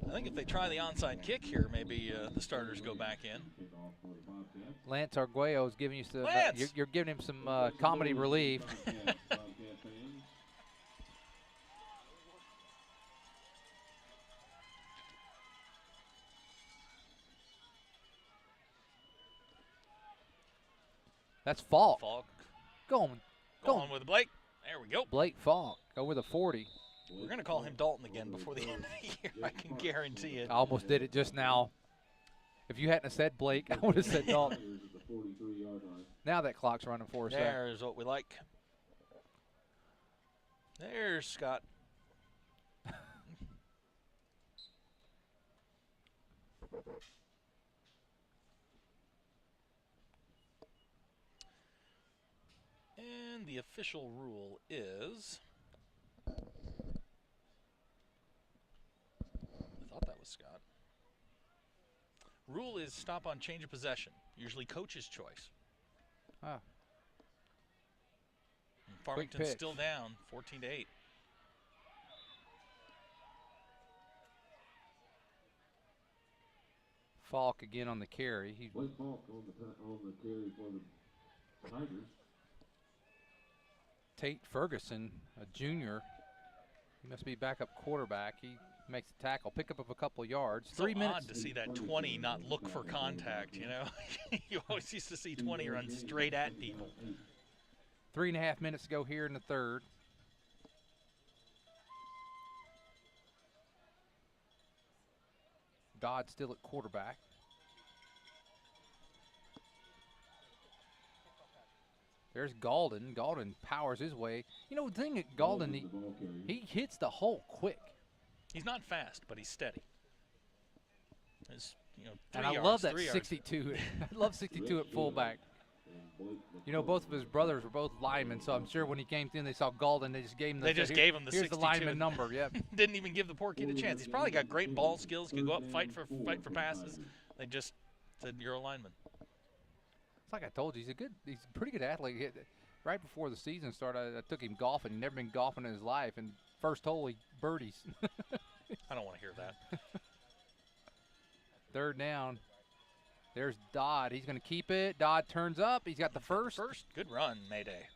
I think if they try the onside kick here, maybe the starters go back in. Kickoff for the Bobcats. Lance Arguello is giving you some. Lance! You're giving him some comedy relief. Bobcat fans. That's Falk. Falk. Go on, Go on with Blake. There we go. Blake Falk. Go with a 40. We're going to call him Dalton again before the end of the year. I can guarantee it. I almost did it just now. If you hadn't have said Blake, I would have said Dalton. Tigers at the 43-yard line. Now that clock's running for us. Zach. There's what we like. There's Scott. And the official rule is... I thought that was Scott. Rule is stop on change of possession, usually coach's choice. Ah. And Farmington's pitch. still down, 14-8. Falk again on the carry. He Blake Falk on the carry for the Tigers. Tate Ferguson, a junior. He must be backup quarterback. He makes the tackle, pick up of a couple yards. So 3 minutes. odd to see that 20 not look for contact, you know? You always used to see 20 run straight at people. 3.5 minutes to go here in the third. Dodd still at quarterback. There's Galden. Galden powers his way. You know, the thing at Galden, The ball carrier. he hits the hole quick. He's not fast, but he's steady. It's, And 3 I yards, love that 3 yards. 62. I love 62 at fullback. Both of his brothers were both linemen, so I'm sure when he came in, they saw Galden. They just gave him the. They just gave him the here's 62. the lineman number. Yep. Didn't even give the poor kid a chance. He's probably got great ball skills. Could go up, fight for passes. They just said, "You're a lineman." It's like I told you, he's a pretty good athlete. Right before the season started, I took him golfing. He'd never been golfing in his life, and first hole he birdies. I don't want to hear that. Third down. There's Dodd. He's going to keep it. Dodd turns up. He's got the first. Good run, Mayday.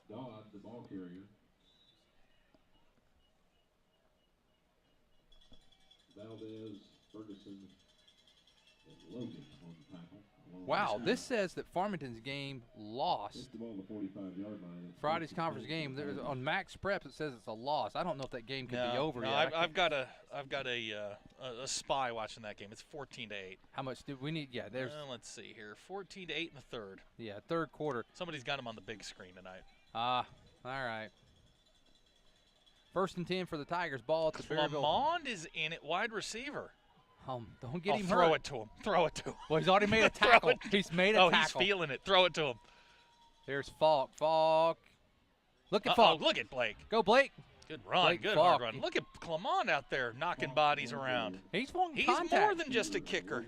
Dodd, the ball carrier. Valdez, Ferguson, and Logan on the tackle. Wow, this says that Farmington's game lost. The ball on the 45-yard line. Friday's conference game. On Max Preps, it says it's a loss. I don't know if that game could be over yet. I've got a spy watching that game. It's 14-8. How much do we need? Yeah, there's. Let's see here. 14-8 in the third. Yeah, third quarter. Somebody's got him on the big screen tonight. All right. 1st and 10 for the Tigers. Ball at the Berryville. Lamond is in at wide receiver. Don't get him hurt. Throw it to him. Throw it to him. Well, he's already made a tackle. He's made a tackle. He's feeling it. Throw it to him. There's Falk. Look at Falk. Look at Blake. Go, Blake. Good run. Blake Good Falk. hard run. Look at Clement out there knocking bodies around. He's wanting He's contact. more than just a kicker.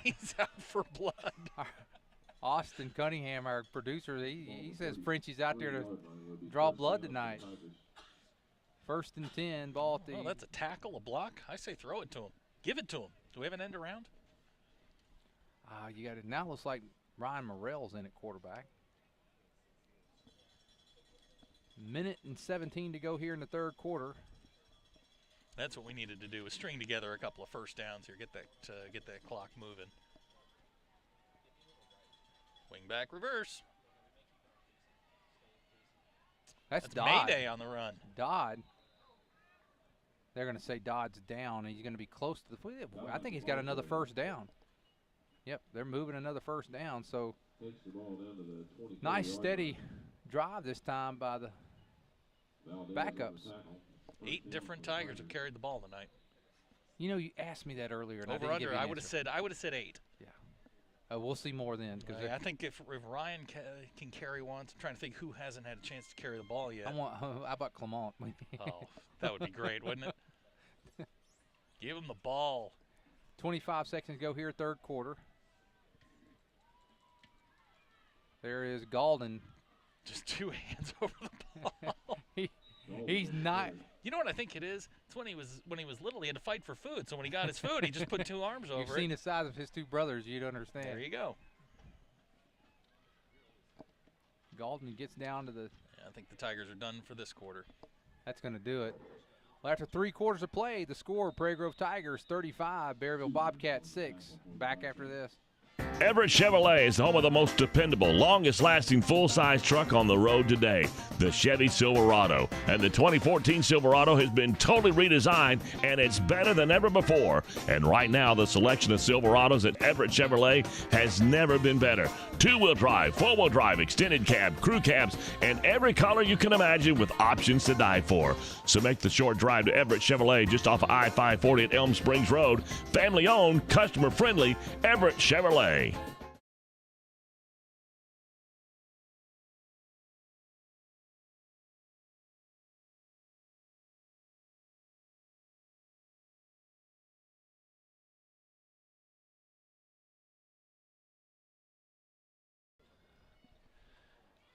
He's out for blood. Austin Cunningham, our producer, he says Frenchie's out there to draw blood tonight. 1st and 10, ball at the. Oh, that's a tackle, a block. I say throw it to him. Give it to him. Do we have an end around? You got it. Now looks like Ryan Morrell's in at quarterback. Minute and 17 to go here in the third quarter. That's what we needed to do, is string together a couple of first downs here, get that clock moving. Wing back reverse. That's Dodd. Mayday on the run. Dodd. They're going to say Dodd's down, and he's going to be close to the. I think he's got another first down. Yep, they're moving another first down. So nice steady drive this time by the backups. 8 different Tigers have carried the ball tonight. You asked me that earlier. And Over I under, I would have said 8. Yeah. We'll see more then. I think if Ryan can carry once, I'm trying to think who hasn't had a chance to carry the ball yet. How about Clement? Oh, that would be great, wouldn't it? Give him the ball. 25 seconds to go here, third quarter. There is Galden. Just 2 hands over the ball. He's not. You know what I think it is? It's when he was little, he had to fight for food. So when he got his food, he just put 2 arms over it. You've seen the size of his 2 brothers, you'd understand. There you go. Galden gets down to the. Yeah, I think the Tigers are done for this quarter. That's going to do it. Well, after 3 quarters of play, the score: Prairie Grove Tigers 35, Berryville Bobcats 6. Back after this. Everett Chevrolet is the home of the most dependable, longest-lasting full-size truck on the road today, the Chevy Silverado. And the 2014 Silverado has been totally redesigned, and it's better than ever before. And right now, the selection of Silverados at Everett Chevrolet has never been better. 2-wheel drive, 4-wheel drive, extended cab, crew cabs, and every color you can imagine with options to die for. So make the short drive to Everett Chevrolet just off of I-540 at Elm Springs Road. Family-owned, customer-friendly, Everett Chevrolet.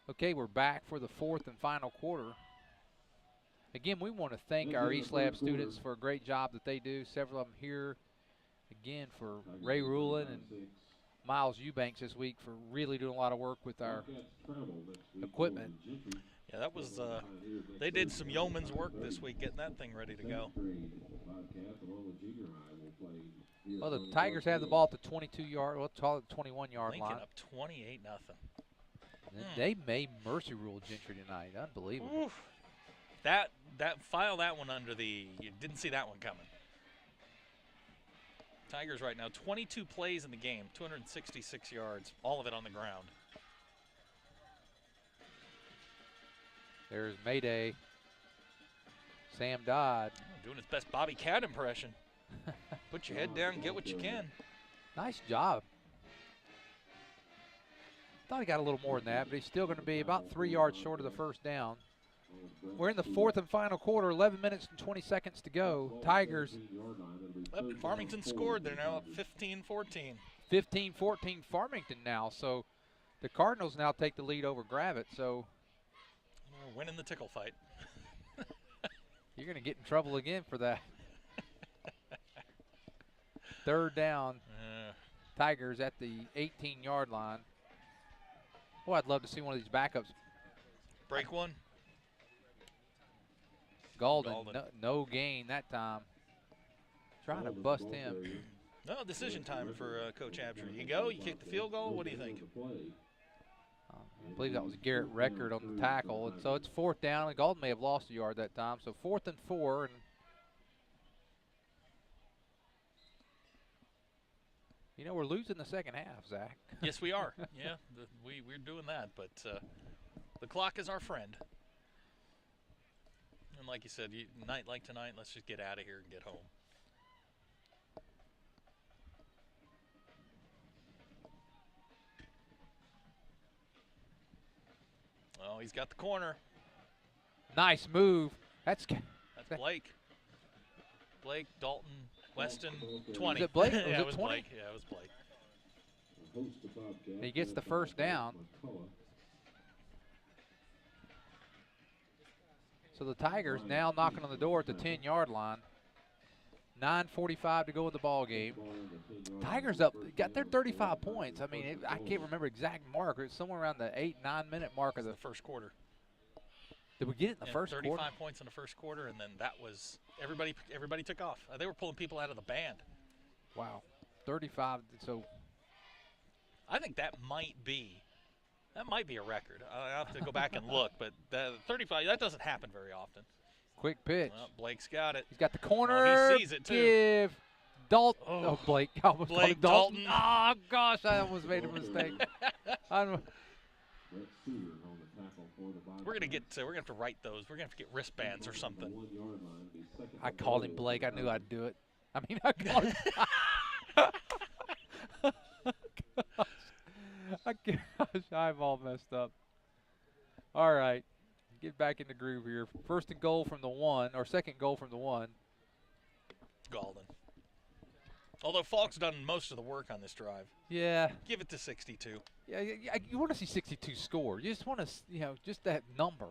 Okay, we're back for the 4th and final quarter. Again, we want to thank our East Lab students for a great job that they do. Several of them here, again, for Ray Rulin and Miles Eubanks this week for really doing a lot of work with our equipment. Yeah, that was, they did some yeoman's work this week getting that thing ready to go. Well, the Tigers have the ball at the 22-yard, well, call it 21-yard line. Lincoln up 28-0. They may mercy rule Gentry tonight. Unbelievable. Oof. That file that one under the, you didn't see that one coming. Tigers right now, 22 plays in the game, 266 yards, all of it on the ground. There's Mayday. Sam Dodd. Doing his best Bobby Cat impression. Put your head down and get what you can. Nice job. Thought he got a little more than that, but he's still going to be about 3 yards short of the first down. We're in the fourth and final quarter, 11 minutes and 20 seconds to go. Tigers. Farmington scored. They're now up 15-14. 15-14 Farmington now, so the Cardinals now take the lead over Gravett, so We're winning the tickle fight. you're going to get in trouble again for that. Third down, Tigers at the 18-yard line. Boy, I'd love to see one of these backups. Break one. Golden. No gain that time. Trying to bust him. No, decision time for Coach Absher. You go, you kick the field goal. What do you think? I believe that was Garrett Record on the tackle. And so it's fourth down. And Golden may have lost a yard that time. So 4th and 4. And you know, we're losing the second half, Zach. Yes, we are. Yeah, we're doing that. But the clock is our friend. And like you said, night like tonight, let's just get out of here and get home. Oh, he's got the corner. Nice move. That's Blake. Blake, Dalton, Weston, 20. Was it Blake? Yeah, Was it it was 20? Blake. Yeah, it was Blake. He gets the first down. So the Tigers now knocking on the door at the 10-yard line. 9:45 to go in the ball game. Tigers up, got their 35 points. I mean, I can't remember exact mark. It's somewhere around the 8-9 minute mark of the first quarter. Did we get it in the first 35 quarter? points in the first quarter, and then that was everybody took off. They were pulling people out of the band. Wow, 35. So I think that might be a record. I'll have to go back and look, but 35, that doesn't happen very often. Quick pitch. Well, Blake's got it. He's got the corner. Oh, he sees it too. Give Dalton. Oh, Blake. I almost called him Blake Dalton. Dalton. Oh, gosh, I almost made a mistake. We're gonna have to write those. We're gonna have to get wristbands or something. I called him Blake. I knew I'd do it. I mean, I called him. Gosh, I'm all messed up. All right. Get back in the groove here. First and goal from the 1, or second goal from the 1. Golden. Although Falk's done most of the work on this drive. Yeah. Give it to 62. Yeah, you want to see 62 score. You just want to, just that number.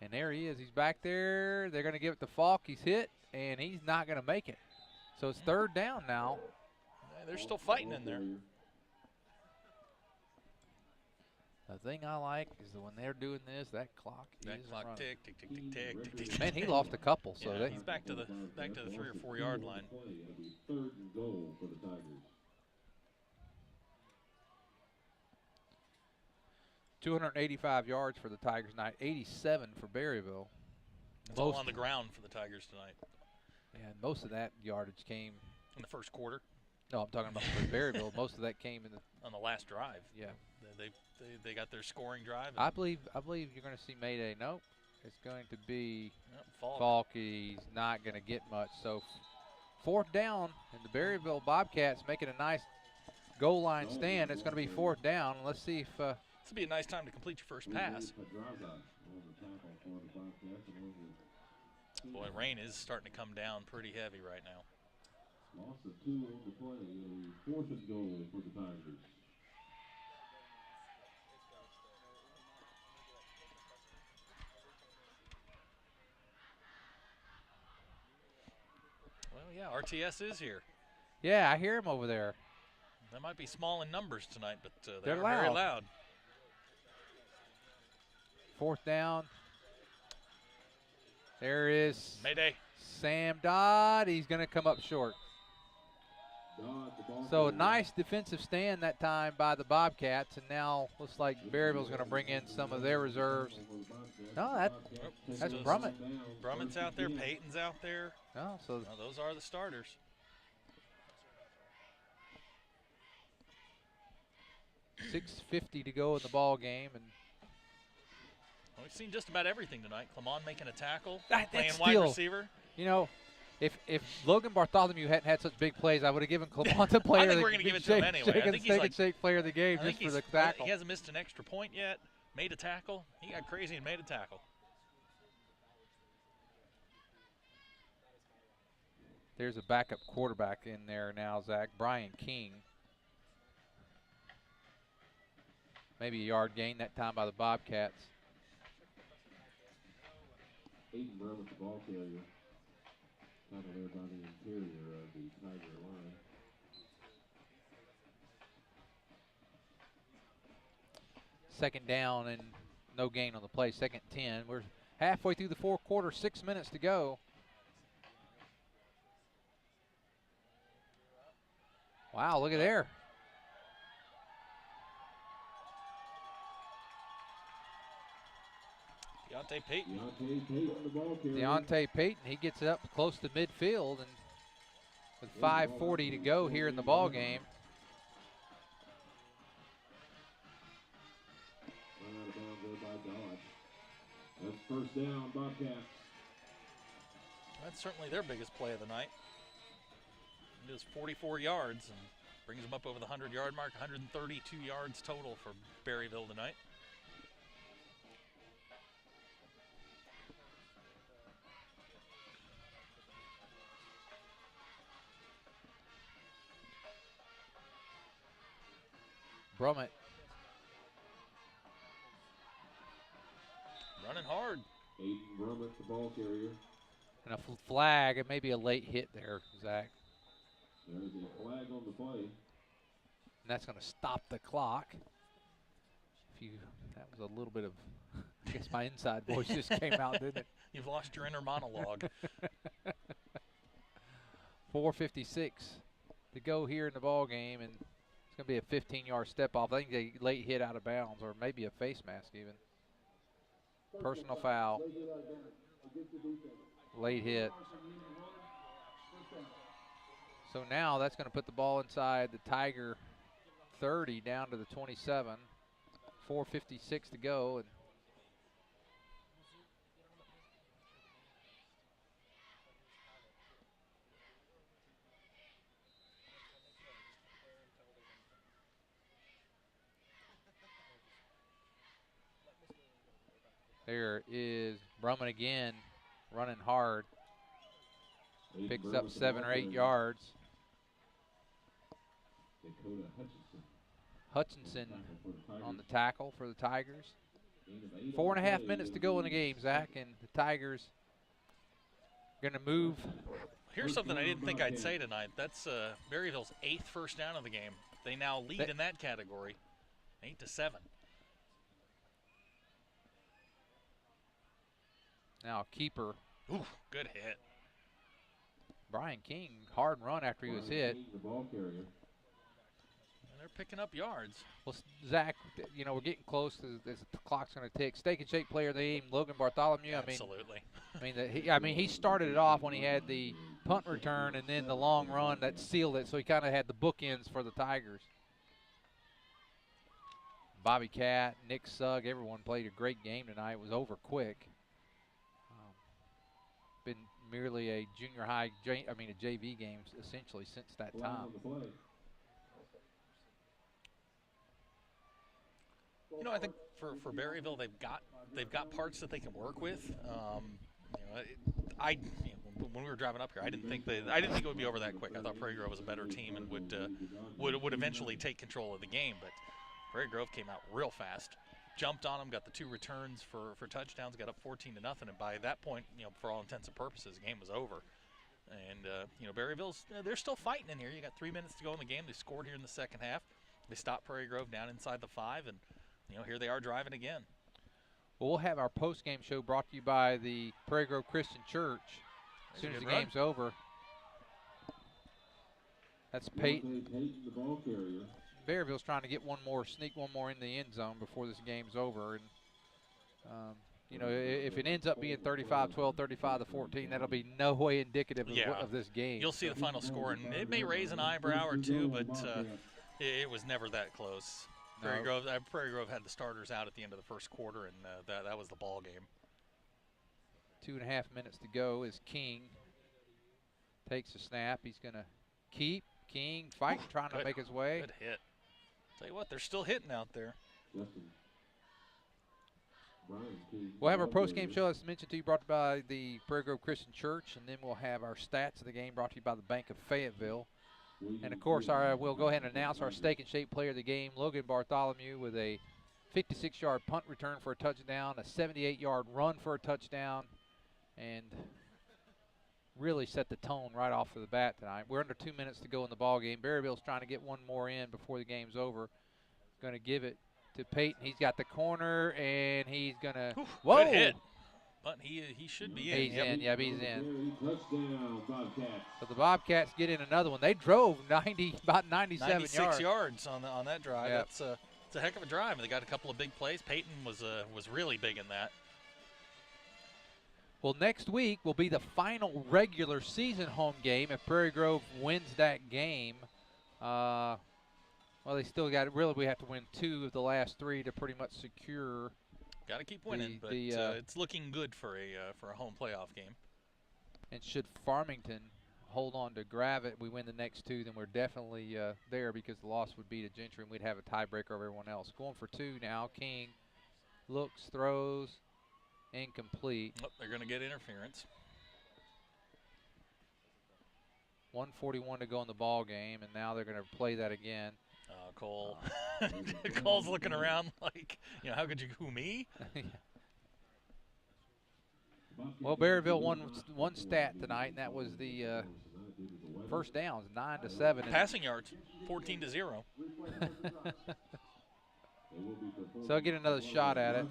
And there he is. He's back there. They're going to give it to Falk. He's hit, and he's not going to make it. So it's third down now. Yeah, they're still fighting in there. The thing I like is that when they're doing this, that clock is running. tick, tick, tick, tick, tick, tick, tick. Man, he lost a couple. So yeah, he's back to the 3 or 4 yard line. Third and goal for the Tigers. 285 yards for the Tigers tonight, 87 for Berryville. It's all on the ground for the Tigers tonight. And most of that yardage came in the first quarter. No, I'm talking about for Berryville. Most of that came in on the last drive. Yeah, they got their scoring drive. I believe you're going to see Mayday. Nope, it's going to be Falk. Falk. He's not going to get much. So fourth down, and the Berryville Bobcats making a nice goal line stand. It's going to be fourth down. Let's see if. This would be a nice time to complete your first pass. Boy, rain is starting to come down pretty heavy right now. Loss of 2 on the play. A 4th and goal for the Tigers. Well, yeah, RTS is here. Yeah, I hear him over there. They might be small in numbers tonight, but they're are loud. very loud. Fourth down. There is Mayday. Sam Dodd. He's going to come up short. So a nice defensive stand that time by the Bobcats, and now looks like Berryville's going to bring in some of their reserves. No, that's Brummett. Brummett's out there. Peyton's out there. Oh, so those are the starters. .650 to go in the ball game, and We've seen just about everything tonight. Clement making a tackle, That's playing still, wide receiver. You know, if Logan Bartholomew hadn't had such big plays, I would have given Clement the player. I think we're going to give it to him anyway. I think he's like shake player of the game just for the tackle. He hasn't missed an extra point yet. Made a tackle. He got crazy and made a tackle. There's a backup quarterback in there now, Zach. Brian King. Maybe a yard gain that time by the Bobcats. Aiden Brown with the ball carrier. Kind of there by the interior of the Tiger line. Second down and no gain on the play. Second 10. We're halfway through the fourth quarter, 6 minutes to go. Wow, look at there. Deontay Payton. Deontay Payton, the ball carrier. Deontay Payton, he gets it up close to midfield, and with 5:40 to go here in the ball game. Run out of bounds there by Dodge. That's first down, Bobcats. That's certainly their biggest play of the night. It is 44 yards and brings them up over the 100-yard mark. 132 yards total for Berryville tonight. Brummett running hard. Aiden Brummett, the ball carrier. and a flag, and maybe a late hit there, Zach. There's a flag on the play. And that's going to stop the clock. That was a little bit of, I guess my inside voice just came out, didn't it? You've lost your inner monologue. 4:56 to go here in the ball game, and it's going to be a 15-yard step off. I think they late hit out of bounds, or maybe a face mask even. Personal foul. Late hit. So now that's going to put the ball inside the Tiger 30 down to the 27. 4:56 to go. And there is Brumman again, running hard. Picks up 7 or 8 yards. Hutchinson on the tackle for the Tigers. 4.5 minutes to go in the game, Zach, and the Tigers going to move. Here's something I didn't think I'd say tonight. That's Berryville's 8th first down of the game. They now lead in that category, 8-7. Now keeper. Ooh, good hit. Brian King, hard run after he was hit. They're picking up yards. Well, Zach, you know, we're getting close to the clock's going to tick. Steak and Shake player of the game, Logan Bartholomew. Absolutely. I mean, he started it off when he had the punt return and then the long run that sealed it, so he kind of had the bookends for the Tigers. Bobby Cat, Nick Sugg, everyone played a great game tonight. It was over quick. Been merely a junior high, a JV game essentially since that time. You know, I think for Berryville, they've got parts that they can work with. When we were driving up here, I didn't think it would be over that quick. I thought Prairie Grove was a better team and would eventually take control of the game. But Prairie Grove came out real fast, jumped on them, got the 2 returns for touchdowns, got up 14-0, and by that point, you know, for all intents and purposes, the game was over. And Berryville's they're still fighting in here. You got 3 minutes to go in the game. They scored here in the second half. They stopped Prairie Grove down inside the 5, and here they are driving again. Well, we'll have our post-game show brought to you by the Prairie Grove Christian Church as soon as the game's over. That's Peyton. The ball carrier. Berryville's trying to sneak one more in the end zone before this game's over. And, if it ends up being 35-12, 35-14, that'll be no way indicative of this game. You'll see the final score, and it may raise an eyebrow or two, but it was never that close. Prairie Grove had the starters out at the end of the first quarter, and that was the ball game. 2.5 minutes to go as King takes a snap. He's going to keep. King fighting, trying to make his way. Good hit. Tell you what, they're still hitting out there. We'll have our post-game show, as mentioned to you, brought by the Prairie Grove Christian Church, and then we'll have our stats of the game brought to you by the Bank of Fayetteville. And, of course, we'll go ahead and announce our Steak and Shake player of the game, Logan Bartholomew, with a 56-yard punt return for a touchdown, a 78-yard run for a touchdown, and really set the tone right off of the bat tonight. We're under 2 minutes to go in the ball game. Berryville's trying to get one more in before the game's over. Going to give it to Peyton. He's got the corner, and he's going to – whoa! Good hit. But he should be in. He's in. Yep, he's in. Touchdown, Bobcats. So the Bobcats get in another one. They drove about 97 96 yards on that drive. Yep. It's a heck of a drive. They got a couple of big plays. Peyton was really big in that. Well, next week will be the final regular season home game if Prairie Grove wins that game. Well, they still got it. Really, we have to win 2 of the last 3 to pretty much secure. Got to keep winning, but it's looking good for a home playoff game. And should Farmington hold on to Gravett, we win the next 2, then we're definitely there, because the loss would be to Gentry, and we'd have a tiebreaker over everyone else. Going for 2 now. King looks, throws. Incomplete. Oh, they're going to get interference. 1:41 to go in the ball game, and now they're going to play that again. Cole. Cole's looking around like, how could you, who, me? Well, Berryville won one stat tonight, and that was the first downs, 9-7. Passing yards, 14-0. So I'll get another shot at it.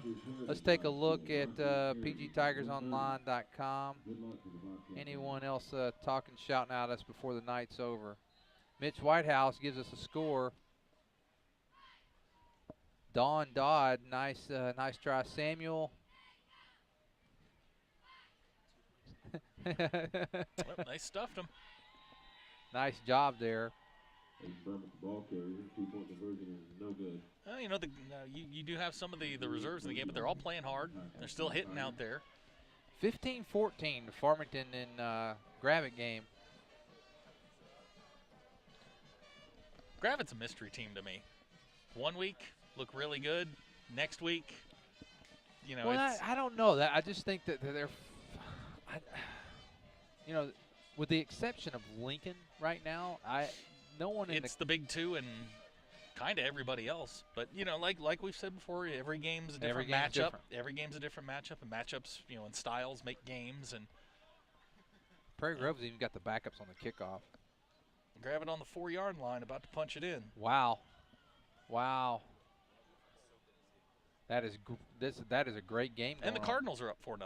Let's take a look at pgtigersonline.com. Anyone else talking, shouting at us before the night's over? Mitch Whitehouse gives us a score. Don Dodd, nice try. Samuel. Well, they stuffed him. Nice job there. Ball carrier, 2-point conversion is no good. You do have some of the reserves in the game, but they're all playing hard. They're still hitting out there. 15-14, Farmington and Gravett game. Gravett's a mystery team to me. 1 week look really good. Next week, well, I don't know that. I just think that they're, with the exception of Lincoln right now, no one in it's the big 2 and kind of everybody else. But like we've said before, every game's a different matchup. Every game's a different matchup, and matchups, and styles make games. And Prairie Grove's even got the backups on the kickoff. Grab it on the 4-yard line, about to punch it in. Wow. That is a great game. And the Cardinals are up 4-0.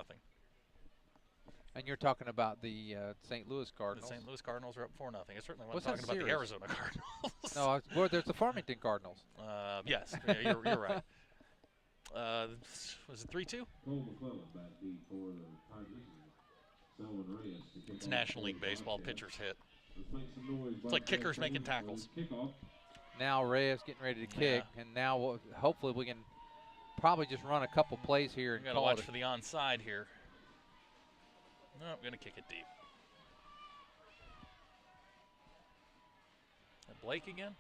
And you're talking about the St. Louis Cardinals. The St. Louis Cardinals are up 4-0. I certainly wasn't What's talking that about series? the Arizona Cardinals. No, well, there's the Farmington Cardinals. Yes, you're right. Was it 3-2? Cole McClellan back deep for the Tigers. Selwyn Reyes to kick It's off National for League the Baseball Bobcats. pitchers hit. Let's make some noise. It's like kickers making tackles. Kickoff. Now Reyes getting ready to kick, and now hopefully we can probably just run a couple plays here and Got to call watch it. for the onside here. No, I'm going to kick it deep. And Blake again?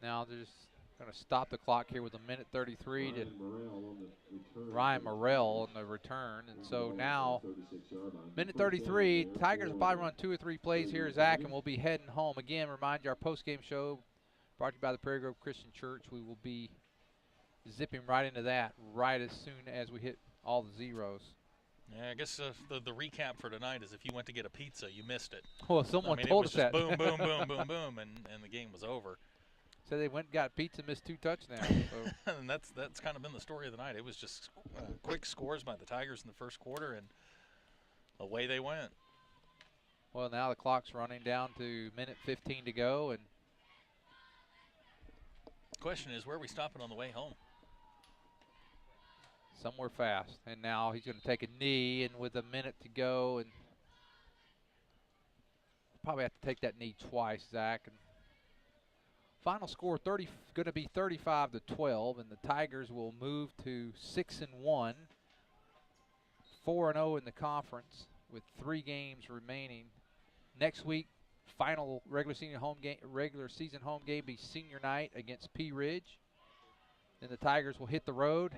Now they're just going to stop the clock here with a minute 33 to Ryan Morrell on the return. And so now, minute 33, Tigers will probably run 2 or 3 plays here, Zach, and we'll be heading home. Again, remind you, our post-game show brought to you by the Prairie Grove Christian Church. We will be zipping right into that right as soon as we hit all the zeros. Yeah, I guess the recap for tonight is if you went to get a pizza, you missed it. Well, someone told us that. Boom, boom, boom, boom, boom, and the game was over. So they went and got pizza, missed 2 touchdowns. So. And that's kind of been the story of the night. It was just quick scores by the Tigers in the first quarter, and away they went. Well, now the clock's running down to minute 15 to go, and question is, where are we stopping on the way home? Somewhere fast. And now he's going to take a knee, and with a minute to go, and probably have to take that knee twice, Zach. And final score going to be 35-12, and the Tigers will move to 6-1, 4-0 in the conference with 3 games remaining. Next week, final regular season home game be senior night against Pea Ridge. Then the Tigers will hit the road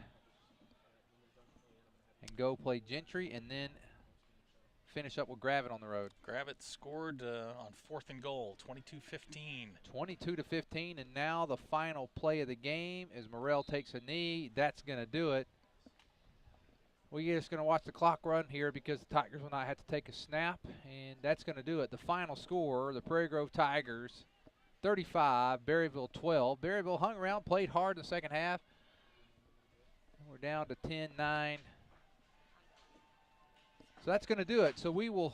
and go play Gentry, and then finish up with Gravett on the road. Gravett scored on 4th and goal, 22-15. 22-15, and now the final play of the game as Morrell takes a knee. That's going to do it. We're just going to watch the clock run here because the Tigers will not have to take a snap, and that's going to do it. The final score, the Prairie Grove Tigers 35, Berryville 12. Berryville hung around, played hard in the second half. We're down to 10-9. So that's going to do it. So we will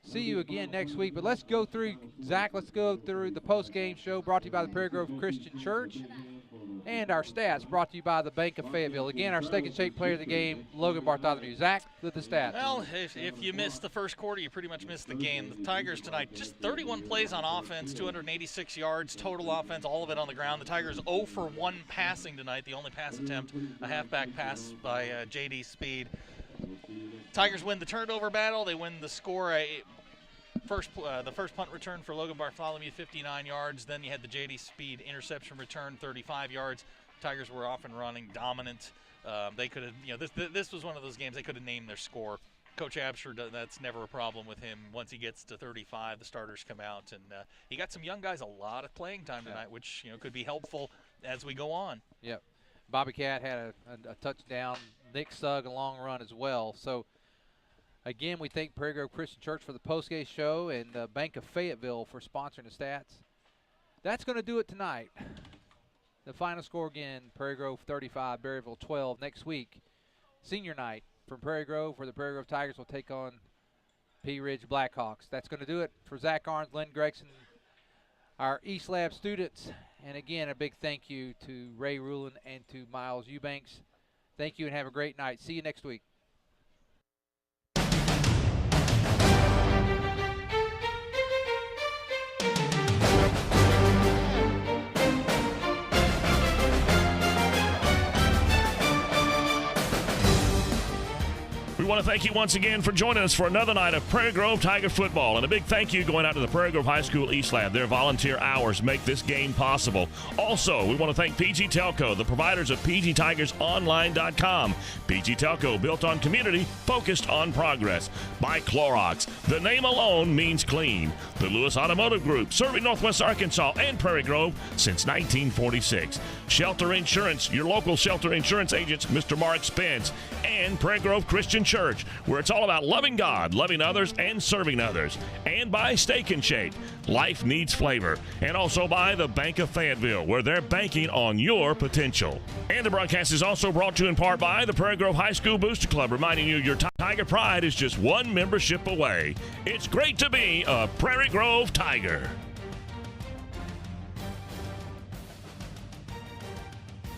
see you again next week. But let's go through, Zach, let's go through the post-game show brought to you by the Prairie Grove Christian Church. And our stats brought to you by the Bank of Fayetteville. Again, our Steak and Shake player of the game, Logan Bartholomew. Zach, with the stats. Well, if you missed the first quarter, you pretty much missed the game. The Tigers tonight, just 31 plays on offense, 286 yards, total offense, all of it on the ground. The Tigers 0 for 1 passing tonight. The only pass attempt, a halfback pass by J.D. Speed. Tigers win the turnover battle. They win the score. The first punt return for Logan Bartholomew, 59 yards. Then you had the J.D. Speed interception return, 35 yards. Tigers were off and running, dominant. They could have, this was one of those games they could have named their score. Coach Absher, that's never a problem with him. Once he gets to 35, the starters come out, and he got some young guys a lot of playing time tonight, which could be helpful as we go on. Yep. Bobby Cat had a touchdown. Nick Sugg a long run as well. So, again, we thank Prairie Grove Christian Church for the postgame show and the Bank of Fayetteville for sponsoring the stats. That's going to do it tonight. The final score again, Prairie Grove 35, Berryville 12. Next week, senior night from Prairie Grove, where the Prairie Grove Tigers will take on Pea Ridge Blackhawks. That's going to do it for Zach Arns, Lynn Gregson, our East Lab students. And again, a big thank you to Ray Rulin and to Miles Eubanks. Thank you and have a great night. See you next week. We want to thank you once again for joining us for another night of Prairie Grove Tiger football. And a big thank you going out to the Prairie Grove High School East Lab. Their volunteer hours make this game possible. Also, we want to thank PG Telco, the providers of PGTigersOnline.com. PG Telco, built on community, focused on progress. By Clorox, the name alone means clean. The Lewis Automotive Group, serving Northwest Arkansas and Prairie Grove since 1946. Shelter Insurance, your local shelter insurance agents, Mr. Mark Spence. And Prairie Grove Christian Church, where it's all about loving God, loving others, and serving others. And by Steak and Shake, life needs flavor. And also by the Bank of Fayetteville, where they're banking on your potential. And the broadcast is also brought to you in part by the Prairie Grove High School Booster Club, reminding you your Tiger Pride is just one membership away. It's great to be a Prairie Grove Tiger.